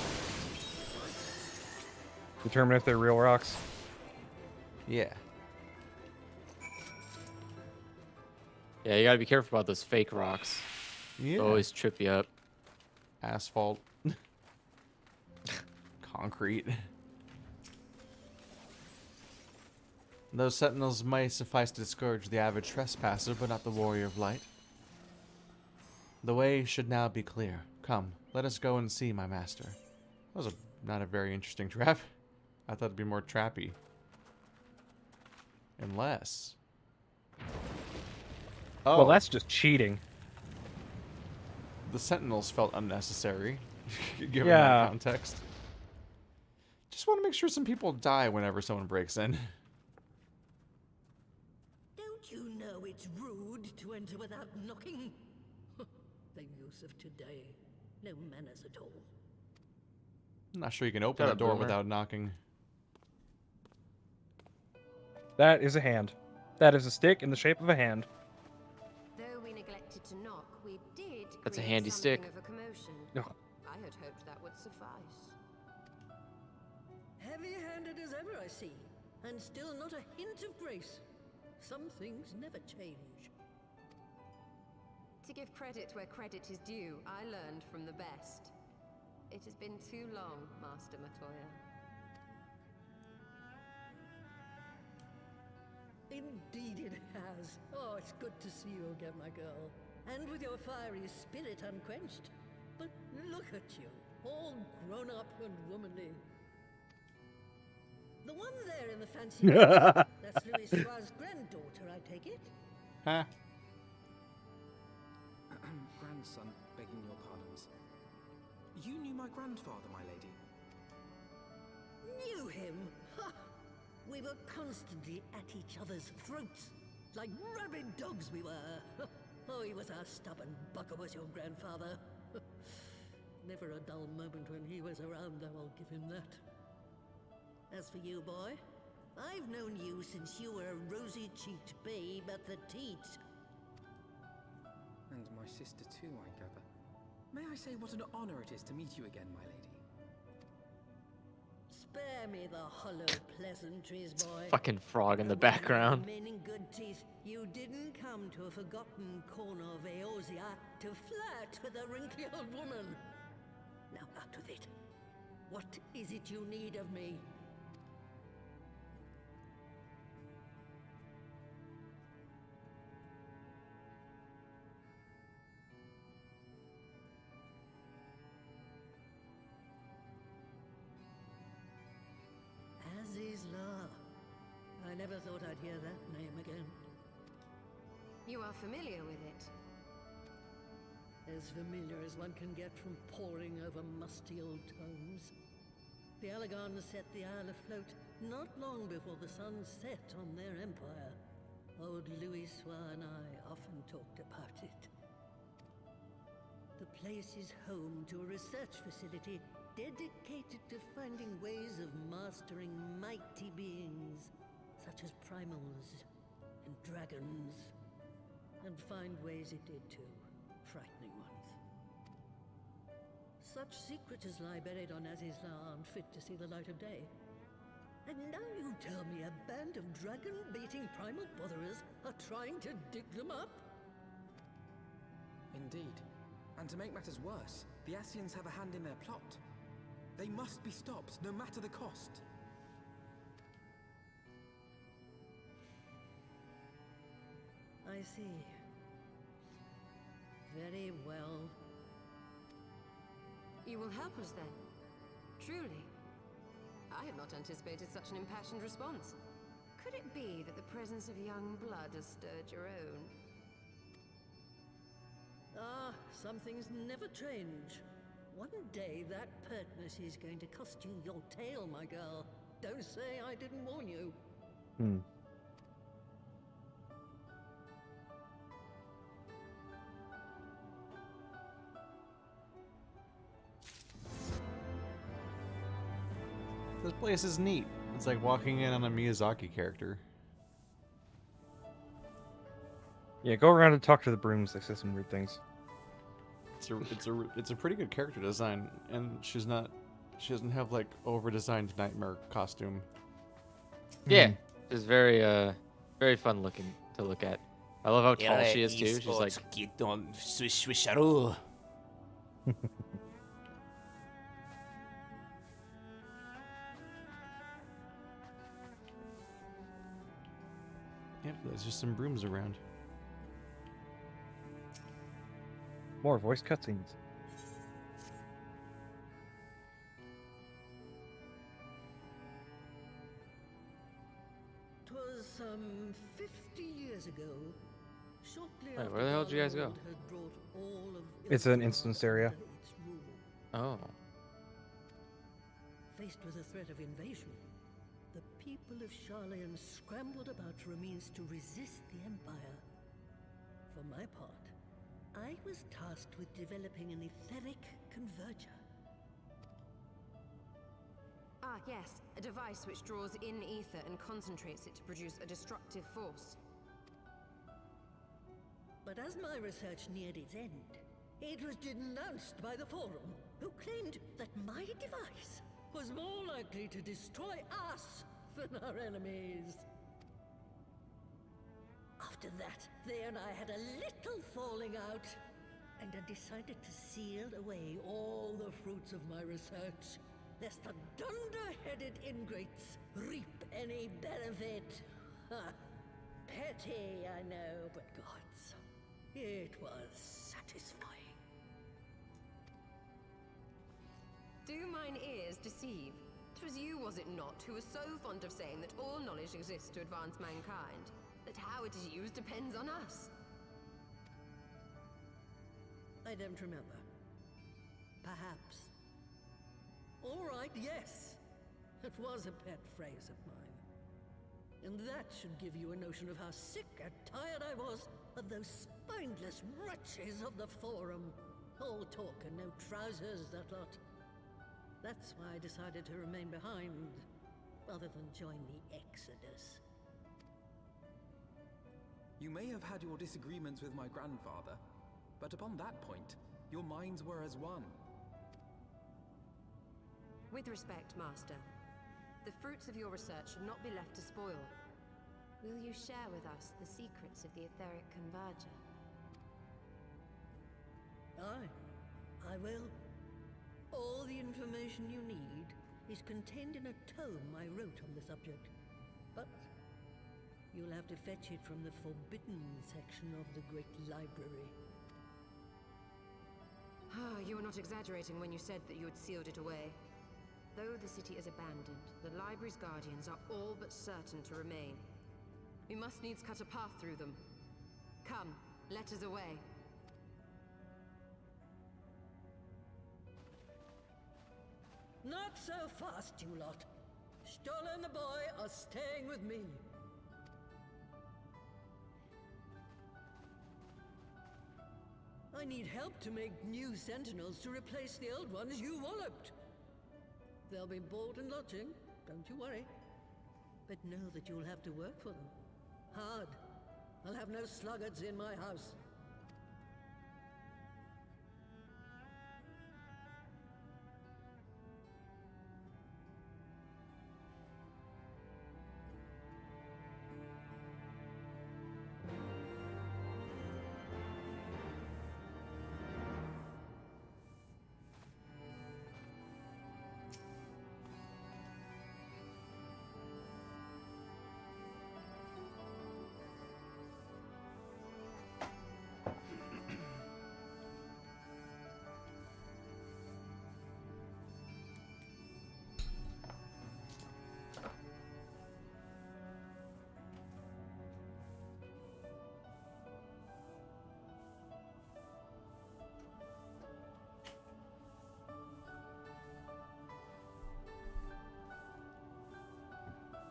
H: Determine if they're real rocks.
B: Yeah.
C: Yeah, you gotta be careful about those fake rocks.
B: Yeah.
C: They'll always trip you up.
B: Asphalt. Concrete.
I: Those sentinels may suffice to discourage the average trespasser, but not the warrior of light. The way should now be clear. Come, let us go and see my master.
B: That was not a very interesting trap. I thought it'd be more trappy. Unless. Oh,
H: Well, that's just cheating.
B: the sentinels felt unnecessary, given
H: Yeah.
B: that context. Just want to make sure some people die whenever someone breaks in.
M: Don't you know it's rude to enter without knocking? The youth of today. No manners at all.
B: I'm not sure you can open
C: Shut
B: the
C: up,
B: door
C: boomer.
B: without knocking.
H: That is a hand. That is a stick in the shape of a hand.
J: Though we neglected to knock, we did
C: That's a
J: create
C: handy
J: something
C: stick.
J: of a commotion.
H: Ugh.
J: I had hoped that would suffice.
M: Heavy-handed as ever, I see. And still not a hint of grace. Some things never change.
J: To give credit where credit is due, I learned from the best. It has been too long, Master Matoya.
M: Indeed it has. Oh, it's good to see you again, my girl. And with your fiery spirit unquenched. But look at you, all grown up and womanly. The one there in the fancy dress, that's Louis Soir's granddaughter, I take it?
B: Huh?
F: Grandson, begging your pardons. You knew my grandfather, my lady.
M: Knew him? Ha! We were constantly at each other's throats. Like rabid dogs we were. Oh, he was a stubborn bucker, was your grandfather. Never a dull moment when he was around, though, I'll give him that. As for you, boy, I've known you since you were a rosy-cheeked babe at the teat.
F: And my sister too, I gather. May I say what an honor it is to meet you again, my lady?
M: Spare me the hollow pleasantries, boy.
C: Fucking frog in the background.
M: Remaining good teeth, you didn't come to a forgotten corner of Eosia to flirt with a wrinkly old woman. Now out with it. What is it you need of me? I never thought I'd hear that name again.
J: You are familiar with it?
M: As familiar as one can get from poring over musty old tomes. The Alagons set the Isle afloat not long before the sun set on their empire. Old Louis Soir and I often talked about it. The place is home to a research facility dedicated to finding ways of mastering mighty beings, such as primals and dragons, and find ways it did too, frightening ones. Such secrets as lie buried on Azizla aren't fit to see the light of day. And now you tell me a band of dragon-baiting primal botherers are trying to dig them up?
F: Indeed. And to make matters worse, the Ascians have a hand in their plot. They must be stopped, no matter the cost.
M: I see. Very well.
J: You will help us then? Truly? I had not anticipated such an impassioned response. Could it be that the presence of young blood has stirred your own?
M: Ah, some things never change. One day that pertness is going to cost you your tail, my girl. Don't say I didn't warn you.
B: This place is neat. It's like walking in on a Miyazaki character.
A: Yeah, go around and talk to the brooms. They say some weird things.
B: It's a pretty good character design, and she doesn't have like over-designed nightmare costume.
C: Yeah, it's very very fun looking to look at. I love how tall she is too. She's like
B: Yep, there's just some brooms around.
A: More voice cutscenes.
M: 'Twas some 50 years ago. Shortly
C: Wait, where the hell did you guys go?
M: had brought all of
A: It's an
M: Ilfracombe
A: instance area.
M: under its rule.
C: oh.
M: Faced with a threat of invasion, the people of Sharlayan scrambled about for a means to resist the Empire. For my part, I was tasked with developing an etheric converger.
J: Ah, yes, a device which draws in ether and concentrates it to produce a destructive force.
M: But as my research neared its end, it was denounced by the Forum, who claimed that my device was more likely to destroy us than our enemies. After that, they and I had a little falling out, and I decided to seal away all the fruits of my research, lest the dunder-headed ingrates reap any benefit. Ha. Petty, I know, but gods, it was satisfying.
J: Do mine ears deceive? 'Twas you, was it not, who was so fond of saying that all knowledge exists to advance mankind, that how it is used depends on us?
M: I don't remember. Perhaps. All right, yes. It was a pet phrase of mine. And that should give you a notion of how sick and tired I was of those spineless wretches of the Forum. All talk and no trousers, that lot. That's why I decided to remain behind, rather than join the Exodus.
F: You may have had your disagreements with my grandfather, but upon that point, your minds were as one.
J: With respect, Master, the fruits of your research should not be left to spoil. Will you share with us the secrets of the etheric converger?
M: I will. All the information you need is contained in a tome I wrote on the subject. But you'll have to fetch it from the forbidden section of the Great Library.
J: You were not exaggerating when you said that you had sealed it away. Though the city is abandoned, the library's guardians are all but certain to remain. We must needs cut a path through them. Come, let us away.
M: Not so fast, you lot. Stola and the boy are staying with me. I need help to make new sentinels to replace the old ones you walloped. They'll be board and lodging, don't you worry. But know that you'll have to work for them. Hard. I'll have no sluggards in my house.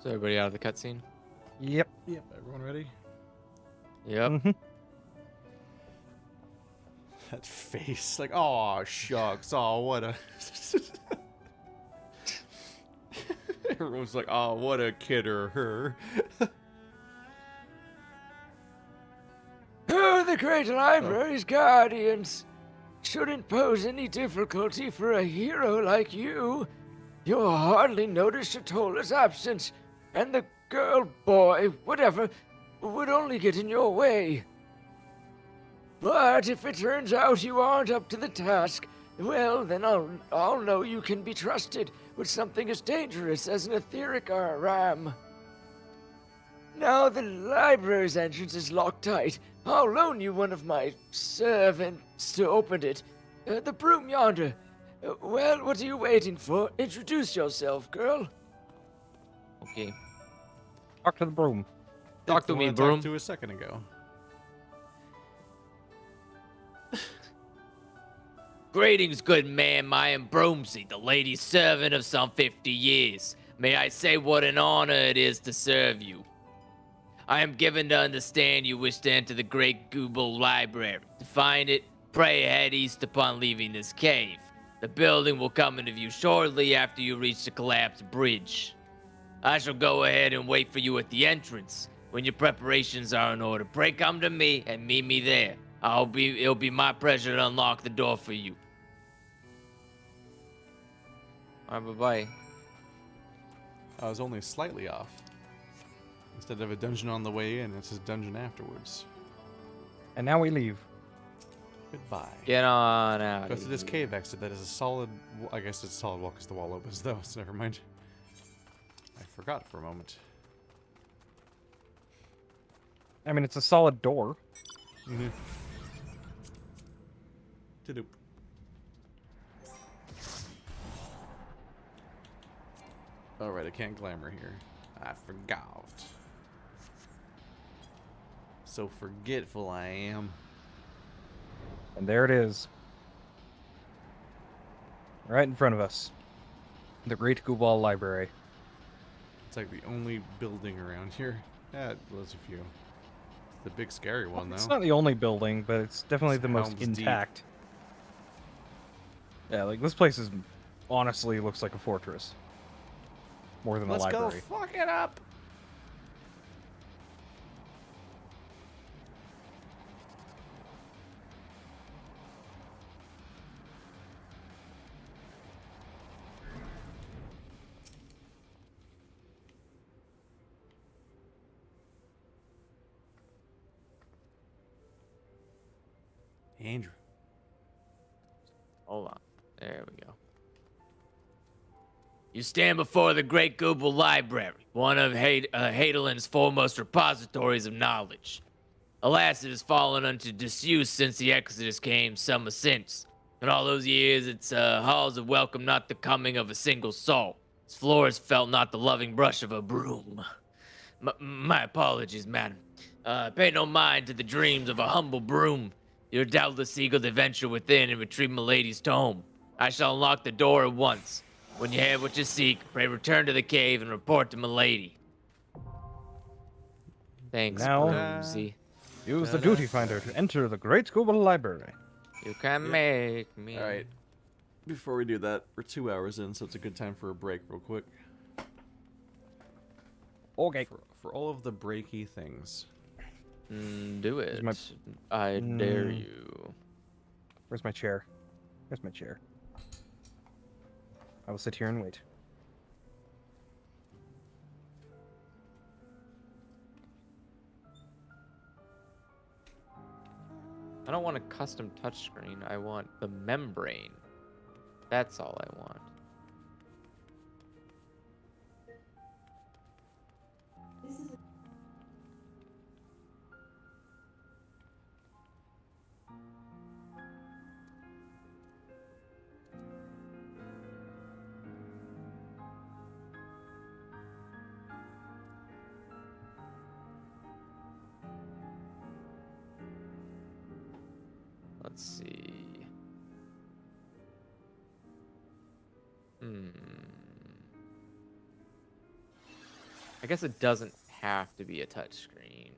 C: So everybody out of the cutscene?
H: Yep.
B: Yep. Everyone ready?
C: Yep.
H: Mm-hmm.
B: That face, like, oh shucks, oh what a. Everyone's like, oh what a kid or her.
C: Oh, the Great Library's guardians shouldn't pose any difficulty for a hero like you. You'll hardly notice Shatola's absence, and the girl, boy, whatever, would only get in your way. But if it turns out you aren't up to the task, well, then I'll know you can be trusted with something as dangerous as an etheric ram. Now the library's entrance is locked tight. I'll loan you one of my servants to open it. The broom yonder. Well, what are you waiting for? Introduce yourself, girl. Okay.
H: Talk to the broom.
C: Talk to
B: The
C: me,
B: one I talked
C: broom.
B: to a second ago.
C: Greetings, good ma'am. I am Broomsy, the lady servant of some 50 years. May I say what an honor it is to serve you. I am given to understand you wish to enter the Great Google Library. To find it, pray head east upon leaving this cave. The building will come into view shortly after you reach the collapsed bridge. I shall go ahead and wait for you at the entrance. When your preparations are in order, pray come to me and meet me there. It'll be my pleasure to unlock the door for you. Alright, bye-bye.
B: I was only slightly off. Instead of a dungeon on the way in, it's a dungeon afterwards.
H: And now we leave.
B: Goodbye.
C: Get on out.
B: Go to this cave exit that is a solid... I guess it's a solid wall because the wall opens though, so never mind. I forgot for a moment.
H: I mean, it's a solid door.
B: Mm-hmm. Doop. Alright, I can't glamour here. I forgot. So forgetful I am.
H: And there it is. Right in front of us. The Great Gubal Library.
B: It's like the only building around here. Yeah, there's a few. The big scary one, though.
H: It's not the only building, but it's definitely the most
B: Helm's Deep.
H: intact. Yeah, like this place is honestly looks like a fortress. More than a library.
I: Let's go fuck it up!
B: Andrew.
C: Hold on. There we go. You stand before the Great Gubal Library, one of Hadeland's foremost repositories of knowledge. Alas, it has fallen unto disuse since the Exodus came summer since. In all those years, its halls have welcomed not the coming of a single soul. Its floors felt not the loving brush of a broom. My apologies, madam. Pay no mind to the dreams of a humble broom. You're doubtless eager to venture within and retrieve milady's tome. I shall unlock the door at once. When you have what you seek, pray return to the cave and report to milady. Thanks,
H: Now,
C: Broomsy.
H: use the duty finder to enter the Great Gubal Library.
C: You can make me.
B: Alright. Before we do that, we're 2 hours in, so it's a good time for a break real quick.
H: Okay.
B: For all of the breaky things.
C: Do it. I dare you.
H: Where's my chair? Where's my chair? I will sit here and wait.
C: I don't want a custom touchscreen. I want the membrane. That's all I want. Let's see. I guess it doesn't have to be a touchscreen.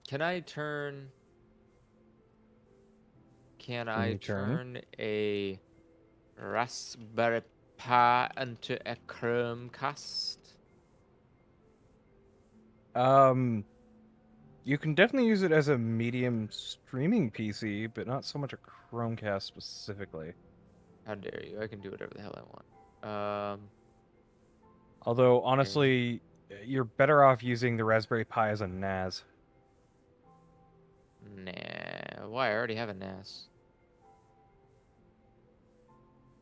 C: Can I turn a Raspberry Pi into a Chromecast?
H: You can definitely use it as a medium streaming PC, but not so much a Chromecast specifically.
C: How dare you? I can do whatever the hell I want.
H: Although, honestly, you're better off using the Raspberry Pi as a NAS.
C: Nah. Why? I already have a NAS.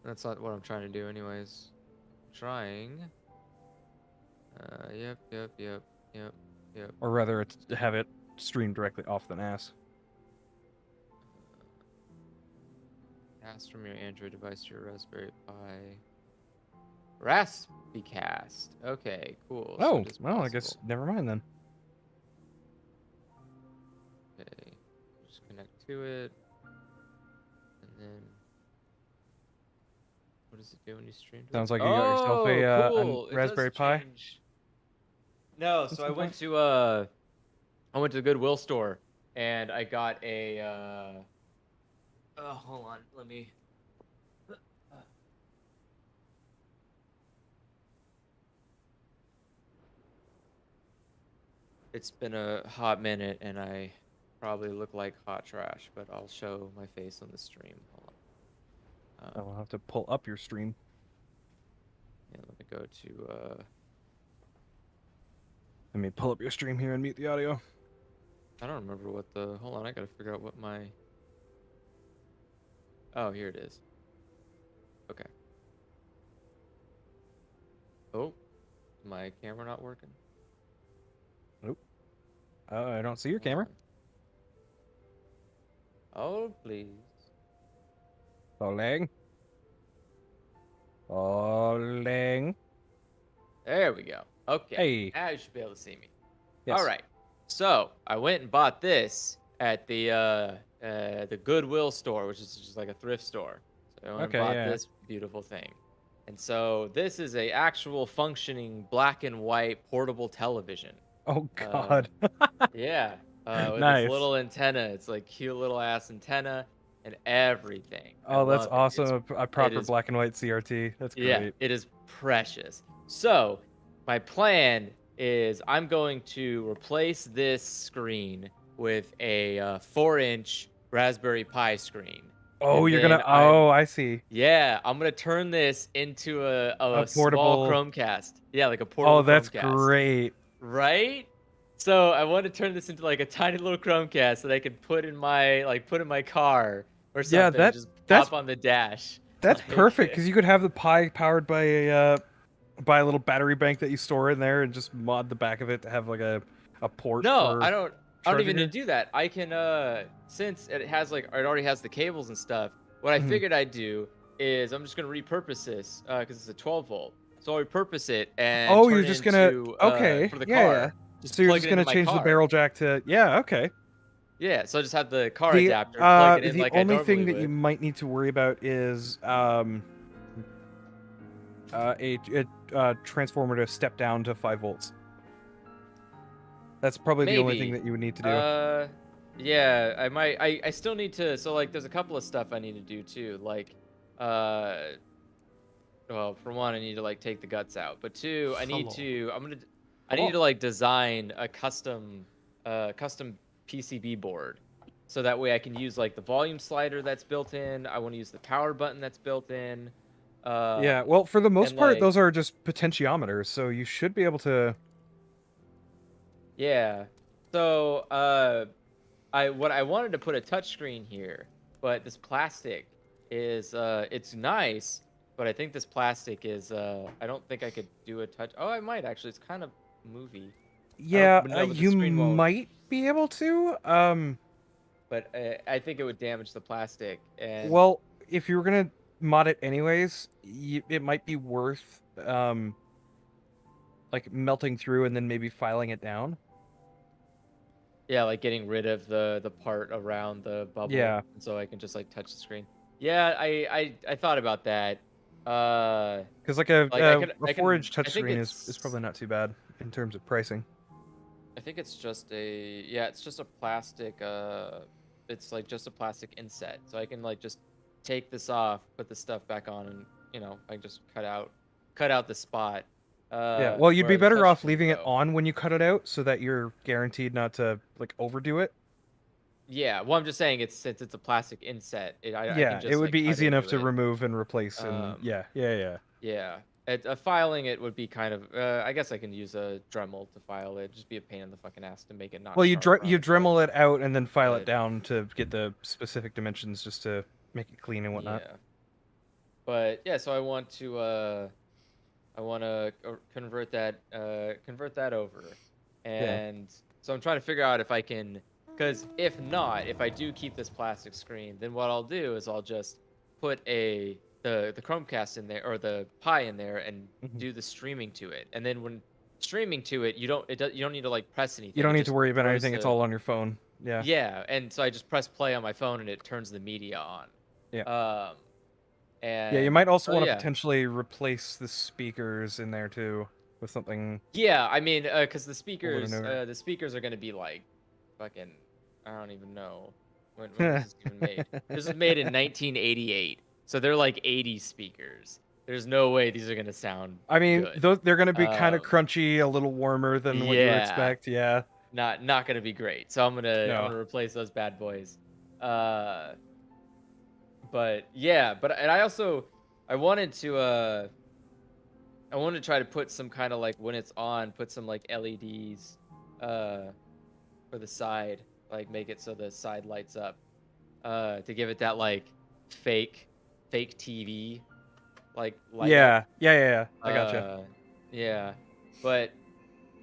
C: That's not what I'm trying to do anyways. Trying. Yep.
H: Or rather, it's have it streamed directly off the NAS.
C: Cast from your Android device to your Raspberry Pi. Raspicast. Okay, cool.
H: Oh,
C: so it is
H: well, I guess
C: possible.
H: never mind then.
C: Okay, just connect to it, and then what does it do when you stream? To
H: Sounds
C: it?
H: like you got yourself a
C: cool. It
H: Raspberry
C: does
H: Pi.
C: change. No,
H: That's
C: so I
H: fine.
C: went to the Goodwill store and I got a. Hold on, let me. It's been a hot minute and I probably look like hot trash, but I'll show my face on the stream. Hold on.
A: I'll have to pull up your stream.
C: Yeah, let me go to.
A: Let me pull up your stream here and mute the audio.
C: I don't remember what the. Hold on, I gotta figure out what my. Oh, here it is. Okay. Oh, my camera not working?
A: Nope. I don't see your camera.
C: Oh, please.
A: Falling. Falling.
C: There we go. Okay.
A: Hey.
C: Now you should be able to see me.
A: Yes.
C: All right. So I went and bought this at the Goodwill store, which is just like a thrift store. So I went and bought this beautiful thing. And so this is a actual functioning black and white portable television.
A: Oh God.
C: Yeah. With
A: Nice.
C: this little antenna. It's like cute little ass antenna and everything.
A: Oh, that's
C: love it.
A: awesome. A proper
C: is-
A: black and white CRT. That's great.
C: Yeah, it is precious. So my plan is I'm going to replace this screen with a 4-inch Raspberry Pi screen.
A: Oh,
C: And
A: you're
C: then
A: gonna. Oh, I see.
C: Yeah, I'm gonna turn this into a
A: portable
C: small Chromecast. Yeah, like a portable.
A: Oh, that's
C: Chromecast.
A: great.
C: Right? So I want to turn this into like a tiny little Chromecast that I could put in my car or something.
A: Yeah,
C: And just
A: that's
C: pop on the dash.
A: That's
C: Like,
A: perfect because you could have the Pi powered by a little battery bank that you store in there, and just mod the back of it to have like a port.
C: No,
A: for
C: I don't
A: charging
C: even need
A: it.
C: to do that. I can since it already has the cables and stuff. What I
A: Mhm.
C: figured I'd do is I'm just gonna repurpose this because it's a 12 volt. So I'll repurpose it and
A: Oh,
C: turn
A: you're
C: it
A: just gonna
C: into,
A: okay,
C: for the
A: yeah,
C: car.
A: yeah.
C: Just
A: So you're
C: plug
A: just
C: it
A: gonna
C: into my
A: change the
C: car.
A: barrel jack to okay.
C: Yeah, so I just have the car adapter,
A: The
C: plug it in like I
A: only
C: normally
A: thing that
C: would.
A: you might need to worry about is a transformer to step down to 5 volts. That's probably the only thing that you would need to do.
C: Yeah, I might. I still need to. So like, there's a couple of stuff I need to do too. Like, well, for one, I need to like take the guts out. But two, I need to. I need to like design a custom PCB board, so that way I can use like the volume slider that's built in. I want to use the power button that's built in.
A: Yeah, well, for the most
C: and,
A: part,
C: like-
A: those are just potentiometers, so you should be able to.
C: Yeah. So, I wanted to put a touchscreen here, but this plastic is it's nice, but I think this plastic is I don't think I could do a touch. Oh, I might actually. It's kind of movie.
A: Yeah,
C: but no, but the
A: you
C: screen won't.
A: might be able to.
C: But I think it would damage the plastic. And
A: Well, if you were gonna mod it anyways, it might be worth like melting through and then maybe filing it down.
C: yeah, like getting rid of the part around the bubble.
A: Yeah.
C: So I can just like touch the screen. Yeah, I thought about that.
A: Because like a 4-inch
C: I think
A: touchscreen is probably not too bad in terms of pricing.
C: I think it's just it's just a plastic it's like just a plastic inset. So I can like just take this off, put the stuff back on, and I just cut out the spot.
A: Yeah, well, you'd be
C: where the
A: better off
C: touchscreen
A: leaving it
C: go.
A: on when you cut it out so that you're guaranteed not to like overdo it.
C: Yeah, well, I'm just saying since it's a plastic inset. I
A: Yeah,
C: can just,
A: it would
C: like,
A: be
C: cut
A: easy enough
C: into
A: to
C: it.
A: remove and replace, and
C: Um,
A: yeah.
C: Yeah, filing it would be kind of. I guess I can use a Dremel to file it. Just be a pain in the fucking ass to make it not.
A: Well, you
C: sharp
A: you
C: on,
A: Dremel it out and then file it
C: but-
A: down to get the specific dimensions, just to make it clean and whatnot.
C: Yeah. But yeah, so I want to convert that over, and so I'm trying to figure out if I can, because if not, if I do keep this plastic screen, then what I'll do is I'll just put the Chromecast in there or the Pi in there and do the streaming to it, and then when streaming to it, you don't need to like press anything.
A: You don't
C: It
A: need
C: just
A: to worry about
C: throws
A: anything. It's all on your phone. Yeah.
C: Yeah, and so I just press play on my phone and it turns the media on.
A: Yeah.
C: And
A: Yeah, you might also want to
C: yeah.
A: potentially replace the speakers in there too with something.
C: Yeah, I mean, because the
A: newer.
C: speakers are gonna be like, fucking, I don't even know when was this even made. This was made in 1988, so they're like 80 speakers. There's no way these are gonna sound.
A: I mean,
C: good.
A: they're going to be kind of crunchy, a little warmer than what you would
C: yeah.
A: expect. Yeah.
C: Not gonna be great. So I'm gonna replace those bad boys. But yeah, and I wanted to try to put some kind of like when it's on, put some like LEDs for the side, like make it so the side lights up to give it that like fake TV like light.
H: Yeah. I gotcha.
C: Yeah, but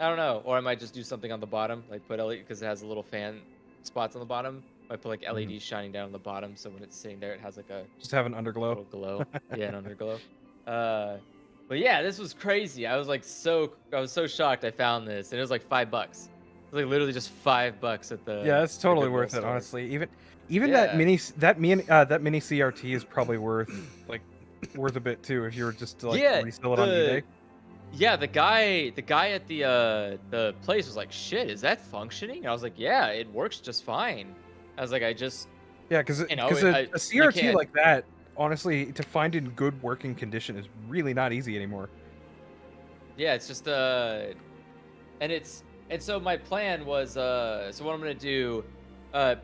C: I don't know. Or I might just do something on the bottom, like put LED because it has a little fan spots on the bottom. I put like LEDs shining down on the bottom, so when it's sitting there, it has like a
H: Just have an underglow.
C: little glow. Yeah, an underglow. But yeah, this was crazy. I was so shocked I found this, and it was like $5. It was like literally just $5 at the.
H: Yeah, it's totally
C: Goodwill
H: worth it,
C: store.
H: honestly. Even
C: Yeah.
H: that mini CRT is probably worth a bit too if you were just to like resell it on eBay.
C: Yeah, the guy at the place was like, "Shit, is that functioning?" I was like, "Yeah, it works just fine." I was like,
H: because a
C: you
H: CRT
C: can't-
H: like that, honestly, to find in good working condition is really not easy anymore.
C: Yeah, it's just and so my plan was so what I'm gonna do,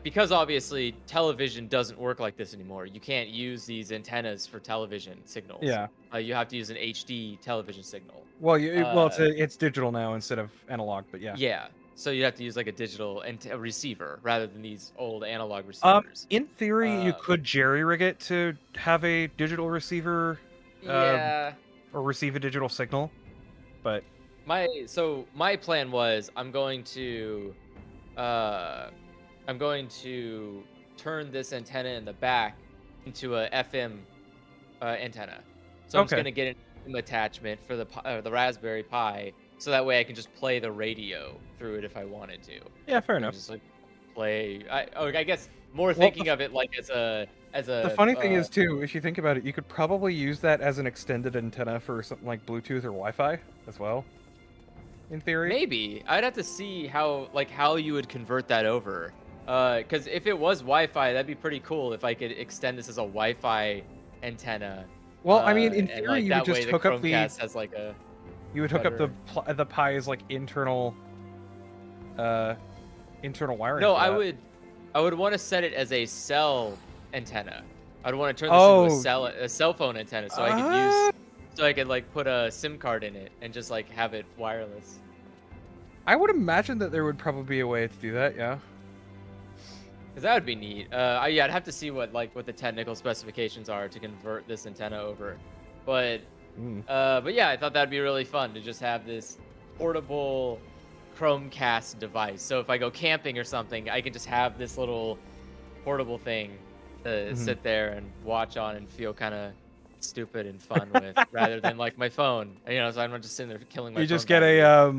C: because obviously television doesn't work like this anymore. You can't use these antennas for television signals.
H: Yeah.
C: You have to use an HD television signal.
H: Well, it's digital now instead of analog, but yeah.
C: Yeah. So you have to use like a digital a receiver rather than these old analog receivers.
H: In theory, you could jerry-rig it to have a digital receiver,
C: Yeah.
H: or receive a digital signal, but
C: my plan was I'm going to turn this antenna in the back into a FM antenna. So I'm just gonna get an attachment for the Raspberry Pi, so that way I can just play the radio through it if I wanted to.
H: Yeah, fair enough.
C: Just like play. I guess more thinking of it like as a.
H: The funny thing is too, if you think about it, you could probably use that as an extended antenna for something like Bluetooth or Wi-Fi as well. In theory.
C: Maybe I'd have to see how you would convert that over. Because if it was Wi-Fi, that'd be pretty cool if I could extend this as a Wi-Fi antenna.
H: Well, I mean, in theory,
C: like,
H: you
C: that
H: would just
C: way
H: hook up the.
C: Chromecast has like a.
H: You would hook up the Pi's like internal wiring.
C: No, I would want to set it as a cell antenna. I'd want to turn this into a cell phone antenna, so I could like put a SIM card in it and just like have it wireless.
H: I would imagine that there would probably be a way to do that. Yeah.
C: Because that would be neat. I'd have to see what the technical specifications are to convert this antenna over, but yeah, I thought that'd be really fun to just have this portable Chromecast device. So if I go camping or something, I can just have this little portable thing to sit there and watch on and feel kind of stupid and fun with, rather than like my phone. So I'm not just sitting there killing my phone.
H: You just get a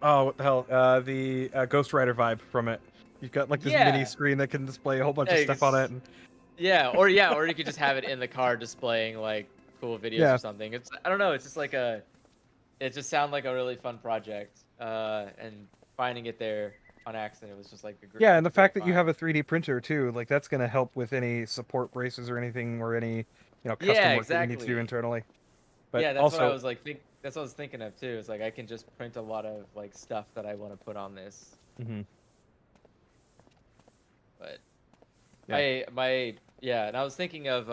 H: what the hell? The Ghost Rider vibe from it. You've got like this mini screen that can display a whole bunch of stuff on it. And...
C: or you could just have it in the car displaying like cool videos or something. I don't know. It's just like it just sounded like a really fun project. And finding it there on accident was just like a great.
H: Yeah, and the fact that you have a 3D printer too, like that's gonna help with any support braces or anything, or any custom work that you need to do internally. But
C: yeah, that's
H: also,
C: what I was like. That's what I was thinking of too. It's like I can just print a lot of like stuff that I want to put on this. But and I was thinking of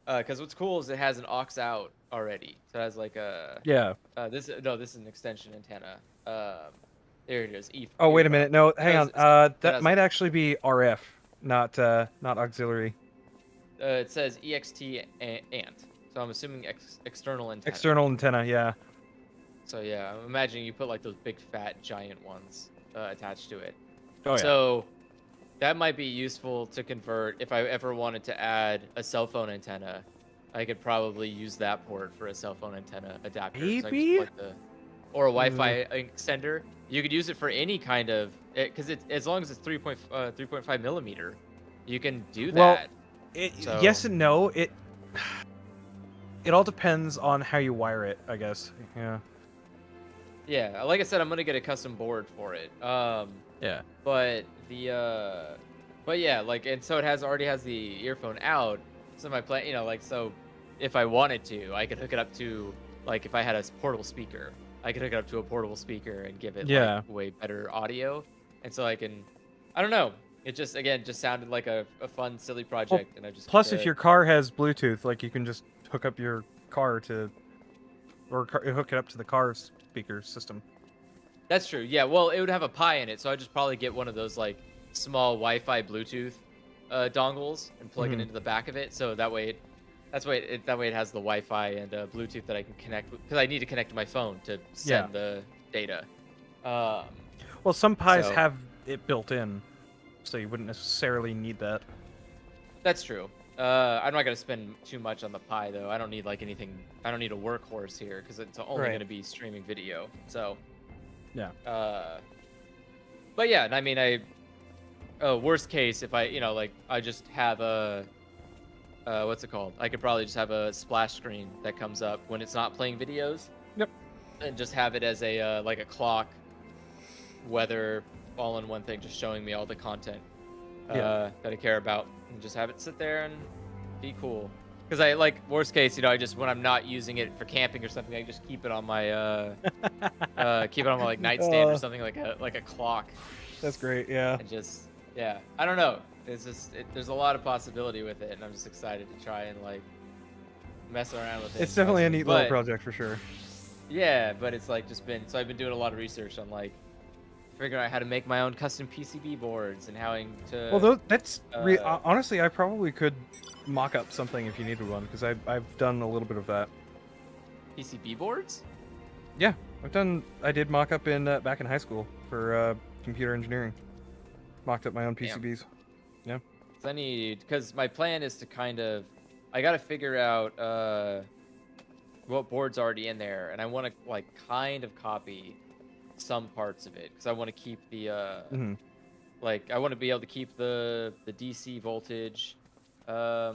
C: because what's cool is it has an aux out already, so it has like a this is an extension antenna. There it is.
H: Oh wait a minute, no, hang on. That might actually be RF, not auxiliary.
C: It says EXT ant, so I'm assuming external antenna.
H: External antenna, yeah.
C: So yeah, I'm imagining you put like those big fat giant ones attached to it.
H: Oh yeah.
C: So that might be useful to convert if I ever wanted to add a cell phone antenna. I could probably use that port for a cell phone antenna adapter.
H: Maybe?
C: Or a Wi-Fi extender. You could use it for any kind of, because as long as it's 3.5 millimeter, you can do that.
H: Well, yes and no. It all depends on how you wire it, I guess. Yeah.
C: Yeah, like I said, I'm gonna get a custom board for it.
H: Yeah.
C: But yeah, like, and so it already has the earphone out. So my plan, so if I wanted to, I could hook it up to, like, if I had a portable speaker, I could hook it up to a portable speaker and give it like way better audio. And so I don't know. It just sounded like a fun, silly project, and I just
N: Plus, if your car has Bluetooth, like you can just hook up your car to, or hook it up to the car's speaker system.
C: That's true. Yeah. Well, it would have a Pi in it, so I'd just probably get one of those like small Wi-Fi Bluetooth dongles and plug it into the back of it, so that way it has the Wi-Fi and Bluetooth that I can connect with, because I need to connect to my phone to send the data.
N: Well, some Pis have it built in, so you wouldn't necessarily need that.
C: That's true. I'm not gonna spend too much on the Pi though. I don't need like anything. I don't need a workhorse here because it's only gonna be streaming video. So.
N: Yeah.
C: But yeah, I mean, worst case, if I just have a, what's it called? I could probably just have a splash screen that comes up when it's not playing videos.
N: Yep.
C: And just have it as a like a clock, weather, all in one thing, just showing me all the content that I care about, and just have it sit there and be cool. Because I like worst case, I just when I'm not using it for camping or something, I just keep it on my like nightstand or something like a clock.
N: That's great. Yeah.
C: And just I don't know. It's just there's a lot of possibility with it, and I'm just excited to try and like mess around with it.
N: It's definitely a neat little project for sure.
C: Yeah, but it's like I've been doing a lot of research on like figuring out how to make my own custom PCB boards and how to.
N: Well, that's honestly, I probably could mock up something if you needed one, because I've done a little bit of that.
C: PCB boards?
N: Yeah, I did mock up back in high school for computer engineering. Mocked up my own PCBs. Yeah.
C: Because my plan is to I gotta figure out what board's already in there, and I want to like kind of copy some parts of it, because I want to keep the like I want to be able to keep the DC voltage. I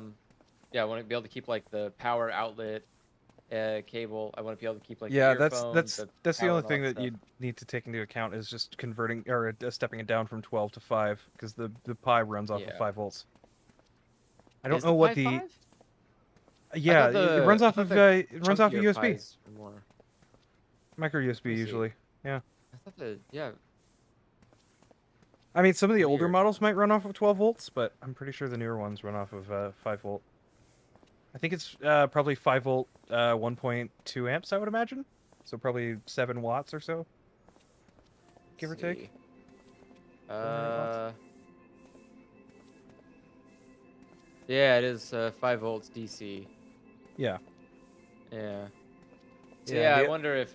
C: want to be able to keep like the power outlet cable. I want to be able to keep like the earphones,
N: that's the only thing that you need to take into account is just converting or stepping it down from 12 to 5, because the Pi runs off of 5 volts. I don't know what the 5? Yeah, it runs off of USB. Micro USB usually. Yeah.
C: I thought
N: I mean, some of the older models might run off of 12 volts, but I'm pretty sure the newer ones run off of 5 volt. I think it's probably 5 volt, 1.2 amps, I would imagine. So probably 7 watts or so, give or take.
C: Yeah, it is 5 volts DC.
N: Yeah.
C: Yeah. So I wonder if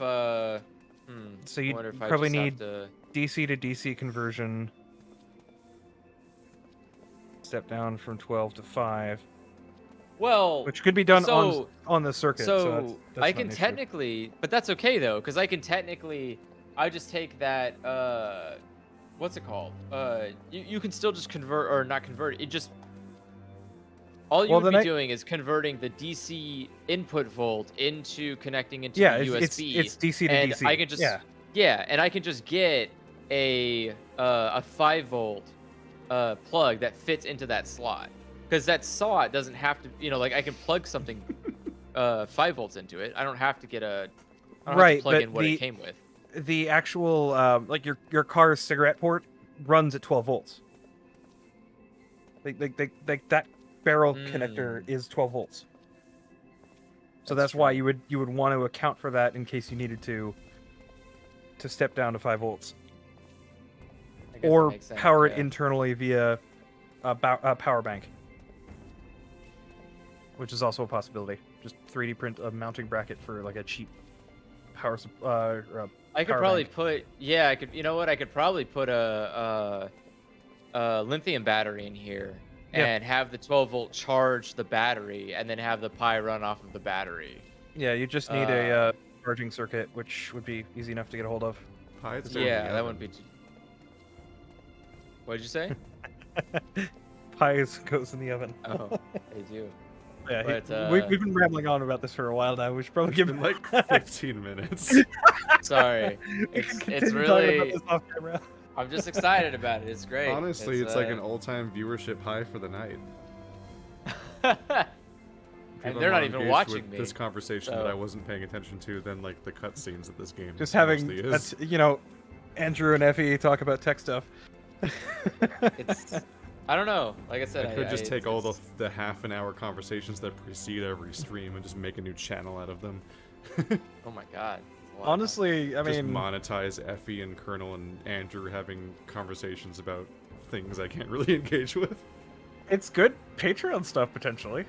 N: So you probably need DC to DC conversion. Step down from 12 to 5.
C: Well,
N: which could be done on the circuit.
C: So that's I can technically, but that's okay though, because I can technically, I just take that. What's it called? You can still just convert or not convert. It just all you would be doing is converting the DC input volt into connecting into the USB.
N: It's DC to
C: and
N: DC.
C: I can just and I can just get a 5 volt plug that fits into that slot, because that slot doesn't have to, like I can plug something 5 volts into it. I don't have to get I don't have to plug in what it came with.
N: The actual like your car's cigarette port runs at 12 volts. Like that barrel connector is 12 volts. So that's why you would want to account for that in case you needed to step down to 5 volts. Or power it internally via a power bank, which is also a possibility. Just 3D print a mounting bracket for like a cheap power
C: I could probably put I could, you know what, I could probably put a lithium battery in here and have the 12 volt charge the battery, and then have the Pi run off of the battery.
N: Yeah, you just need a charging circuit, which would be easy enough to get a hold of.
C: Yeah, that wouldn't be too... What did you say?
N: Pi goes in the oven.
C: Oh, they do.
N: Yeah, but, we've been rambling on about this for a while now. We should probably give it
B: like 15 minutes.
C: Sorry, it's really. I'm just excited about it. It's great.
B: Honestly, it's like an all-time viewership high for the night.
C: And they're not even watching me.
B: This conversation that I wasn't paying attention to, then like the cutscenes of this game.
N: Just having Andrew and Effie talk about tech stuff.
C: It's, I don't know. Like I said,
B: I could just take all the half an hour conversations that precede every stream and just make a new channel out of them.
C: Oh my god.
N: Honestly, I
B: just
N: mean,
B: monetize Effie and Colonel and Andrew having conversations about things I can't really engage with.
N: it's good Patreon stuff potentially.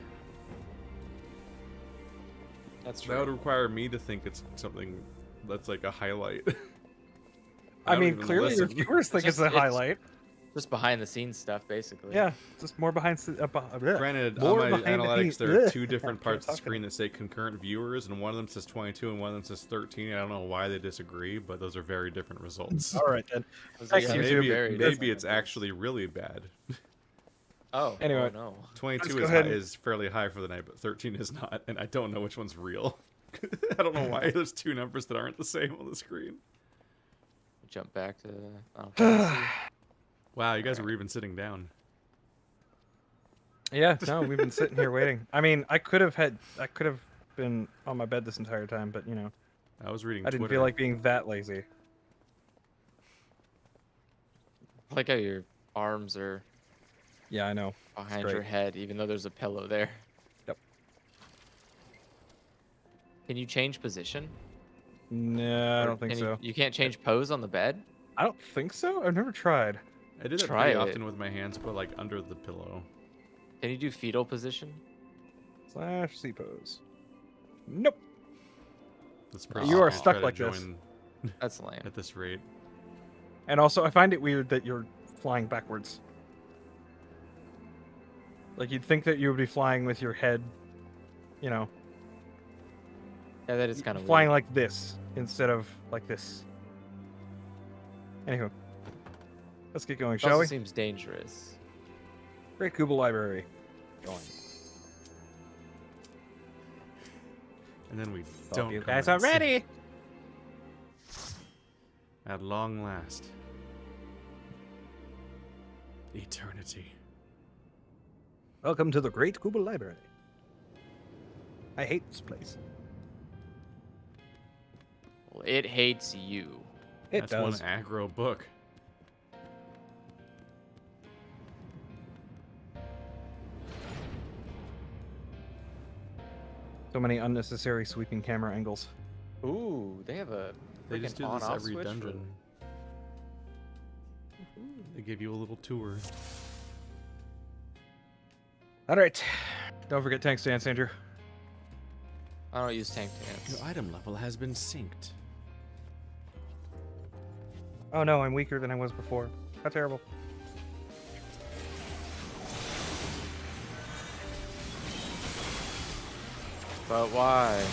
C: That's true.
B: That would require me to think it's something that's like a highlight.
N: I mean,
B: even
N: clearly your
B: listen.
N: viewers think it's a highlight.
C: Just behind the scenes stuff, basically.
N: Yeah, just more behind.
B: Granted,
N: more
B: on my
N: behind the
B: analytics,
N: scenes.
B: there are two different
N: I can't
B: parts of the
N: talk
B: screen that say concurrent viewers, and one of them says 22 and one of them says 13. I don't know why they disagree, but those are very different results.
N: All right then.
C: Thanks,
B: Maybe it's actually really bad.
C: Oh,
N: anyway,
C: oh no.
B: 22 is fairly high for the night, but 13 is not, and I don't know which one's real. I don't know why there's two numbers that aren't the same on the screen.
C: Jump back to Final Fantasy.
B: Wow, you guys were even sitting down.
N: Yeah, no, we've been sitting here waiting. I mean, I could have been on my bed this entire time, but you know,
B: I was reading.
N: I didn't
B: Twitter.
N: feel like being that lazy.
C: I like how your arms are.
N: Yeah, I know.
C: Behind your head, even though there's a pillow there.
N: Yep.
C: Can you change position?
N: No, I don't think so.
C: You can't change pose on the bed?
N: I don't think so. I've never tried.
B: I did it pretty often with my hands, but like under the pillow.
C: Can you do fetal position?
N: / C pose. Nope.
B: That's
N: you are stuck like this.
C: That's lame.
B: At this rate.
N: And also, I find it weird that you're flying backwards. Like, you'd think that you would be flying with your head, you know.
C: Yeah, that is kind of
N: flying
C: weird.
N: like this instead of like this. Anywho, let's get going,
C: It
N: shall
C: also
N: we?
C: Seems dangerous.
N: Great Kuba Library. Going.
B: And then we
L: Hope
B: don't.
L: you guys are ready.
B: At long last. Eternity.
N: Welcome to the Great Kuba Library. I hate this place.
C: Well, it hates you.
N: It does.
B: That's one aggro book.
N: So many unnecessary sweeping camera angles.
C: Ooh, they have a.
B: They just do
C: freaking
B: this
C: on-off
B: every
C: switch
B: dungeon. They give you a little tour.
N: All right. Don't forget tank stance, Andrew.
C: I don't use tank dance.
B: Your item level has been synced.
N: Oh no, I'm weaker than I was before. How terrible.
C: But why?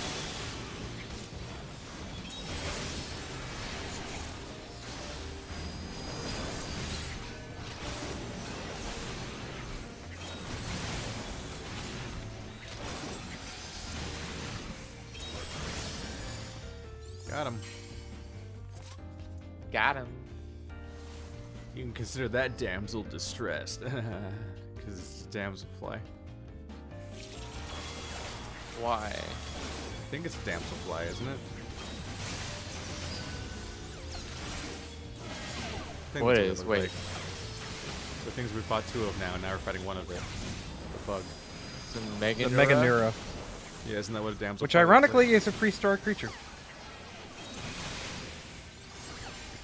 B: Got him.
C: Got him.
B: You can consider that damsel distressed. Because it's damselfly.
C: Why?
B: I think it's damselfly, isn't it?
C: What is? Wait.
B: Like. The things we fought two of now, and now we're fighting one of it. The bug.
C: The Mega
N: The Meganura.
B: Yeah, isn't that what a damselfly
N: Which ironically is a prehistoric creature.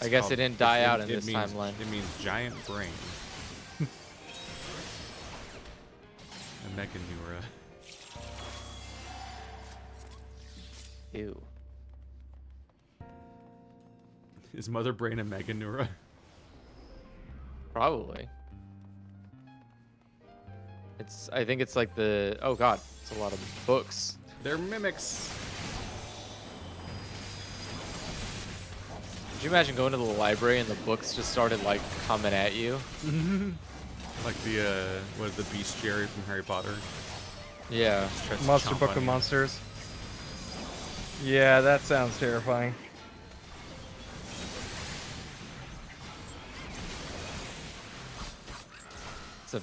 C: I guess it didn't die out in this
B: means,
C: timeline.
B: It means giant brain. A Meganura.
C: Ew.
B: Is Mother Brain a Meganura?
C: Probably. I think it's like the. Oh god, it's a lot of books.
B: They're mimics.
C: Could you imagine going to the library and the books just started like coming at you?
B: Like the the bestiary from Harry Potter.
C: Yeah.
N: Monster Book of Monsters. Yeah, that sounds terrifying.
C: It's a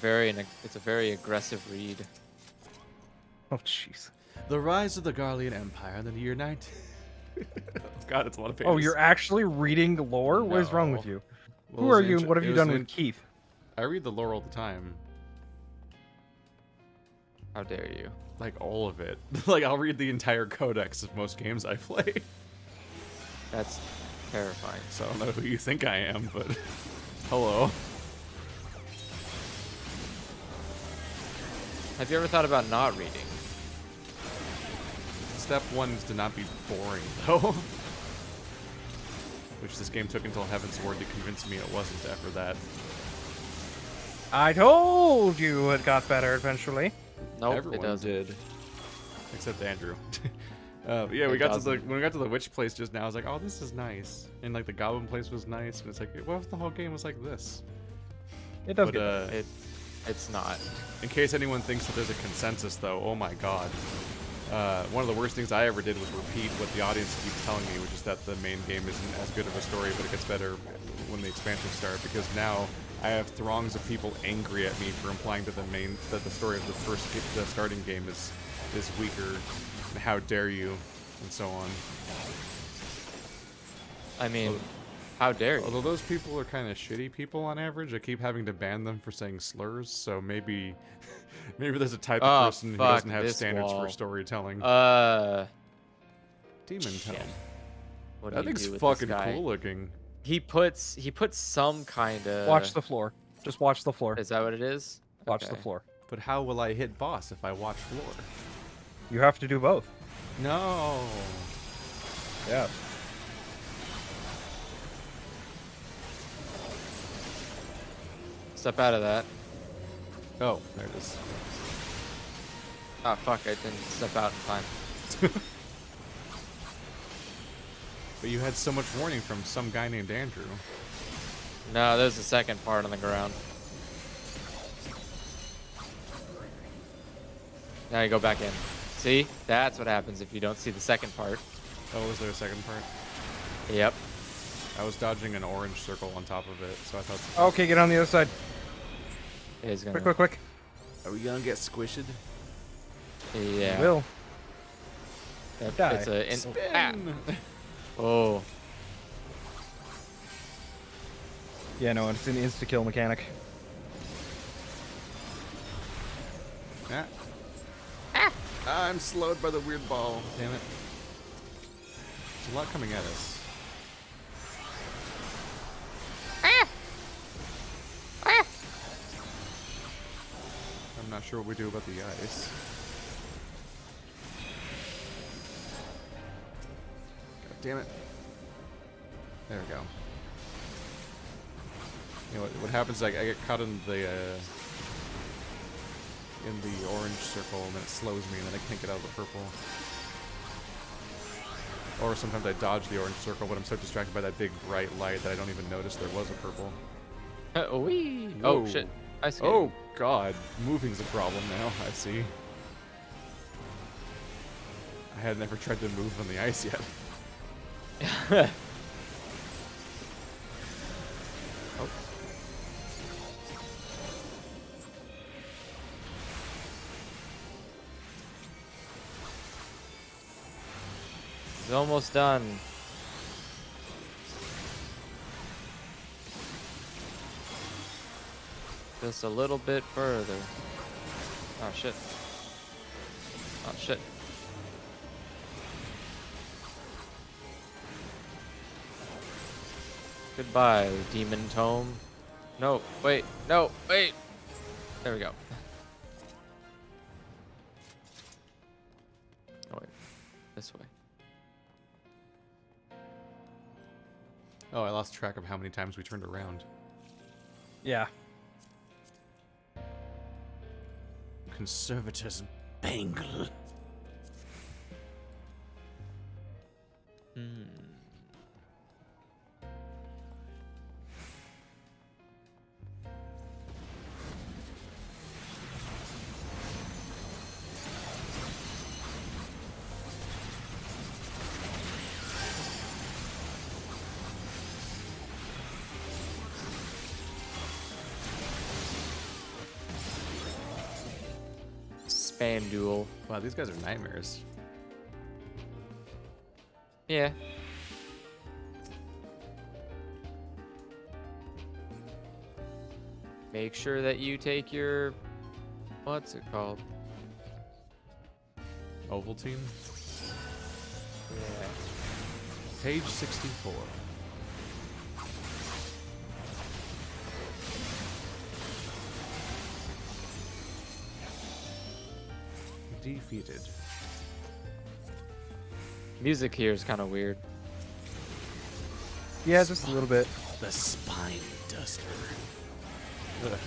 C: very aggressive read.
N: Oh jeez.
B: The Rise of the Garlean Empire in the year 19. God, it's a lot of pages.
N: Oh, you're actually reading lore? What is wrong with you? Who are you and what have you done with Keith?
B: I read the lore all the time.
C: How dare you?
B: Like, all of it. Like, I'll read the entire codex of most games I play.
C: That's terrifying.
B: So I don't know who you think I am, but hello.
C: Have you ever thought about not reading?
B: Step 1 is to not be boring, though. Which this game took until Heaven's Ward to convince me it wasn't after that.
N: I told you it got better eventually.
C: Nope,
B: Everyone
C: it doesn't.
B: did. Except Andrew. Yeah, when we got to the witch place just now, I was like, oh, this is nice. And like the goblin place was nice, and it's like, what if the whole game was like this?
N: It does
B: but,
N: get
C: it's not.
B: In case anyone thinks that there's a consensus, though, oh my god. One of the worst things I ever did was repeat what the audience keeps telling me, which is that the main game isn't as good of a story, but it gets better when the expansions start, because now I have throngs of people angry at me for implying that the story of the starting game is weaker, and how dare you, and so on.
C: I mean, how dare you?
B: Although those people are kind of shitty people on average, I keep having to ban them for saying slurs, so maybe there's a type of person who doesn't have standards for storytelling.
C: Demon
B: Tome.
C: What
B: That
C: do you
B: thing's
C: do with
B: fucking
C: this guy?
B: cool looking.
C: He puts some kind of...
N: Watch the floor. Just watch the floor.
C: Is that what it is?
N: Watch
C: Okay.
N: the floor.
B: But how will I hit boss if I watch floor?
N: You have to do both.
B: No.
N: Yeah.
C: Step out of that.
B: Oh, there it is.
C: Ah, fuck, I didn't step out in time.
B: But you had so much warning from some guy named Andrew.
C: No, there's a second part on the ground. Now you go back in. See? That's what happens if you don't see the second part.
B: Oh, was there a second part?
C: Yep.
B: I was dodging an orange circle on top of it, so I thought...
N: Okay, get on the other side.
C: It's gonna...
N: Quick.
B: Are we gonna get squished?
C: Yeah.
N: Will.
C: Die. It's a...
B: Spin!
C: Oh.
N: Yeah, no, it's an insta-kill mechanic.
B: Ah. I'm slowed by the weird ball. Damn it. There's a lot coming at us. I'm not sure what we do about the ice. God damn it. There we go. You know what happens is I get caught in the orange circle, and then it slows me, and then I can't get out of the purple. Or sometimes I dodge the orange circle, but I'm so distracted by that big bright light that I don't even notice there was a purple.
C: Oh, shit. I see.
B: Oh, God. Moving's a problem now, I see. I had never tried to move on the ice yet. Oh.
C: It's almost done. Just a little bit further. Oh shit. Oh shit. Goodbye, demon tome. No, wait, no, wait. There we go. Oh wait, this way.
B: Oh, I lost track of how many times we turned around.
N: Yeah.
B: Conservatism bangle.
C: FanDuel.
B: Wow, these guys are nightmares.
C: Yeah. make sure that you take your, what's it called?
B: Ovaltine.
C: Yeah.
B: Page 64. Defeated.
C: Music here is kind of weird.
N: Yeah, just a little bit.
I: The spine duster.
B: Ugh.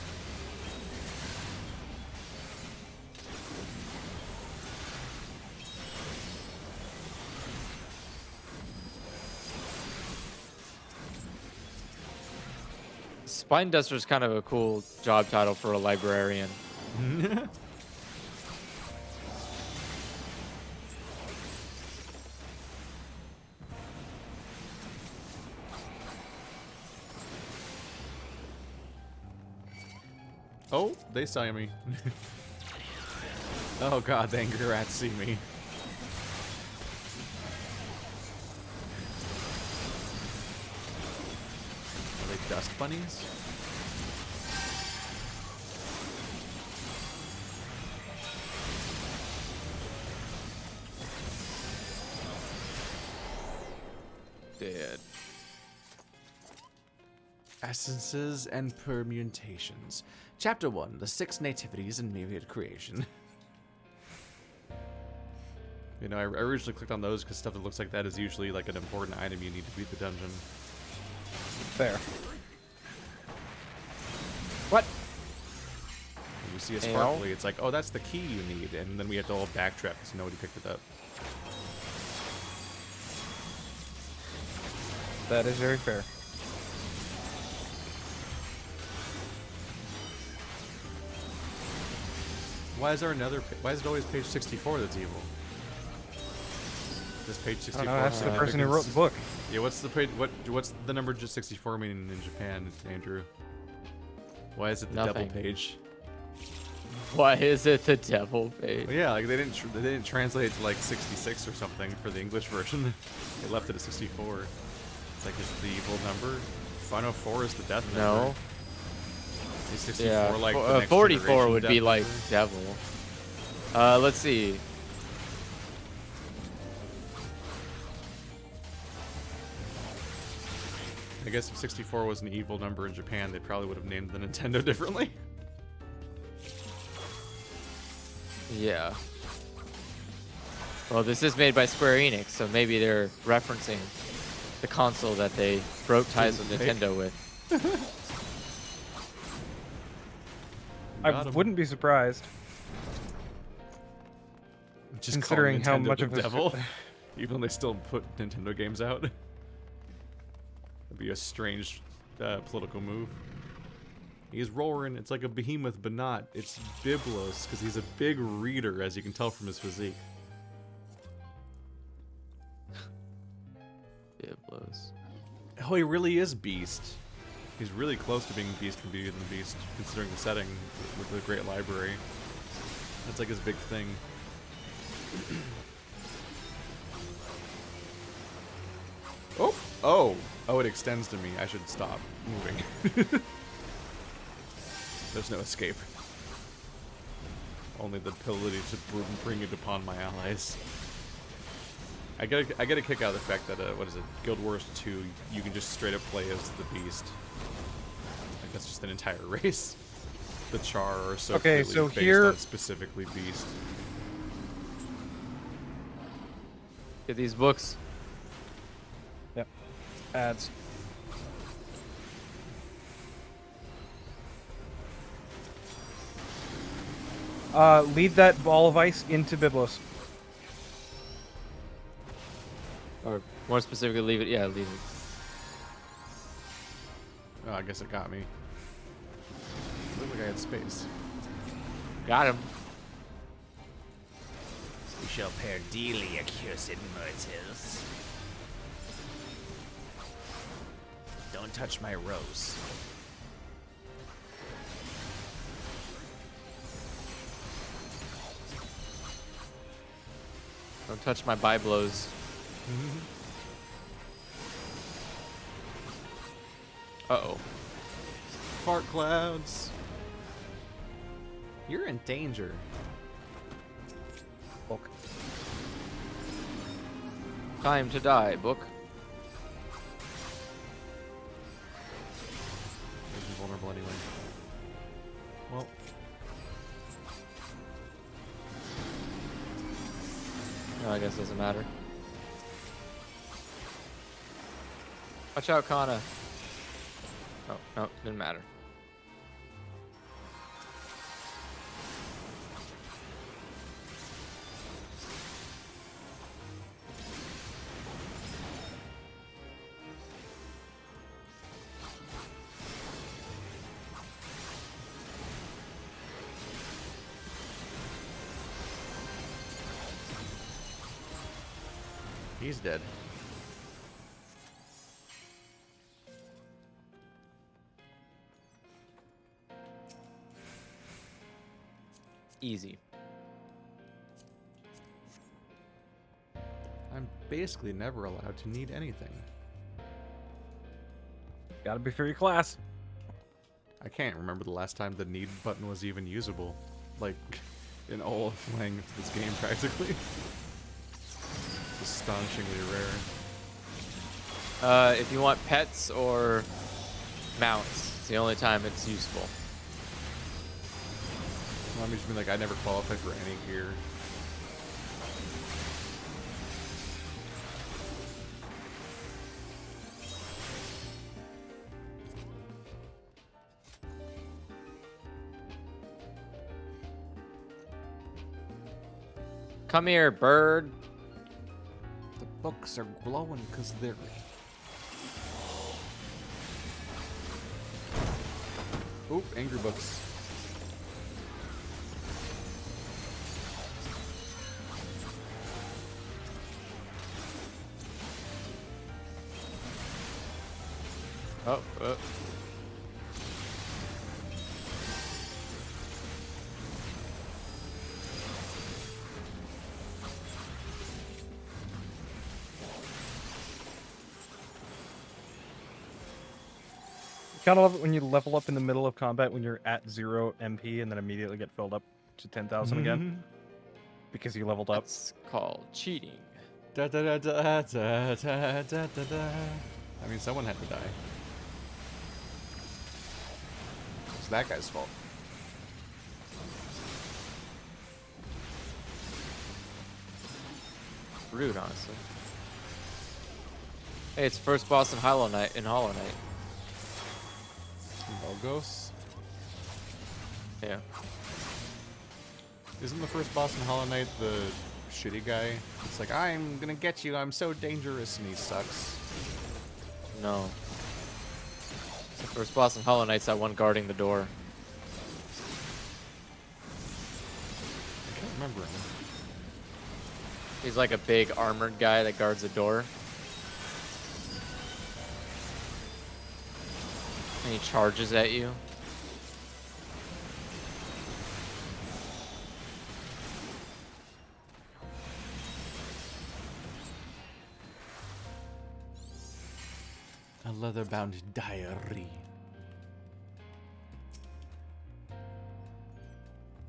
C: Spine Duster is kind of a cool job title for a librarian.
B: Oh, they saw me. Oh god, the angry rats see me. Are they dust bunnies?
C: Dead.
I: Essences and permutations. Chapter 1, the 6 nativities and myriad creation.
B: You know, I originally clicked on those because stuff that looks like that is usually like an important item you need to beat the dungeon.
N: Fair.
C: What?
B: When you see a sparkly, it's like, oh, that's the key you need, and then we have to all backtrack because nobody picked it up.
N: That is very fair.
B: Why is there another? Why is it always page 64 that's evil? This page 64.
N: I don't know, that's the person who wrote the book.
B: Yeah, what's the page? What's the number just 64 meaning in Japan, Andrew? Why is it the devil page?
C: Why is it the devil page?
B: Well, yeah, like they didn't translate it to like 66 or something for the English version. They left it at 64. It's like, is it the evil number? Final 4 is the death number.
C: No.
B: Is 64
C: Yeah,
B: like the next
C: 44
B: generation
C: would
B: death
C: be like
B: number?
C: devil. Let's see.
B: I guess if 64 was an evil number in Japan, they probably would have named the Nintendo differently.
C: Yeah. Well, this is made by Square Enix, so maybe they're referencing the console that they broke ties with Nintendo with.
N: I wouldn't be surprised.
B: Just
N: considering how
B: Nintendo
N: much
B: the
N: of this
B: devil, even though they still put Nintendo games out. That'd be a strange political move. He's roaring. It's like a behemoth, but not. It's Biblos, because he's a big reader, as you can tell from his physique.
C: Biblos.
B: Oh, he really is Beast. He's really close to being Beast from Beauty and the Beast, considering the setting with the Great Library. That's like his big thing. Oh, it extends to me. I should stop moving. There's no escape. Only the ability to bring it upon my allies. I get a kick out of the fact that what is it, Guild Wars 2? You can just straight up play as the Beast. Like that's just an entire race. The Char are so
N: okay,
B: clearly
N: so
B: based
N: here
B: on specifically Beast.
C: Get these books.
N: Yep. Ads. Lead that ball of ice into Biblos.
C: Or more specifically, leave it. Yeah, leave it.
B: Oh, I guess it got me. Looked like I had space.
C: Got him.
L: We shall pair dearly, accursed mortals. Don't touch my rose.
C: Don't touch my Biblos.
B: Uh-oh. Fart clouds. You're in danger.
N: Book.
C: Time to die, book.
B: He's vulnerable anyway. Well.
C: No, I guess it doesn't matter. Watch out, Kana. Oh, no, didn't matter.
B: He's dead.
C: Easy.
B: I'm basically never allowed to need anything.
N: Gotta be for your class.
B: I can't remember the last time the need button was even usable. Like, in all of playing this game, practically. Astonishingly rare.
C: If you want pets or mounts, it's the only time it's useful.
B: Well, I mean, just mean like I never qualified for any gear.
C: Come here, bird.
B: The books are glowing because they're... Oop, angry books.
C: Oh,
N: Kind of love it when you level up in the middle of combat when you're at 0 MP and then immediately get filled up to 10,000 again. Because you leveled up.
C: That's called cheating.
B: Da, da, da, da, da, da, da, da, da. I mean, someone had to die. It's that guy's fault.
C: Rude, honestly. Hey, it's first boss in Hollow Knight.
B: Logos?
C: Yeah.
B: Isn't the first boss in Hollow Knight the shitty guy? It's like, I'm gonna get you, I'm so dangerous, and he sucks.
C: No. The first boss in Hollow Knight's that one guarding the door.
B: I can't remember him.
C: He's like a big armored guy that guards the door. And he charges at you.
B: A leather-bound diary.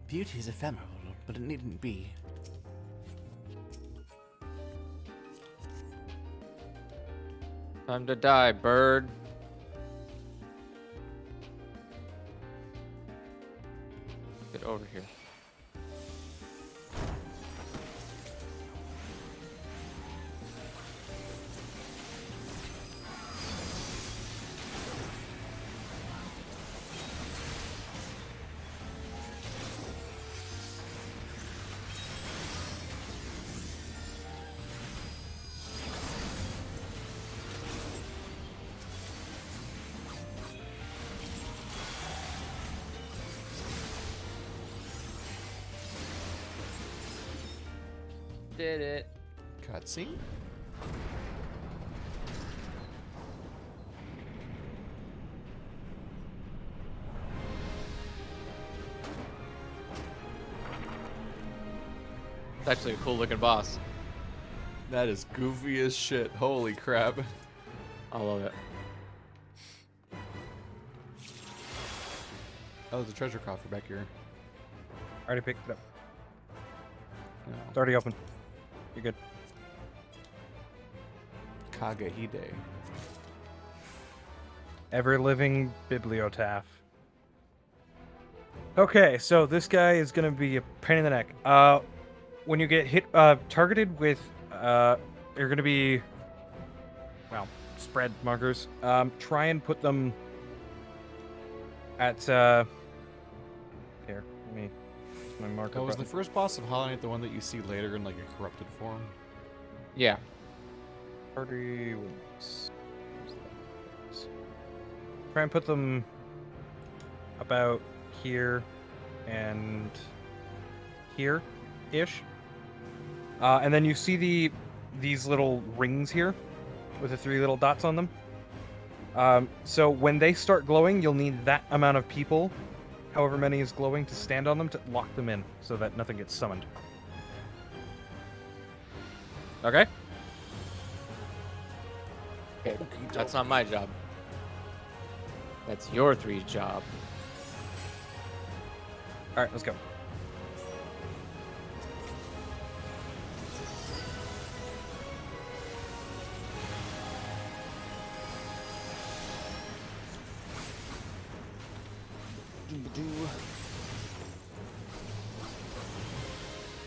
I: Beauty is ephemeral, but it needn't be.
C: Time to die, bird. Get over here. Did it.
B: Cutscene?
C: It's actually a cool looking boss.
B: That is goofy as shit. Holy crap.
C: I love it.
B: Oh, there's a treasure coffer back here.
N: Already picked it up.
B: No.
N: It's already open. You're good.
B: Kagehide.
N: Ever-living bibliotaph. Okay, so this guy is gonna be a pain in the neck. When you get hit, targeted with, you're gonna be, well, spread markers. Try and put them at, here, let me, my marker
B: Oh, was the
N: button.
B: first boss of Hollow Knight the one that you see later in like a corrupted form?
C: Yeah.
N: Party wins. Try and put them about here and here-ish. And then you see these little rings here with the 3 little dots on them. So when they start glowing, you'll need that amount of people, however many is glowing, to stand on them to lock them in so that nothing gets summoned. Okay?
C: Okay, that's not my job. That's your 3 job.
N: Alright, let's go.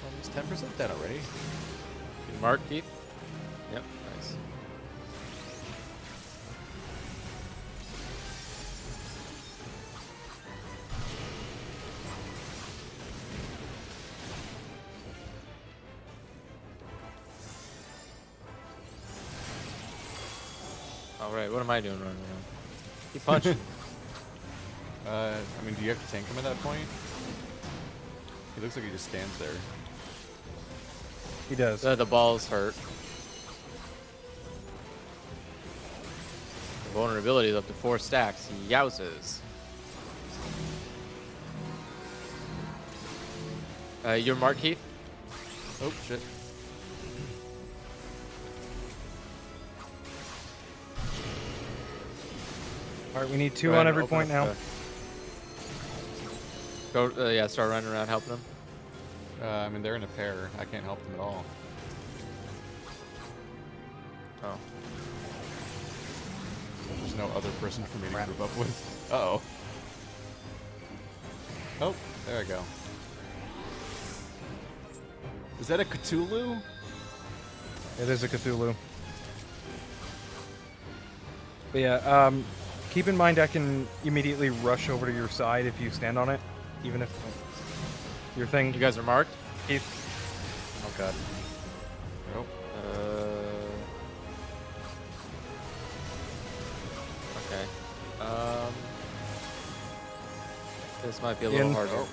B: Almost 10% dead already.
C: Good mark, Keith. Yep, nice. All right, what am I doing running around? Keep punching.
B: I mean, do you have to tank him at that point? He looks like he just stands there.
N: He does.
C: The balls hurt. The vulnerability is up to 4 stacks. Yowzes. Your mark, Keith?
B: Oh, shit.
N: Alright, we need 2 on every point now.
C: Yeah, start running around helping them.
B: I mean, they're in a pair. I can't help them at all.
C: Oh.
B: There's no other person for me to group up with. Uh-oh. Oh, there I go. Is that a Cthulhu?
N: It is a Cthulhu. But yeah, keep in mind I can immediately rush over to your side if you stand on it, even if your thing...
C: You guys are marked?
N: Keith. Oh god.
B: Nope.
C: Okay. This might be a little harder.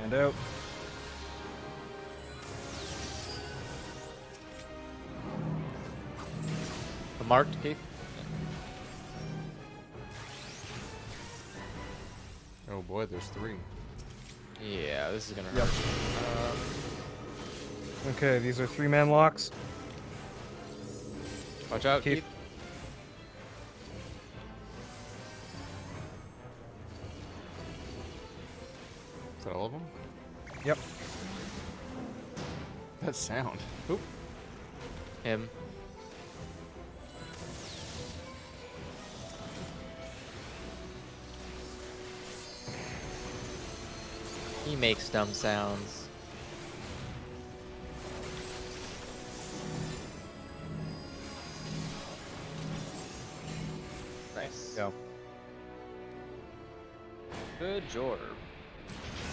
N: And out.
C: The marked, Keith?
B: Oh boy, there's 3.
C: Yeah, this is gonna hurt.
N: Okay, these are 3-man locks.
C: Watch out, Keith.
B: Is that all of them?
N: Yep.
B: That sound. Oop.
C: Him. He makes dumb sounds. Nice.
N: Go.
C: Good job.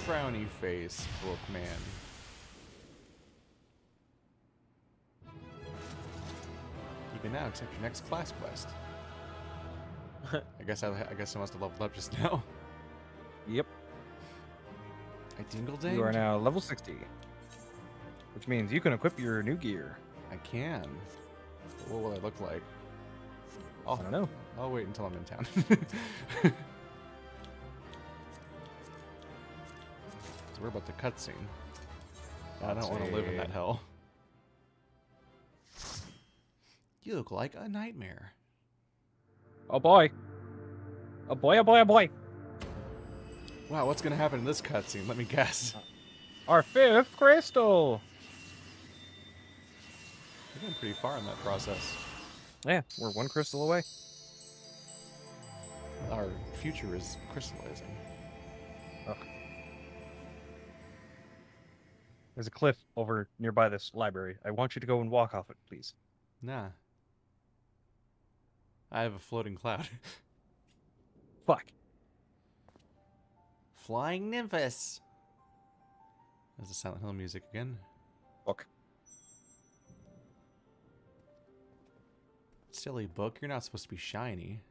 B: Frowny face, Bookman. You can now accept your next class quest. I guess I must have leveled up just now.
N: Yep.
B: I dingle dang.
N: You are now level 60. Which means you can equip your new gear.
B: I can. But what will I look like?
N: I don't know.
B: I'll wait until I'm in town. So we're about the cutscene. I don't want to live in that hell. You look like a nightmare.
N: Oh boy. Oh boy, oh boy, oh boy.
B: Wow, what's gonna happen in this cutscene? Let me guess.
N: Our 5th crystal.
B: We're getting pretty far in that process.
N: Yeah, we're 1 crystal away.
B: Our future is crystallizing.
N: Ugh. There's a cliff over nearby this library. I want you to go and walk off it, please.
B: Nah. I have a floating cloud.
N: Fuck.
I: Flying Nymphus.
B: There's the Silent Hill music again.
N: Fuck.
B: Silly book, you're not supposed to be shiny.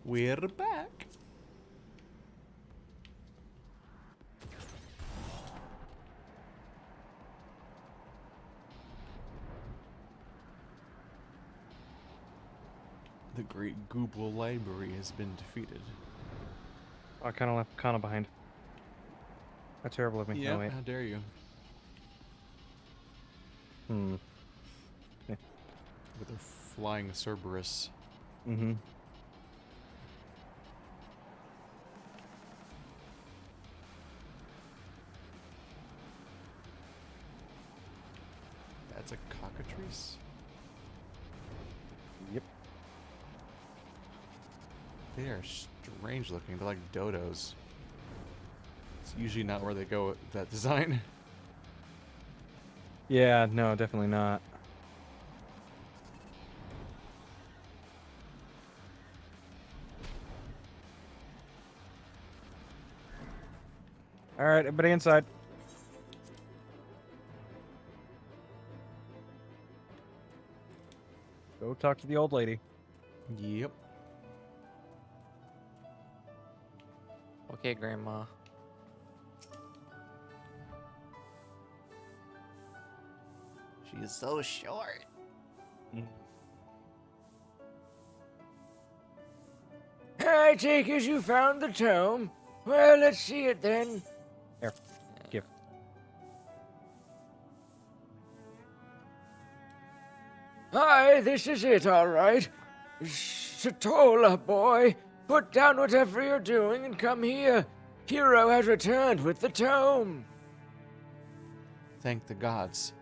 B: We're back. The great Google library has been defeated.
N: I kind of left Kana behind. That's terrible of me.
B: Yeah,
N: No, wait.
B: how dare you?
N: Hmm. Yeah.
B: With their flying Cerberus.
N: Mm-hmm.
B: That's a cockatrice?
N: Yep.
B: They are strange looking. They're like dodos. It's usually not where they go with that design.
N: Yeah, no, definitely not. All right, everybody inside. Go talk to the old lady.
B: Yep.
C: Okay, Grandma.
I: She's so short.
O: I take it you found the tome. Well, let's see it then.
N: Here, give.
O: Aye, this is it, all right. Satola, boy, put down whatever you're doing and come here. Hero has returned with the tome.
B: Thank the gods.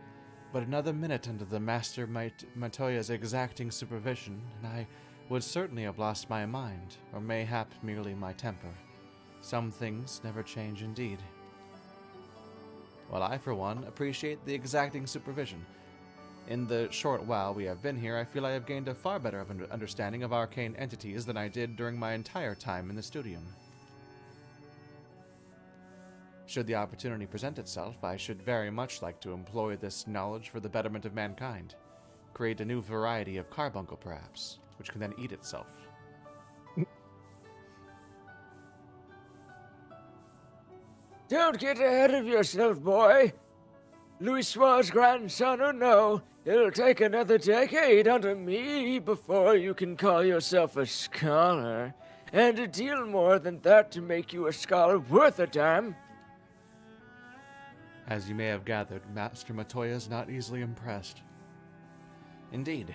B: But another minute under the Master Matoya's exacting supervision, and I would certainly have lost my mind, or mayhap merely my temper. Some things never change indeed. Well, I, for one, appreciate the exacting supervision. In the short while we have been here, I feel I have gained a far better understanding of arcane entities than I did during my entire time in the studium. Should the opportunity present itself, I should very much like to employ this knowledge for the betterment of mankind. Create a new variety of carbuncle, perhaps, which can then eat itself.
O: Don't get ahead of yourself, boy. Louisoix's grandson or no, it'll take another decade under me before you can call yourself a scholar, and a deal more than that to make you a scholar worth a damn.
B: As you may have gathered, Master Matoya is not easily impressed. Indeed.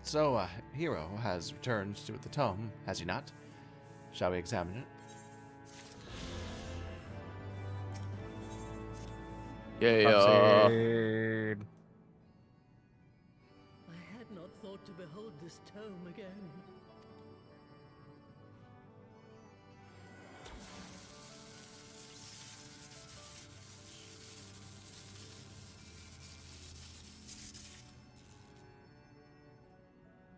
B: So, Hero has returned to the tome, has he not? Shall we examine it?
C: Yeah.
N: Upside.
M: I had not thought to behold this tome again.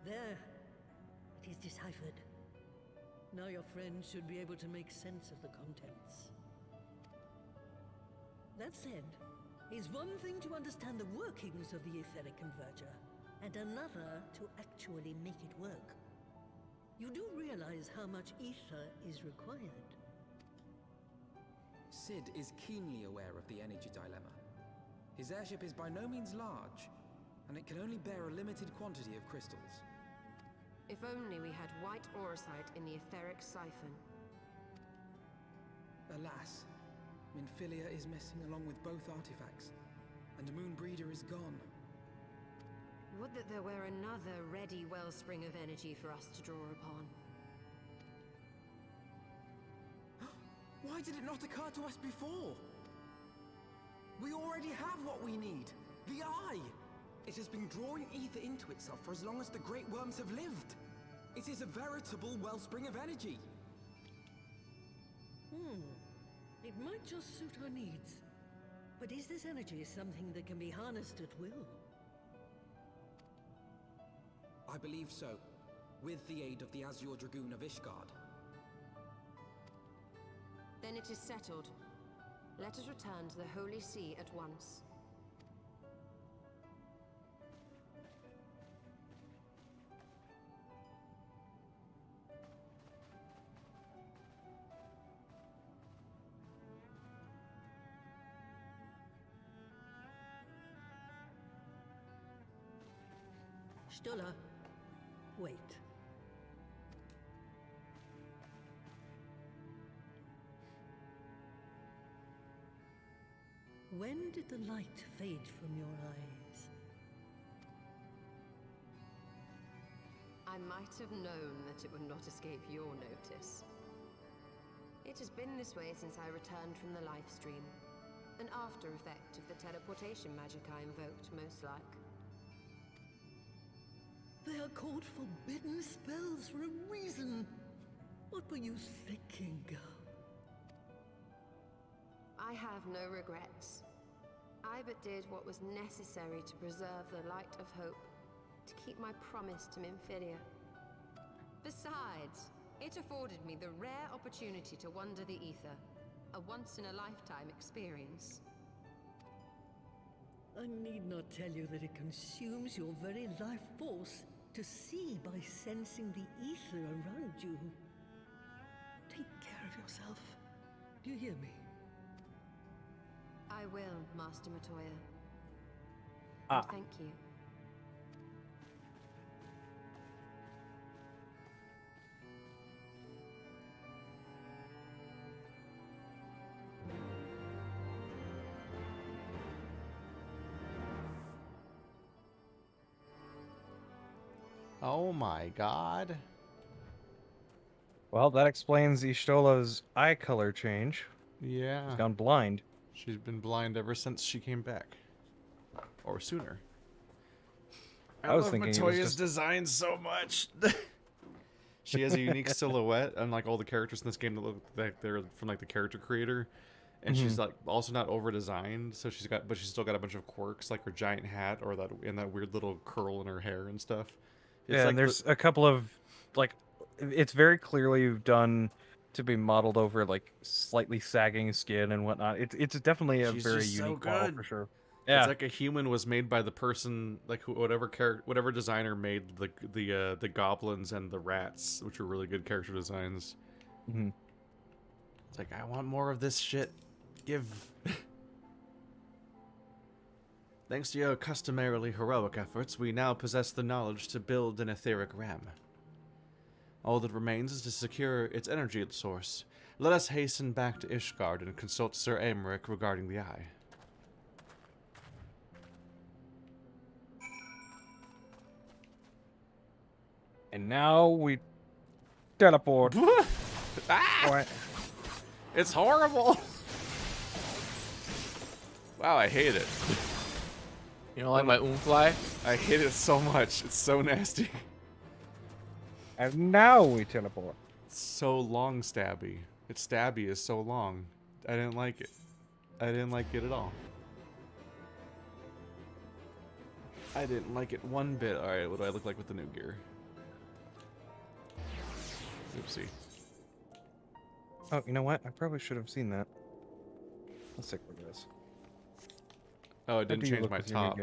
M: There. It is deciphered. Now your friend should be able to make sense of the contents. That said, it's one thing to understand the workings of the etheric converger, and another to actually make it work. You do realize how much ether is required.
F: Sid is keenly aware of the energy dilemma. His airship is by no means large, and it can only bear a limited quantity of crystals.
J: If only we had white aurosite in the etheric siphon.
F: Alas, Minfilia is missing along with both artifacts, and Moonbreeder is gone.
J: Would that there were another ready wellspring of energy for us to draw upon.
F: Why did it not occur to us before? We already have what we need. The Eye! It has been drawing ether into itself for as long as the Great Worms have lived. It is a veritable wellspring of energy.
M: It might just suit our needs. But is this energy something that can be harnessed at will?
F: I believe so, with the aid of the Azure Dragoon of Ishgard.
J: Then it is settled. Let us return to the Holy See at once.
M: Stola, wait. When did the light fade from your eyes?
J: I might have known that it would not escape your notice. It has been this way since I returned from the life stream. An after effect of the teleportation magic I invoked, most like.
M: They are called forbidden spells for a reason. What were you thinking, girl?
J: I have no regrets. I but did what was necessary to preserve the light of hope, to keep my promise to Minfilia. Besides, it afforded me the rare opportunity to wander the ether, a once-in-a-lifetime experience.
M: I need not tell you that it consumes your very life force to see by sensing the ether around you. Take care of yourself. Do you hear me?
J: I will, Master Matoya.
N: Ah.
J: Thank you.
B: Oh my god.
N: Well, that explains Ishtola's eye color change.
B: Yeah.
N: She's gone blind.
B: She's been blind ever since she came back. Or sooner.
N: I was
B: love
N: thinking
B: Matoya's
N: it was just...
B: design so much. She has a unique silhouette, unlike all the characters in this game that look like they're from like the character creator. And she's like also not over designed, so she's still got a bunch of quirks, like her giant hat or that weird little curl in her hair and stuff. It's
N: yeah,
B: like
N: and there's a couple of like, it's very clearly done to be modeled over like slightly sagging skin and whatnot. It's definitely a
B: She's
N: very
B: just so
N: unique model
B: good.
N: for sure.
B: Yeah, it's like a human was made by the person, like whatever designer made the goblins and the rats, which are really good character designs. It's like, I want more of this shit. Give. Thanks to your customarily heroic efforts, we now possess the knowledge to build an etheric ram. All that remains is to secure its energy source. Let us hasten back to Ishgard and consult Sir Aymeric regarding the eye.
N: And now we teleport.
B: Ah! It's horrible. Wow, I hate it.
C: You don't like my fly?
B: I hate it so much. It's so nasty.
N: And now we teleport.
B: It's so long, Stabby. Its Stabby is so long. I didn't like it. I didn't like it at all. I didn't like it one bit. Alright, what do I look like with the new gear? Oopsie.
N: Oh, you know what? I probably should have seen that. Let's take a look at this.
B: Oh, it didn't change my top.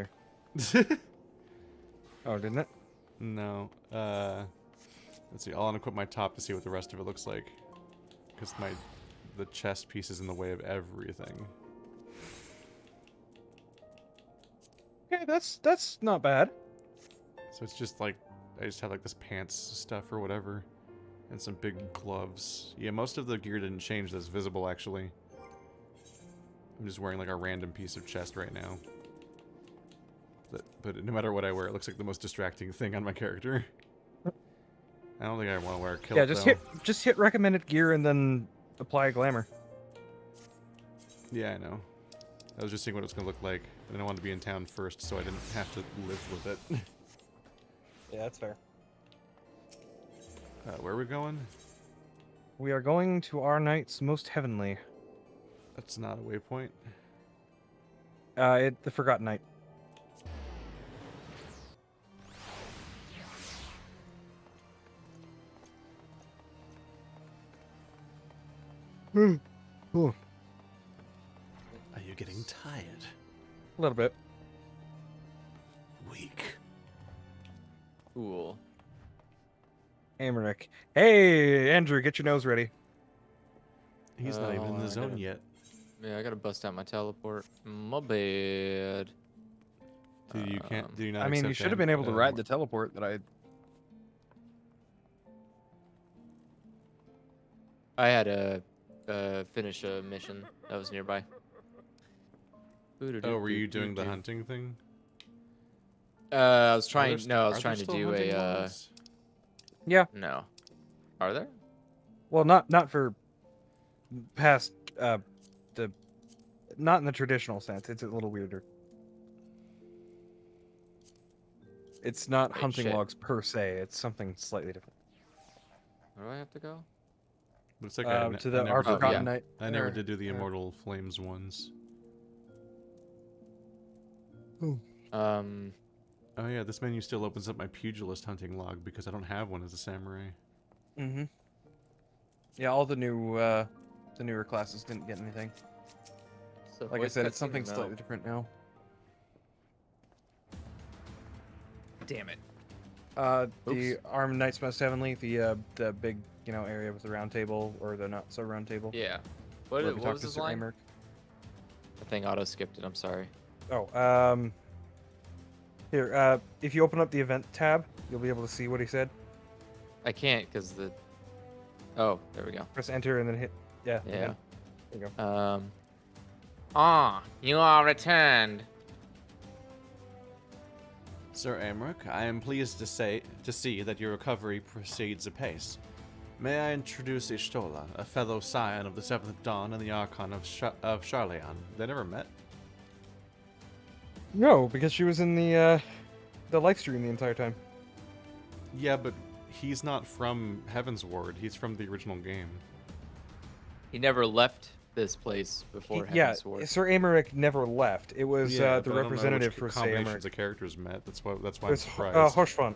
N: Oh, didn't it?
B: No. Let's see. I'll unequip my top to see what the rest of it looks like. Because the chest piece is in the way of everything.
N: Okay, that's not bad.
B: So it's just like, I just had like this pants stuff or whatever. And some big gloves. Yeah, most of the gear didn't change that's visible, actually. I'm just wearing like a random piece of chest right now. But no matter what I wear, it looks like the most distracting thing on my character. I don't think I want to wear a kilt,
N: Yeah,
B: though.
N: just hit recommended gear and then apply glamour.
B: Yeah, I know. I was just seeing what it was going to look like. And I wanted to be in town first, so I didn't have to live with it.
N: Yeah, that's fair.
B: Where are we going?
N: We are going to our knight's most heavenly.
B: That's not a waypoint.
N: The Forgotten Knight. Ooh.
B: Are you getting tired?
N: A little bit.
B: Weak.
C: Cool.
N: Amaric. Hey, Andrew, get your nose ready.
B: He's not even in the zone yet.
C: Yeah, I gotta bust out my teleport. My bad.
B: Dude, you can't. Do you not?
N: I mean, you should have been able to ride the teleport that
C: I had to finish a mission that was nearby.
B: Oh, were you doing the hunting thing?
C: I was trying. No, I was trying to do a.
N: Yeah.
C: No. Are there?
N: Well, not for past not in the traditional sense. It's a little weirder. It's not
C: Wait,
N: hunting
C: shit.
N: logs per se. It's something slightly different.
C: Where do I have to go?
B: But it's like
N: to the Our Forgotten Knight.
B: I never did do the Immortal Flames ones. Oh yeah, this menu still opens up my pugilist hunting log because I don't have one as a samurai.
N: Mm-hmm. Yeah, all the newer classes didn't get anything.
C: So
N: Like I
C: voice
N: said, it's
C: cutscene
N: something
C: or no?
N: slightly different now.
C: Damn it.
N: The Armed Knights Most Heavenly, the big area with the round table or the not so round table.
C: Yeah.
N: Where
C: What
N: we
C: was
N: talked to
C: his
N: Sir
C: line?
N: Amaric.
C: I think auto skipped it. I'm sorry.
N: Oh, here, if you open up the event tab, you'll be able to see what he said.
C: I can't because the. Oh, there we go.
N: Press enter and then hit. Yeah.
C: Yeah.
N: There you go.
O: You are returned.
B: Sir Amaric, I am pleased to see that your recovery proceeds apace. May I introduce Ishtola, a fellow scion of the Seventh Dawn and the Archon of Charleon. They never met?
N: No, because she was in the live stream the entire time.
B: Yeah, but he's not from Heaven's Ward. He's from the original game.
C: He never left this place before Heaven's Ward.
N: Sir Amaric never left. It was
B: Yeah,
N: the
B: but I don't know
N: representative
B: which
N: for Sir Amaric.
B: combinations of characters met. That's why
N: It
B: I'm
N: was
B: surprised.
N: Hoshfan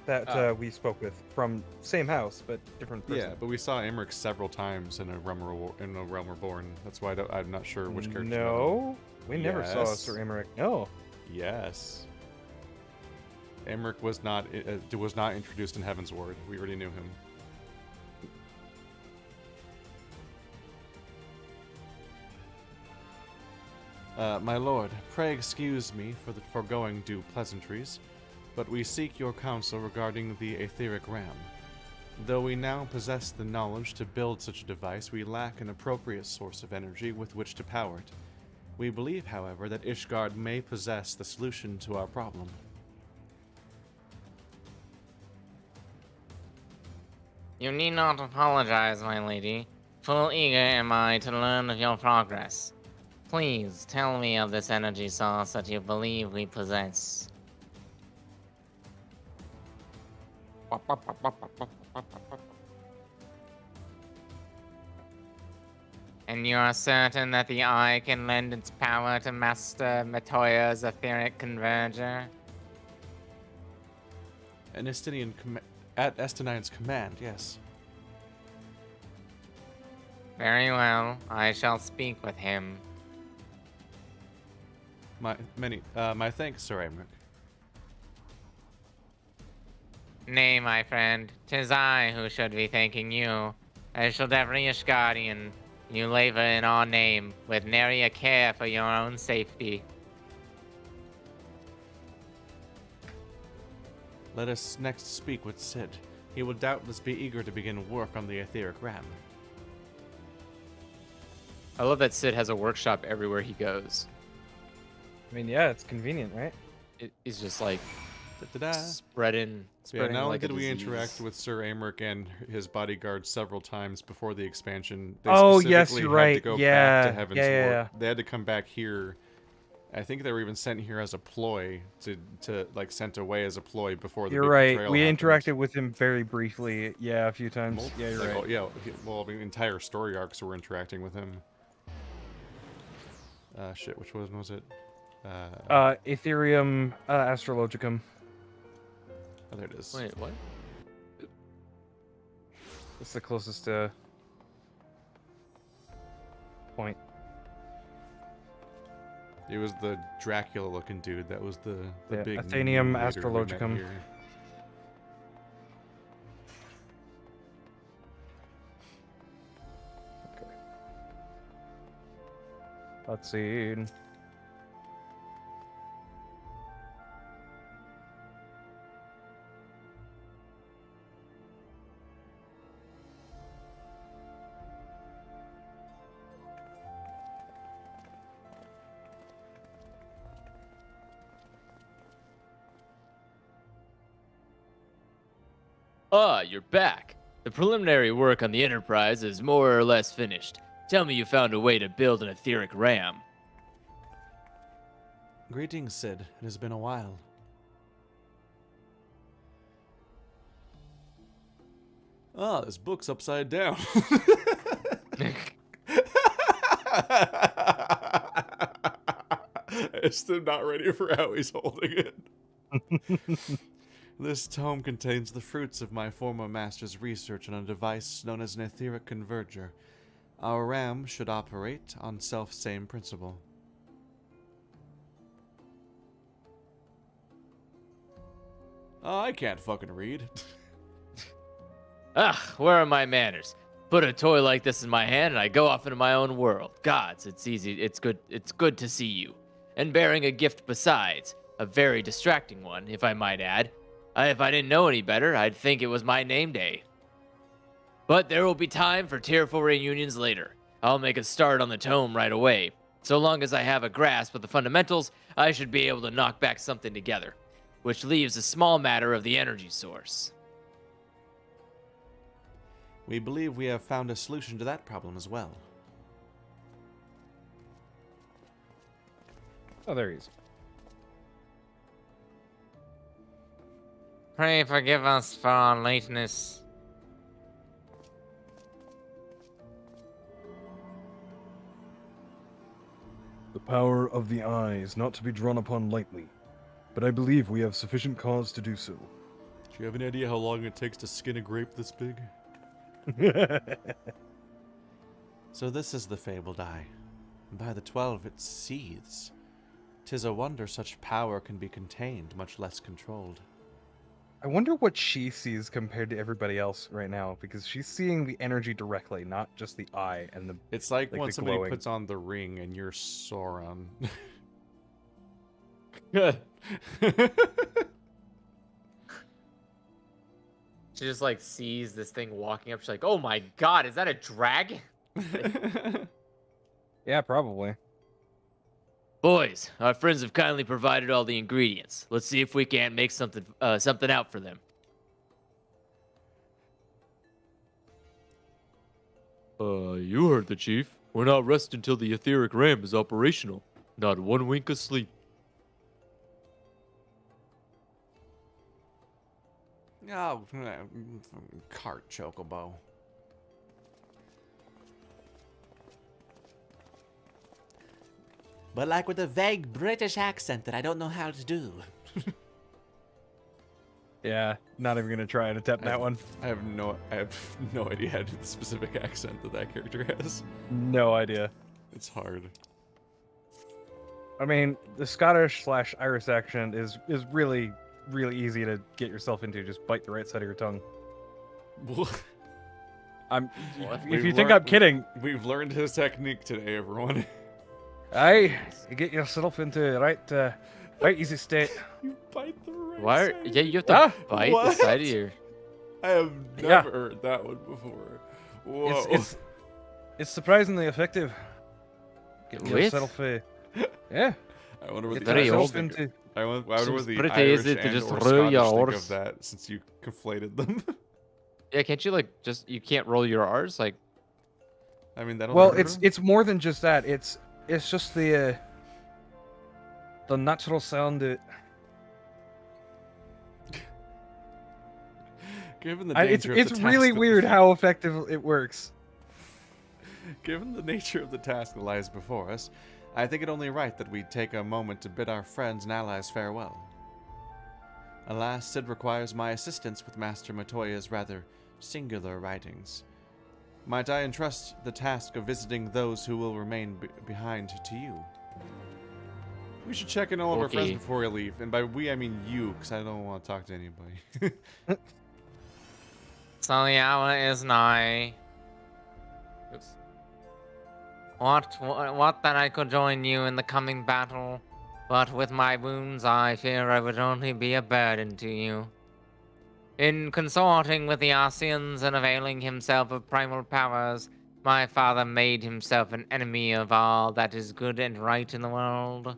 N: that we spoke with from same house but different person.
B: Yeah, but we saw Amaric several times in a Realm Reborn. That's why I'm not sure which character.
N: No, we never saw
B: Yes.
N: Sir Amaric. No.
B: Yes. Amaric was not introduced in Heaven's Ward. We already knew him. My lord, pray excuse me for the foregoing due pleasantries, but we seek your counsel regarding the etheric ram. Though we now possess the knowledge to build such a device, we lack an appropriate source of energy with which to power it. We believe, however, that Ishgard may possess the solution to our problem.
O: You need not apologize, my lady. Full eager am I to learn of your progress. Please tell me of this energy source that you believe we possess. And you are certain that the eye can lend its power to Master Matoya's etheric converger?
B: At Estinian's command, yes.
O: Very well, I shall speak with him.
B: My thanks, Sir Amaric.
O: Nay, my friend, 'tis I who should be thanking you. As should every Ishgardian, you labor in our name with nary a care for your own safety.
B: Let us next speak with Sid. He will doubtless be eager to begin work on the etheric ram.
C: I love that Sid has a workshop everywhere he goes.
N: I mean, yeah, it's convenient, right?
C: He's just like
B: Da-da-da.
C: spreading
B: Yeah, not only
C: like a
B: did we
C: disease.
B: interact with Sir Amric and his bodyguard several times before the expansion, they
N: Oh, yes,
B: specifically
N: you're
B: had
N: right.
B: to go
N: Yeah,
B: back to Heaven's
N: yeah,
B: War.
N: yeah.
B: They had to come back here. I think they were even sent here as a ploy to like sent away as a ploy before the
N: You're
B: big
N: right.
B: betrayal
N: We
B: happened.
N: interacted with him very briefly. Yeah, a few times.
B: Well,
N: Yeah, you're
B: like,
N: right.
B: oh, yeah, well, I mean, entire story arcs were interacting with him. Shit, which one was it?
N: Ethereum Astrologicum.
B: Oh, there it is.
C: Wait, what?
N: It's the closest point.
B: It was the Dracula-looking dude. That was the
N: Yeah,
B: big
N: Athenium
B: new leader we met
N: Astrologicum.
B: here.
N: Let's see.
C: Ah, you're back. The preliminary work on the Enterprise is more or less finished. Tell me you found a way to build an etheric ram.
B: Greetings, Sid. It has been a while. Ah, this book's upside down. I'm still not ready for how he's holding it. This tome contains the fruits of my former master's research on a device known as an etheric converger. Our RAM should operate on self-same principle. Oh, I can't fucking read.
C: Ugh, where are my manners? Put a toy like this in my hand and I go off into my own world. Gods, it's easy. It's good to see you. And bearing a gift besides. A very distracting one, if I might add. If I didn't know any better, I'd think it was my name day. But there will be time for tearful reunions later. I'll make a start on the tome right away. So long as I have a grasp of the fundamentals, I should be able to knock back something together. Which leaves a small matter of the energy source.
B: We believe we have found a solution to that problem as well.
N: Oh, there he is.
O: Pray forgive us for our lateness.
A: The power of the eye is not to be drawn upon lightly, but I believe we have sufficient cause to do so.
B: Do you have any idea how long it takes to skin a grape this big? So this is the fabled eye. By the 12 it seethes. 'Tis a wonder such power can be contained, much less controlled.
N: I wonder what she sees compared to everybody else right now, because she's seeing the energy directly, not just the eye and the.
B: It's like when
N: the
B: somebody
N: glowing.
B: puts on the ring and you're Sauron.
C: She just like sees this thing walking up. She's like, "Oh my god, is that a dragon?"
N: Yeah, probably.
C: Boys, our friends have kindly provided all the ingredients. Let's see if we can't make something out for them. You heard the chief. We're not resting until the etheric ram is operational. Not one wink of sleep.
B: Oh, cart chocobo.
I: But like with a vague British accent that I don't know how to do.
N: Yeah, not even gonna try and attempt that one.
B: I have no idea how to do the specific accent that character has.
N: No idea.
B: It's hard.
N: I mean, the Scottish/Irish accent is really easy to get yourself into. Just bite the right side of your tongue. If you think I'm kidding,
B: we've learned his technique today, everyone.
N: aye, you get yourself into the right easy state.
B: You bite the right
C: Why? Yeah, you have to bite the side of your.
B: I have never heard that one before. Whoa.
N: It's surprisingly effective. Get yourself a yeah.
B: I wonder what
C: It's
B: the
C: very
B: Irish
C: old.
B: think. I wonder what the
C: pretty
B: Irish
C: easy to
B: and
C: just
B: or
C: roll your
B: Scottish think
C: horse.
B: of that, since you conflated them.
C: Yeah, can't you like just you can't roll your R's like?
B: I mean, that'll.
N: Well, it's more than just that. It's just the natural sound.
B: Given the danger of
N: it's
B: the
N: really
B: task
N: weird how effective it works.
B: Given the nature of the task that lies before us, I think it only right that we take a moment to bid our friends and allies farewell. Alas, Sid requires my assistance with Master Matoya's rather singular writings. Might I entrust the task of visiting those who will remain behind to you? We should check in all of our friends before we leave, and by we I mean you, because I don't want to talk to anybody.
P: So the hour is nigh.
C: Oops.
P: What that I could join you in the coming battle, but with my wounds I fear I would only be a burden to you. In consorting with the Arceans and availing himself of primal powers, my father made himself an enemy of all that is good and right in the world.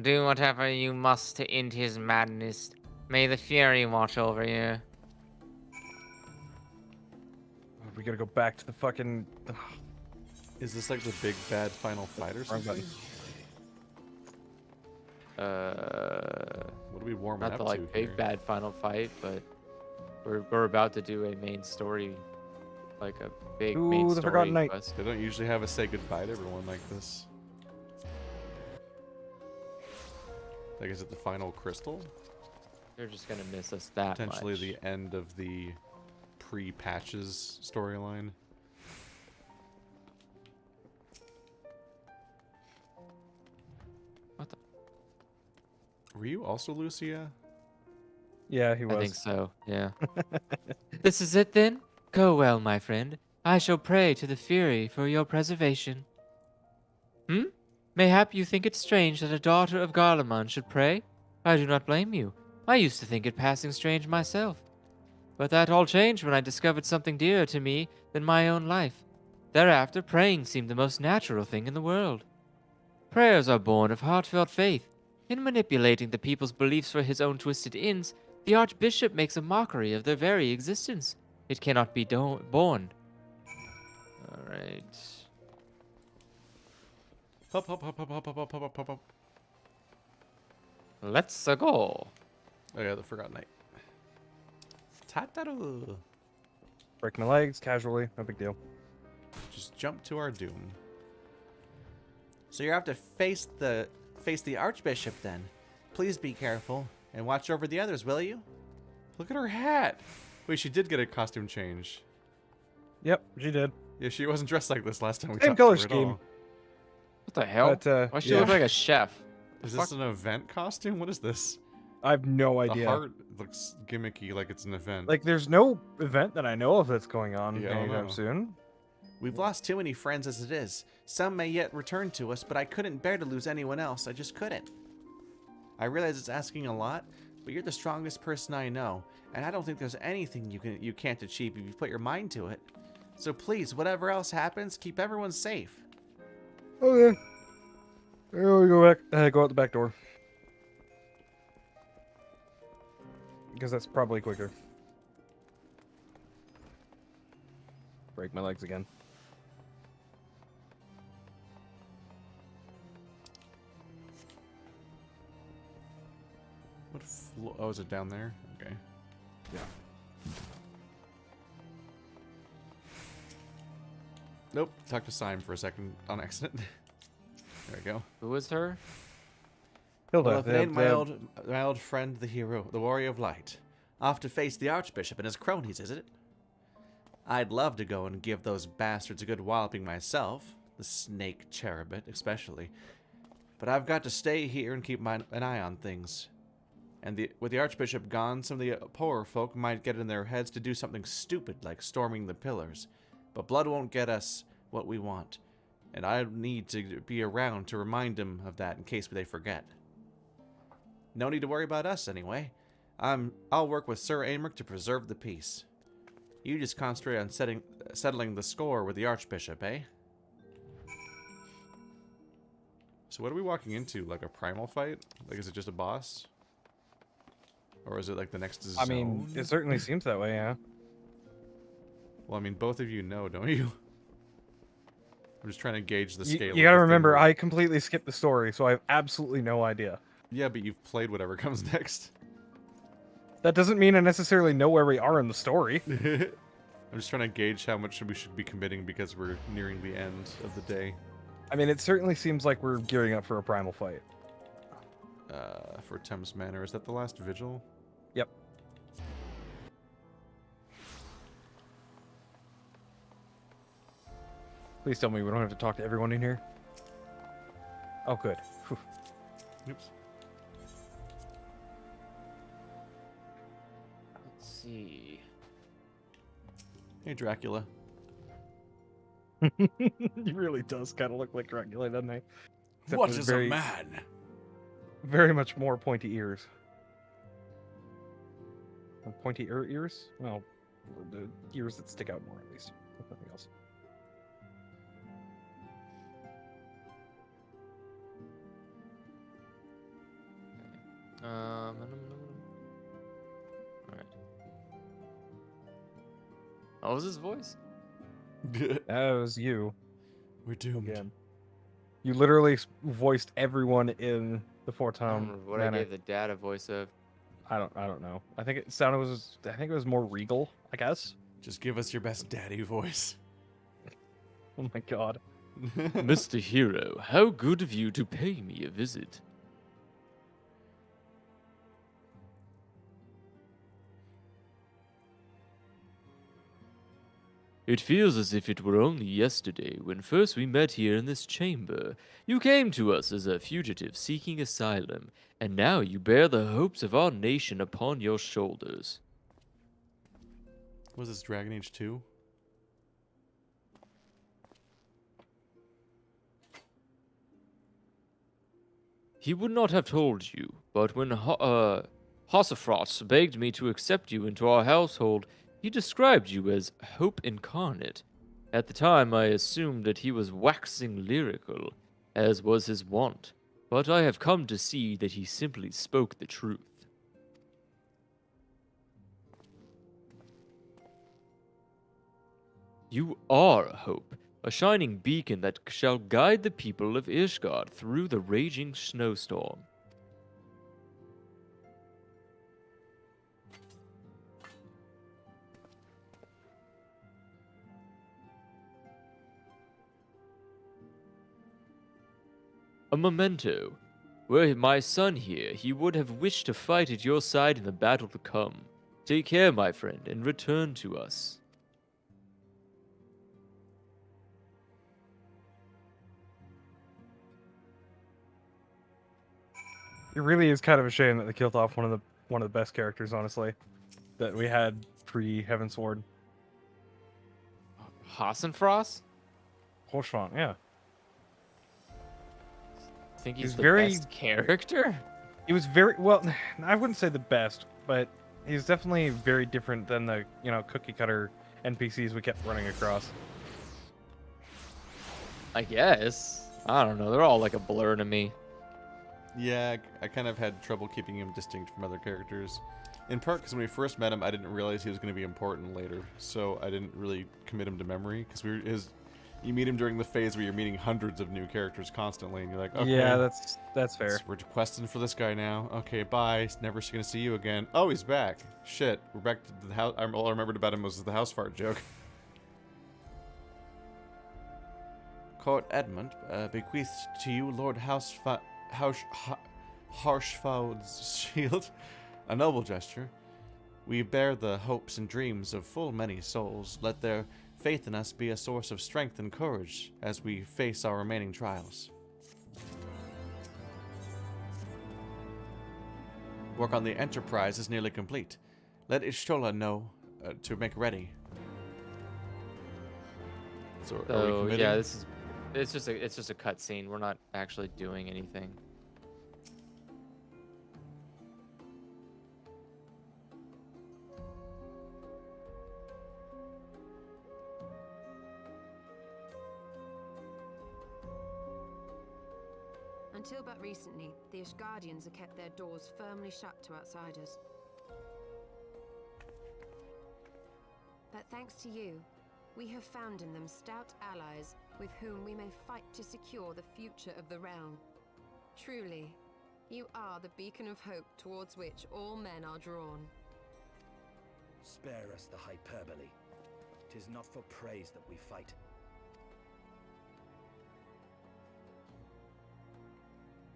P: Do whatever you must to end his madness. May the Fury watch over you.
N: We gotta go back to the fucking.
B: Is this like the big bad final fight or something? What are we warming
C: Not
B: up
C: the
B: to
C: like big
B: here?
C: bad final fight, but we're about to do a main story, like a big main
N: the
C: story
N: Forgotten Knight.
C: quest.
B: They don't usually have a say goodbye to everyone like this. Like, is it the final crystal?
C: They're just gonna miss us that
B: Potentially
C: much.
B: the end of the pre-patches storyline.
C: What the?
B: Were you also Lucia?
N: Yeah, he was.
C: I think so. Yeah. This is it then. Go well, my friend. I shall pray to the Fury for your preservation. Mayhap you think it strange that a daughter of Garlemald should pray? I do not blame you. I used to think it passing strange myself. But that all changed when I discovered something dearer to me than my own life. Thereafter, praying seemed the most natural thing in the world. Prayers are born of heartfelt faith. In manipulating the people's beliefs for his own twisted ends, the Archbishop makes a mockery of their very existence. It cannot be borne. Alright.
B: Hop, hop, hop, hop, hop, hop, hop, hop, hop, hop.
C: Let's go.
B: Oh yeah, the Forgotten Knight. Tataru.
N: Break my legs casually, no big deal.
B: Just jump to our doom.
I: So you have to face the Archbishop then. Please be careful and watch over the others, will you?
B: Look at her hat. Wait, she did get a costume change.
N: Yep, she did.
B: Yeah, she wasn't dressed like this last time we
N: Same
B: talked
N: color
B: to her at
N: scheme.
B: all.
C: What the hell?
N: But,
C: Why she look like a chef?
B: Is this an event costume? What is this?
N: I have no
B: The
N: idea.
B: heart looks gimmicky, like it's an event.
N: Like, there's no event that I know of that's going on
B: Yeah, I don't
N: anytime
B: know.
N: soon.
I: We've lost too many friends as it is. Some may yet return to us, but I couldn't bear to lose anyone else. I just couldn't. I realize it's asking a lot, but you're the strongest person I know, and I don't think there's anything you can't achieve if you put your mind to it. So please, whatever else happens, keep everyone safe.
N: Okay. Here we go back. Go out the back door. Because that's probably quicker. Break my legs again.
B: What oh, is it down there? Okay.
N: Yeah.
B: Nope. Talked to Syme for a second on accident. There we go.
C: Who was her?
N: Hilda.
I: Well, if it ain't my old friend, the hero, the warrior of light. Off to face the Archbishop and his cronies, is it? I'd love to go and give those bastards a good walloping myself. The snake cherubit, especially. But I've got to stay here and keep an eye on things. And with the Archbishop gone, some of the poorer folk might get in their heads to do something stupid like storming the pillars. But blood won't get us what we want. And I need to be around to remind them of that in case they forget. No need to worry about us, anyway. I'll work with Sir Aymeric to preserve the peace. You just concentrate on settling the score with the Archbishop, eh?
B: So what are we walking into? Like a primal fight? Like, is it just a boss? Or is it like the next zone?
N: I mean, it certainly seems that way, yeah.
B: Well, I mean, both of you know, don't you? I'm just trying to gauge the scale.
N: You gotta remember, I completely skipped the story, so I have absolutely no idea.
B: Yeah, but you've played whatever comes next.
N: That doesn't mean I necessarily know where we are in the story.
B: I'm just trying to gauge how much we should be committing because we're nearing the end of the day.
N: I mean, it certainly seems like we're gearing up for a primal fight.
B: For Thames Manor. Is that the last vigil?
N: Yep. Please tell me we don't have to talk to everyone in here. Oh, good. Whew.
B: Oops.
C: Let's see.
B: Hey, Dracula.
N: He really does kind of look like Dracula, doesn't he? Except
I: What
N: with
I: is a man?
N: Very much more pointy ears. Pointy ears? Well, the ears that stick out more, at least. Nothing else.
C: All right. What was his voice?
N: That was you.
B: We're doomed.
N: Again. You literally voiced everyone in the Fortom
C: What I gave the dad a voice of.
N: I don't know. I think it was more regal, I guess.
B: Just give us your best daddy voice.
N: Oh my god.
C: Mr. Hero, how good of you to pay me a visit. It feels as if it were only yesterday when first we met here in this chamber. You came to us as a fugitive seeking asylum, and now you bear the hopes of our nation upon your shoulders.
B: Was this Dragon Age 2?
C: He would not have told you, but when Hossifrost begged me to accept you into our household, he described you as hope incarnate. At the time, I assumed that he was waxing lyrical, as was his wont, but I have come to see that he simply spoke the truth. You are hope, a shining beacon that shall guide the people of Ishgard through the raging snowstorm. A memento. Were my son here, he would have wished to fight at your side in the battle to come. Take care, my friend, and return to us.
N: It really is kind of a shame that they killed off one of the best characters, honestly, that we had pre-Heavensward.
C: Hassenfrost?
N: Hoshfang, yeah.
C: Think he's the best character?
N: He was very well. I wouldn't say the best, but he's definitely very different than the cookie cutter NPCs we kept running across.
C: I guess. I don't know. They're all like a blur to me.
B: Yeah, I kind of had trouble keeping him distinct from other characters. In part because when we first met him, I didn't realize he was going to be important later, so I didn't really commit him to memory. Because you meet him during the phase where you're meeting hundreds of new characters constantly, and you're like, okay.
N: Yeah, that's fair.
B: We're questing for this guy now. Okay, bye. Never going to see you again. Oh, he's back. Shit, we're back to the house. All I remembered about him was the house fart joke.
I: Court Edmund bequeathed to you Lord Harshfald's shield, a noble gesture. We bear the hopes and dreams of full many souls. Let their faith in us be a source of strength and courage as we face our remaining trials. Work on the Enterprise is nearly complete. Let Ishtola know to make ready.
B: So, are we
C: So
B: committing?
C: yeah, it's just a cutscene. We're not actually doing anything.
J: Until but recently, the Ishgardians have kept their doors firmly shut to outsiders. But thanks to you, we have found in them stout allies with whom we may fight to secure the future of the realm. Truly, you are the beacon of hope towards which all men are drawn.
Q: Spare us the hyperbole. 'Tis not for praise that we fight.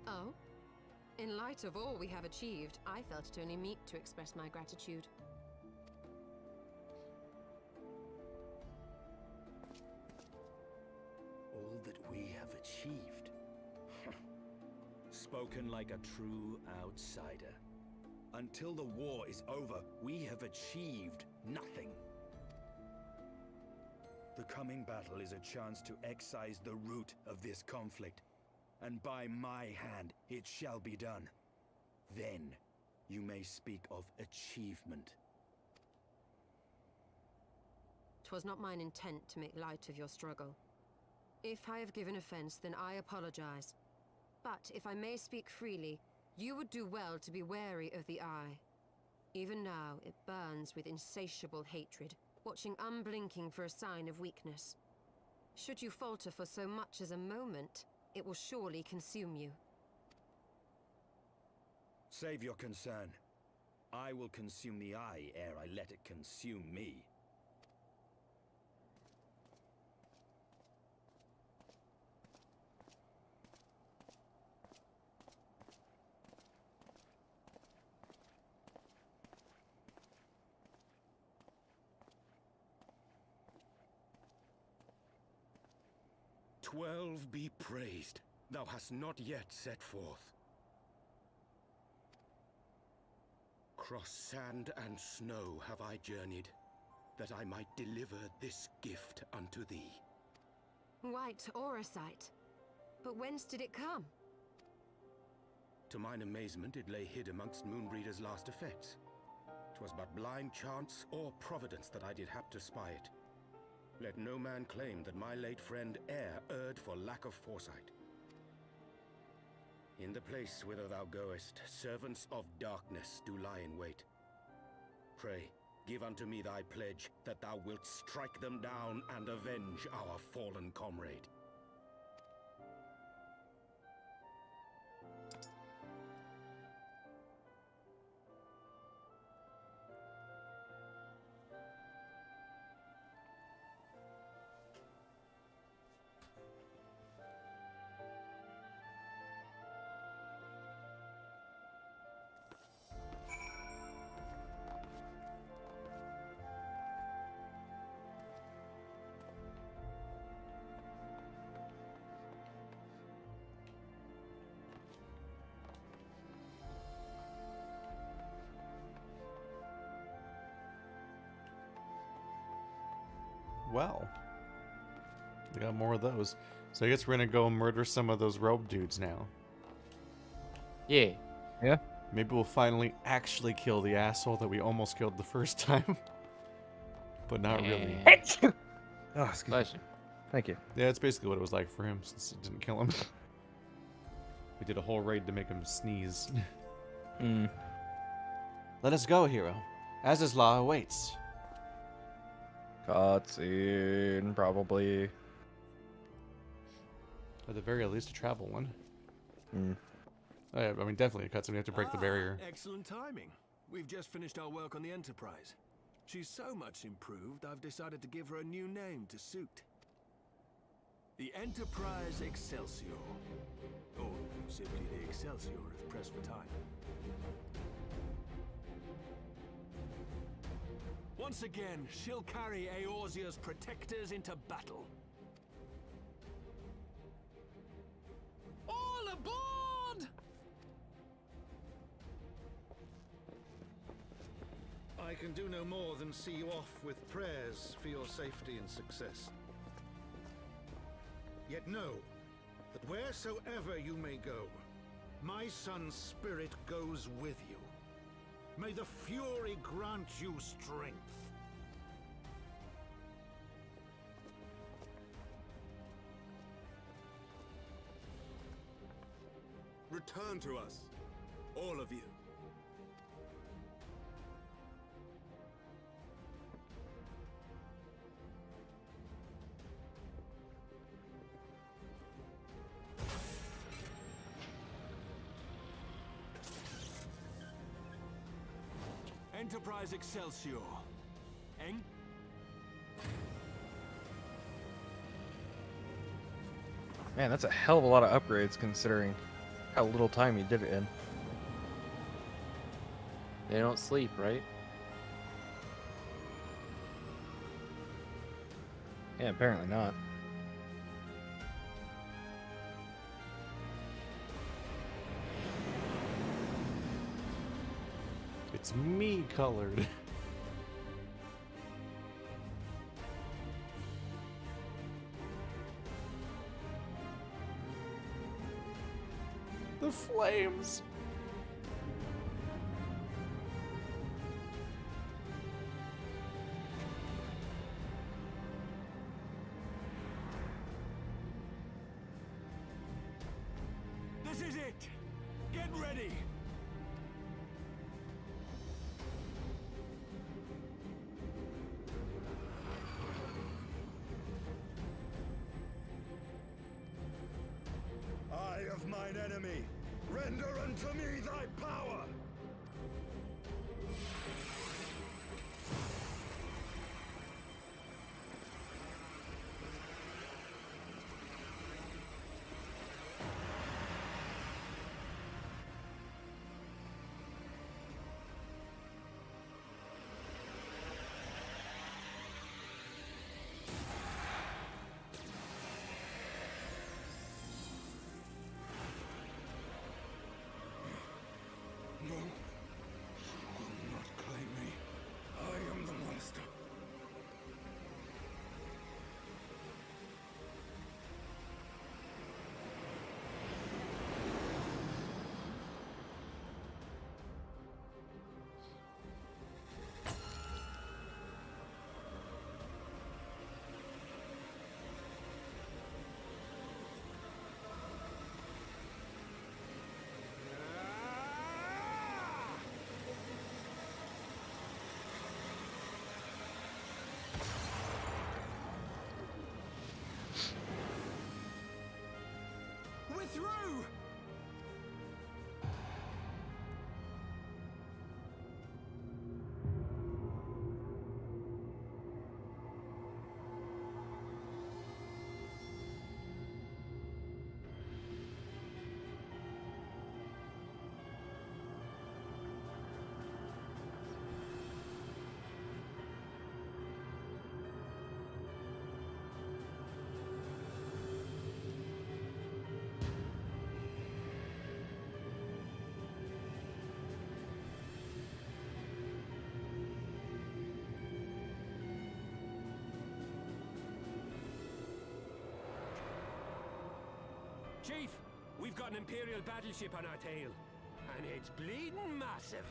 J: Oh? In light of all we have achieved, I felt it only meet to express my gratitude.
Q: All that we have achieved. Spoken like a true outsider. Until the war is over, we have achieved nothing. The coming battle is a chance to excise the root of this conflict, and by my hand it shall be done. Then you may speak of achievement.
J: 'Twas not mine intent to make light of your struggle. If I have given offense, then I apologize. But if I may speak freely, you would do well to be wary of the eye. Even now, it burns with insatiable hatred, watching unblinking for a sign of weakness. Should you falter for so much as a moment, it will surely consume you.
Q: Save your concern. I will consume the eye ere I let it consume me. "12 be praised, thou hast not yet set forth. Cross sand and snow have I journeyed, that I might deliver this gift unto thee."
J: White Auracite. But whence did it come?
Q: To mine amazement, it lay hid amongst Moonbreeder's last effects. 'Twas but blind chance or providence that I did hap to spy it. Let no man claim that my late friend e'er erred for lack of foresight. In the place whither thou goest, servants of darkness do lie in wait. Pray, give unto me thy pledge that thou wilt strike them down and avenge our fallen comrade.
B: Well, we got more of those. So I guess we're gonna go murder some of those robe dudes now.
C: Yeah.
N: Yeah.
B: Maybe we'll finally actually kill the asshole that we almost killed the first time. But not really.
N: Oh, excuse me. Thank you.
B: Yeah, it's basically what it was like for him since it didn't kill him. We did a whole raid to make him sneeze.
I: Let us go, hero. Azaslaw awaits.
N: Cutscene, probably.
B: At the very least, a travel one. Oh, yeah, I mean, definitely a cutscene. We have to break the barrier.
R: Excellent timing. We've just finished our work on the Enterprise. She's so much improved, I've decided to give her a new name to suit. The Enterprise Excelsior. Or simply the Excelsior if pressed for time. Once again, she'll carry Eorzea's protectors into battle. All aboard!
K: I can do no more than see you off with prayers for your safety and success. Yet know that wheresoever you may go, my son's spirit goes with you. May the Fury grant you strength.
R: turn to us. All of you. Enterprise Excelsior. Eng?
N: Man, that's a hell of a lot of upgrades considering how little time you did it in.
C: They don't sleep, right?
N: Yeah, apparently not.
B: It's me colored. The flames.
R: This is it. Get ready. Eye of mine enemy, render unto me thy power! No, you will not claim me. I am the master. We're through! Chief, we've got an Imperial battleship on our tail, and it's bleeding massive.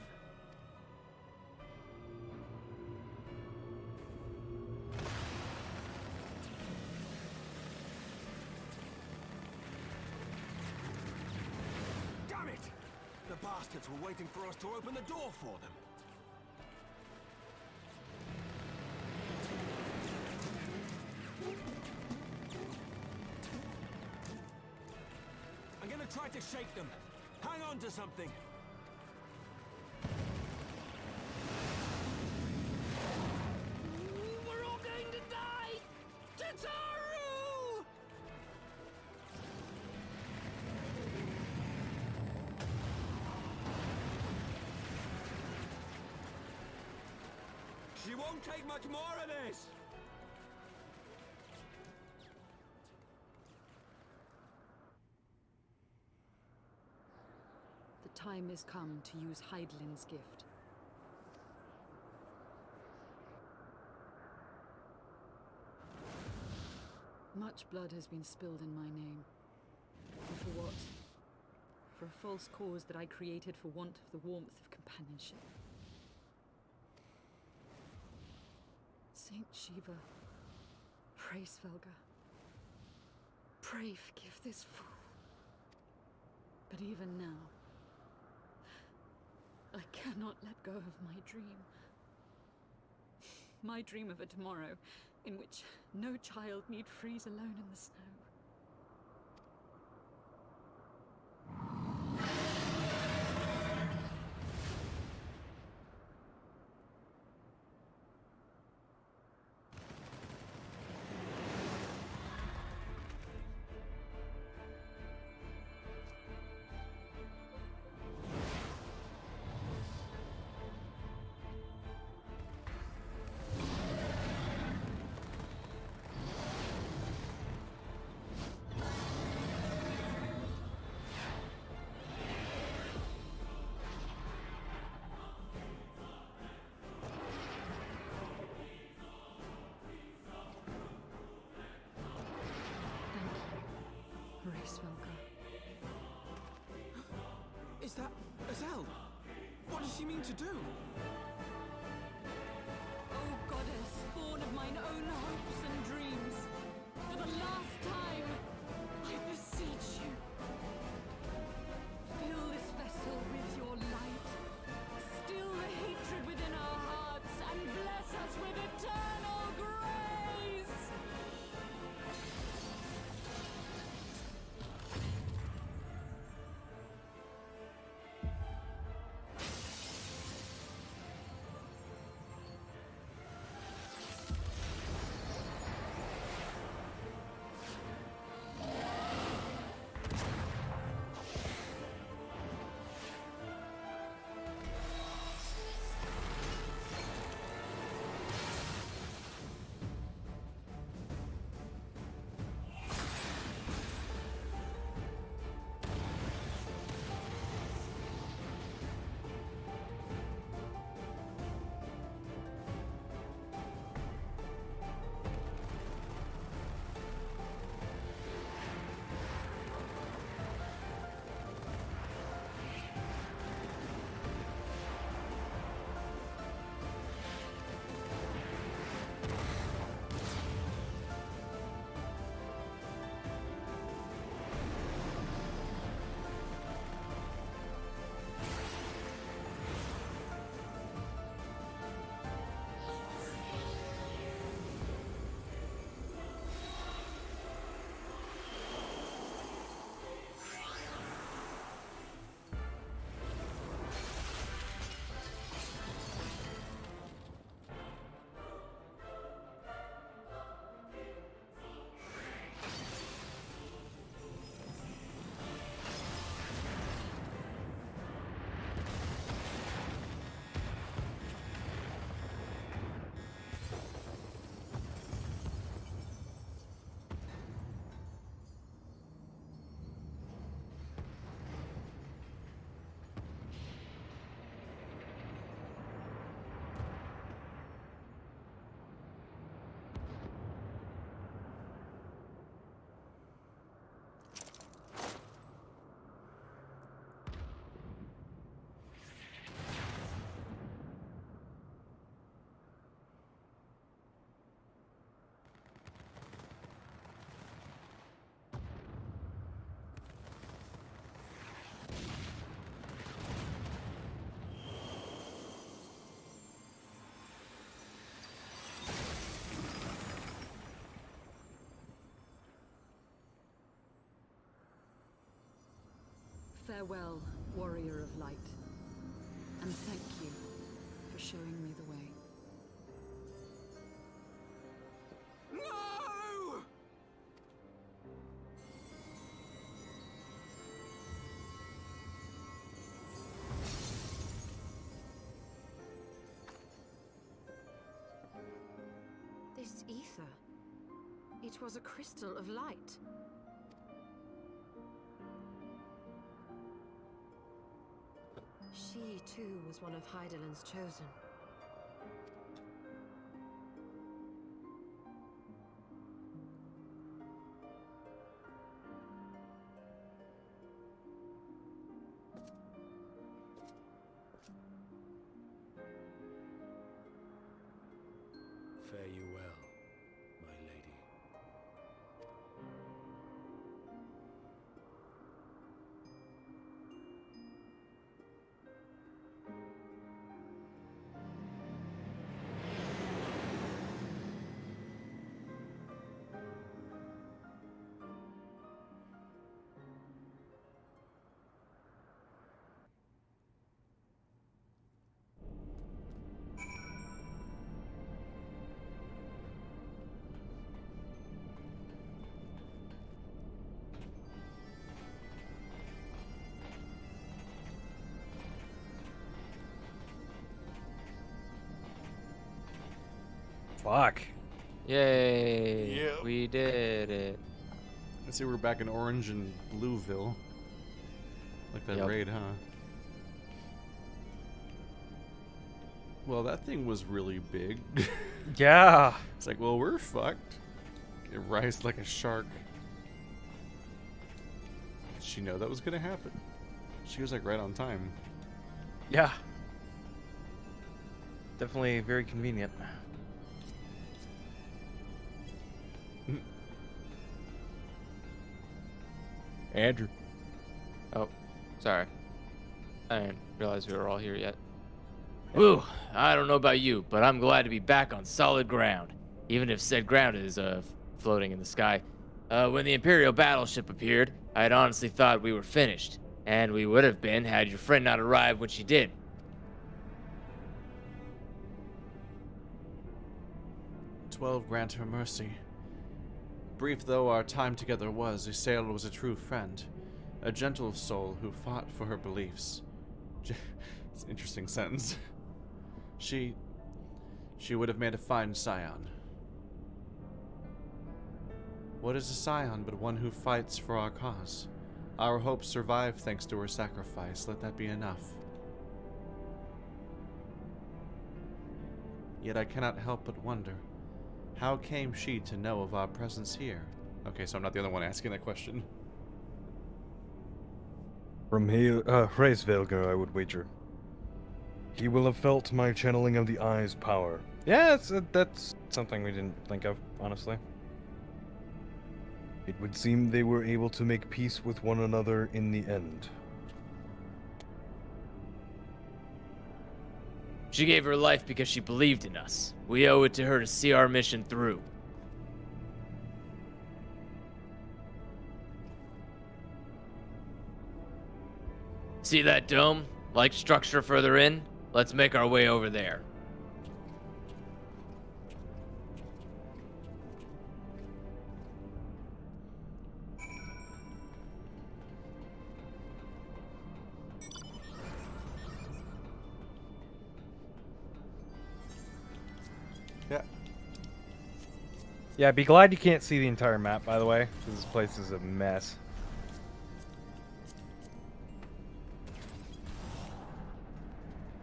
R: Damn it! The bastards were waiting for us to open the door for them. I'm gonna try to shake them. Hang on to something. We're all going to die! Tataru! She won't take much more of this!
J: The time has come to use Hydaelyn's gift. Much blood has been spilled in my name. And for what? For a false cause that I created for want of the warmth of companionship. Saint Shiva, pray Svelga. Pray forgive this fool.
S: But even now, I cannot let go of my dream. My dream of a tomorrow in which no child need freeze alone in the snow.
F: Is that Azelle? What does she mean to do?
S: Oh, goddess, born of mine own hopes and dreams, for the last time, I beseech you, fill this vessel with your light, still the hatred within our hearts, and bless us with eternal grace! Farewell, warrior of light, and thank you for showing me the way.
F: No!
J: This ether. It was a crystal of light. She, too, was one of Hydaelyn's chosen.
R: Fare you well, my lady.
N: fuck.
C: Yay!
B: Yep.
C: We did it.
B: I see we're back in Orange and Blueville. Like that raid, huh? Well, that thing was really big.
N: Yeah.
B: It's like, well, we're fucked. It rised like a shark. Did she know that was gonna happen? She was like right on time.
N: Yeah. Definitely very convenient. Andrew.
C: Oh, sorry. I didn't realize we were all here yet. Woo! I don't know about you, but I'm glad to be back on solid ground, even if said ground is floating in the sky. When the Imperial battleship appeared, I had honestly thought we were finished, and we would have been had your friend not arrived when she did.
B: 12 grant her mercy. Brief though our time together was, Isael was a true friend, a gentle soul who fought for her beliefs. It's an interesting sentence. She would have made a fine scion. What is a scion but one who fights for our cause? Our hopes survive thanks to her sacrifice. Let that be enough. Yet I cannot help but wonder, how came she to know of our presence here? Okay, so I'm not the only one asking that question.
A: From Hraesvelgr, I would wager. He will have felt my channeling of the eye's power.
N: Yeah, that's something we didn't think of, honestly.
A: It would seem they were able to make peace with one another in the end.
C: She gave her life because she believed in us. We owe it to her to see our mission through. See that dome? Like structure further in? Let's make our way over there.
B: Yeah.
N: Yeah, be glad you can't see the entire map, by the way, because this place is a mess.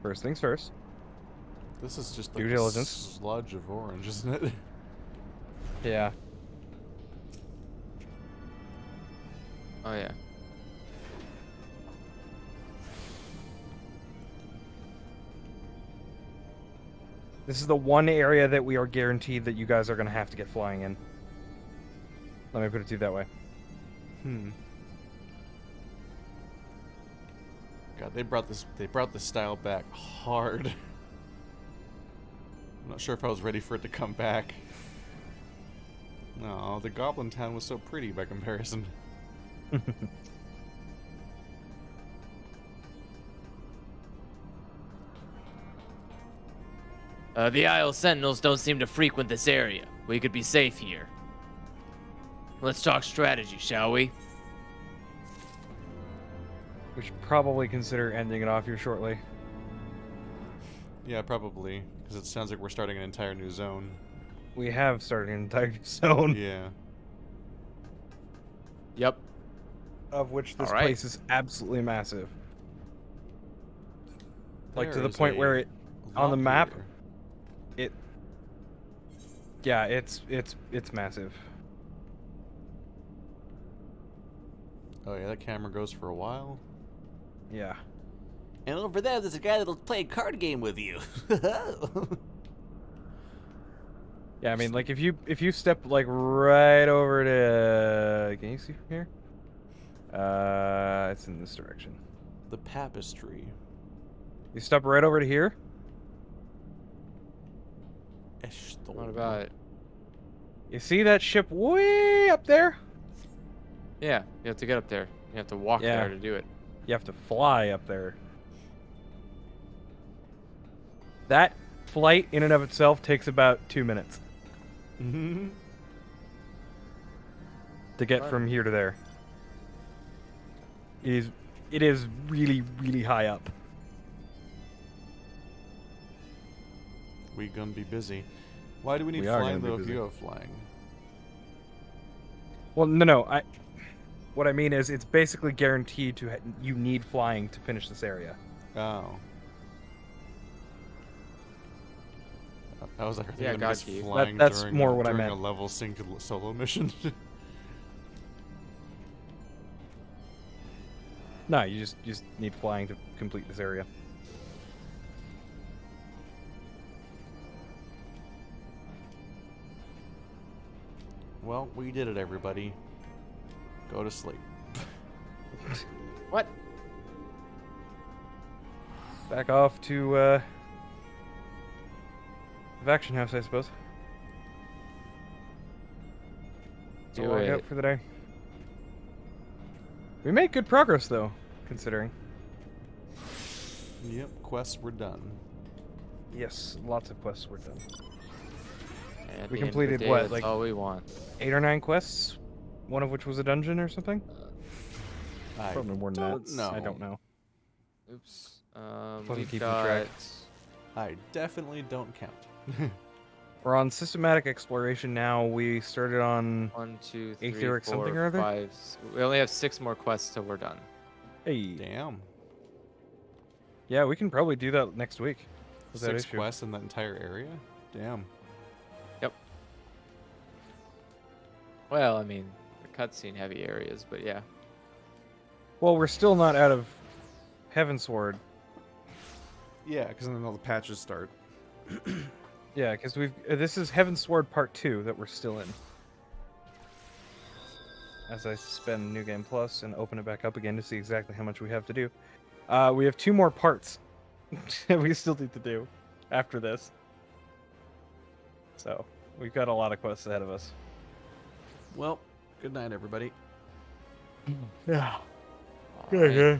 N: First things first.
B: This is just
N: Due
B: like a
N: diligence.
B: sludge of orange, isn't it?
N: Yeah.
C: Oh yeah.
N: This is the one area that we are guaranteed that you guys are going to have to get flying in. Let me put it to you that way.
B: God, they brought this style back hard. I'm not sure if I was ready for it to come back. No, the Goblin Town was so pretty by comparison.
C: The Isle Sentinels don't seem to frequent this area. We could be safe here. Let's talk strategy, shall we?
N: We should probably consider ending it off here shortly.
B: Yeah, probably, because it sounds like we're starting an entire new zone.
N: We have started an entire new zone.
B: Yeah.
C: Yep.
N: Of which this
C: All right.
N: place is absolutely massive. Like to
B: There
N: the
B: is
N: point
B: a
N: where it on the
B: locker
N: map
B: here.
N: yeah, it's massive.
B: Oh yeah, that camera goes for a while.
N: Yeah.
I: And over there, there's a guy that'll play a card game with you.
N: Yeah, I mean, like if you step like right over to, can you see from here? It's in this direction.
B: The Papistry.
N: You step right over to here.
C: What about it?
N: You see that ship way up there?
C: Yeah, you have to get up there. You have to walk
N: Yeah.
C: there to do it.
N: You have to fly up there. That flight in and of itself takes about 2 minutes. To get from here to there. It is really, really high up.
B: We gonna be busy. Why do we need
A: We are
B: flying
A: gonna be
B: though if
A: busy.
B: you have flying?
N: Well, no. What I mean is, it's basically guaranteed to. You need flying to finish this area.
B: Oh. I was like, are they
C: Yeah,
B: gonna
C: got
B: miss
C: you.
B: flying
N: That's
B: during,
N: more what I
B: during
N: meant.
B: a level sync solo mission?
N: No, you just need flying to complete this area.
B: Well, we did it, everybody. Go to sleep.
C: What?
N: Back off to the Action House, I suppose.
C: Do
N: Log out
C: it.
N: for the day. We made good progress, though, considering.
B: Yep, quests were done.
N: Yes, lots of quests were done.
C: At
N: We
C: the end of the
N: completed
C: day,
N: what,
C: that's
N: like
C: all we want.
N: 8 or 9 quests? One of which was a dungeon or something?
B: I
N: Probably more than that.
B: don't know.
N: I don't know.
C: Oops.
N: Wasn't
C: We've
N: keeping
C: got...
N: track.
B: I definitely don't count.
N: We're on systematic exploration now. We started on
C: 1, 2, 3,
N: Aetheric
C: 4,
N: something or other.
C: 5. We only have 6 more quests till we're done.
N: Hey.
B: Damn.
N: Yeah, we can probably do that next week. Without
B: 6
N: issue.
B: quests in that entire area? Damn.
C: Yep. Well, I mean, the cutscene heavy areas, but yeah.
N: Well, we're still not out of Heavensward.
B: Yeah, because then all the patches start.
N: Yeah, because this is Heavensward Part 2 that we're still in. As I suspend New Game Plus and open it back up again to see exactly how much we have to do. We have 2 more parts that we still need to do after this. So, we've got a lot of quests ahead of us.
B: Well, good night, everybody.
N: Yeah.
C: All right.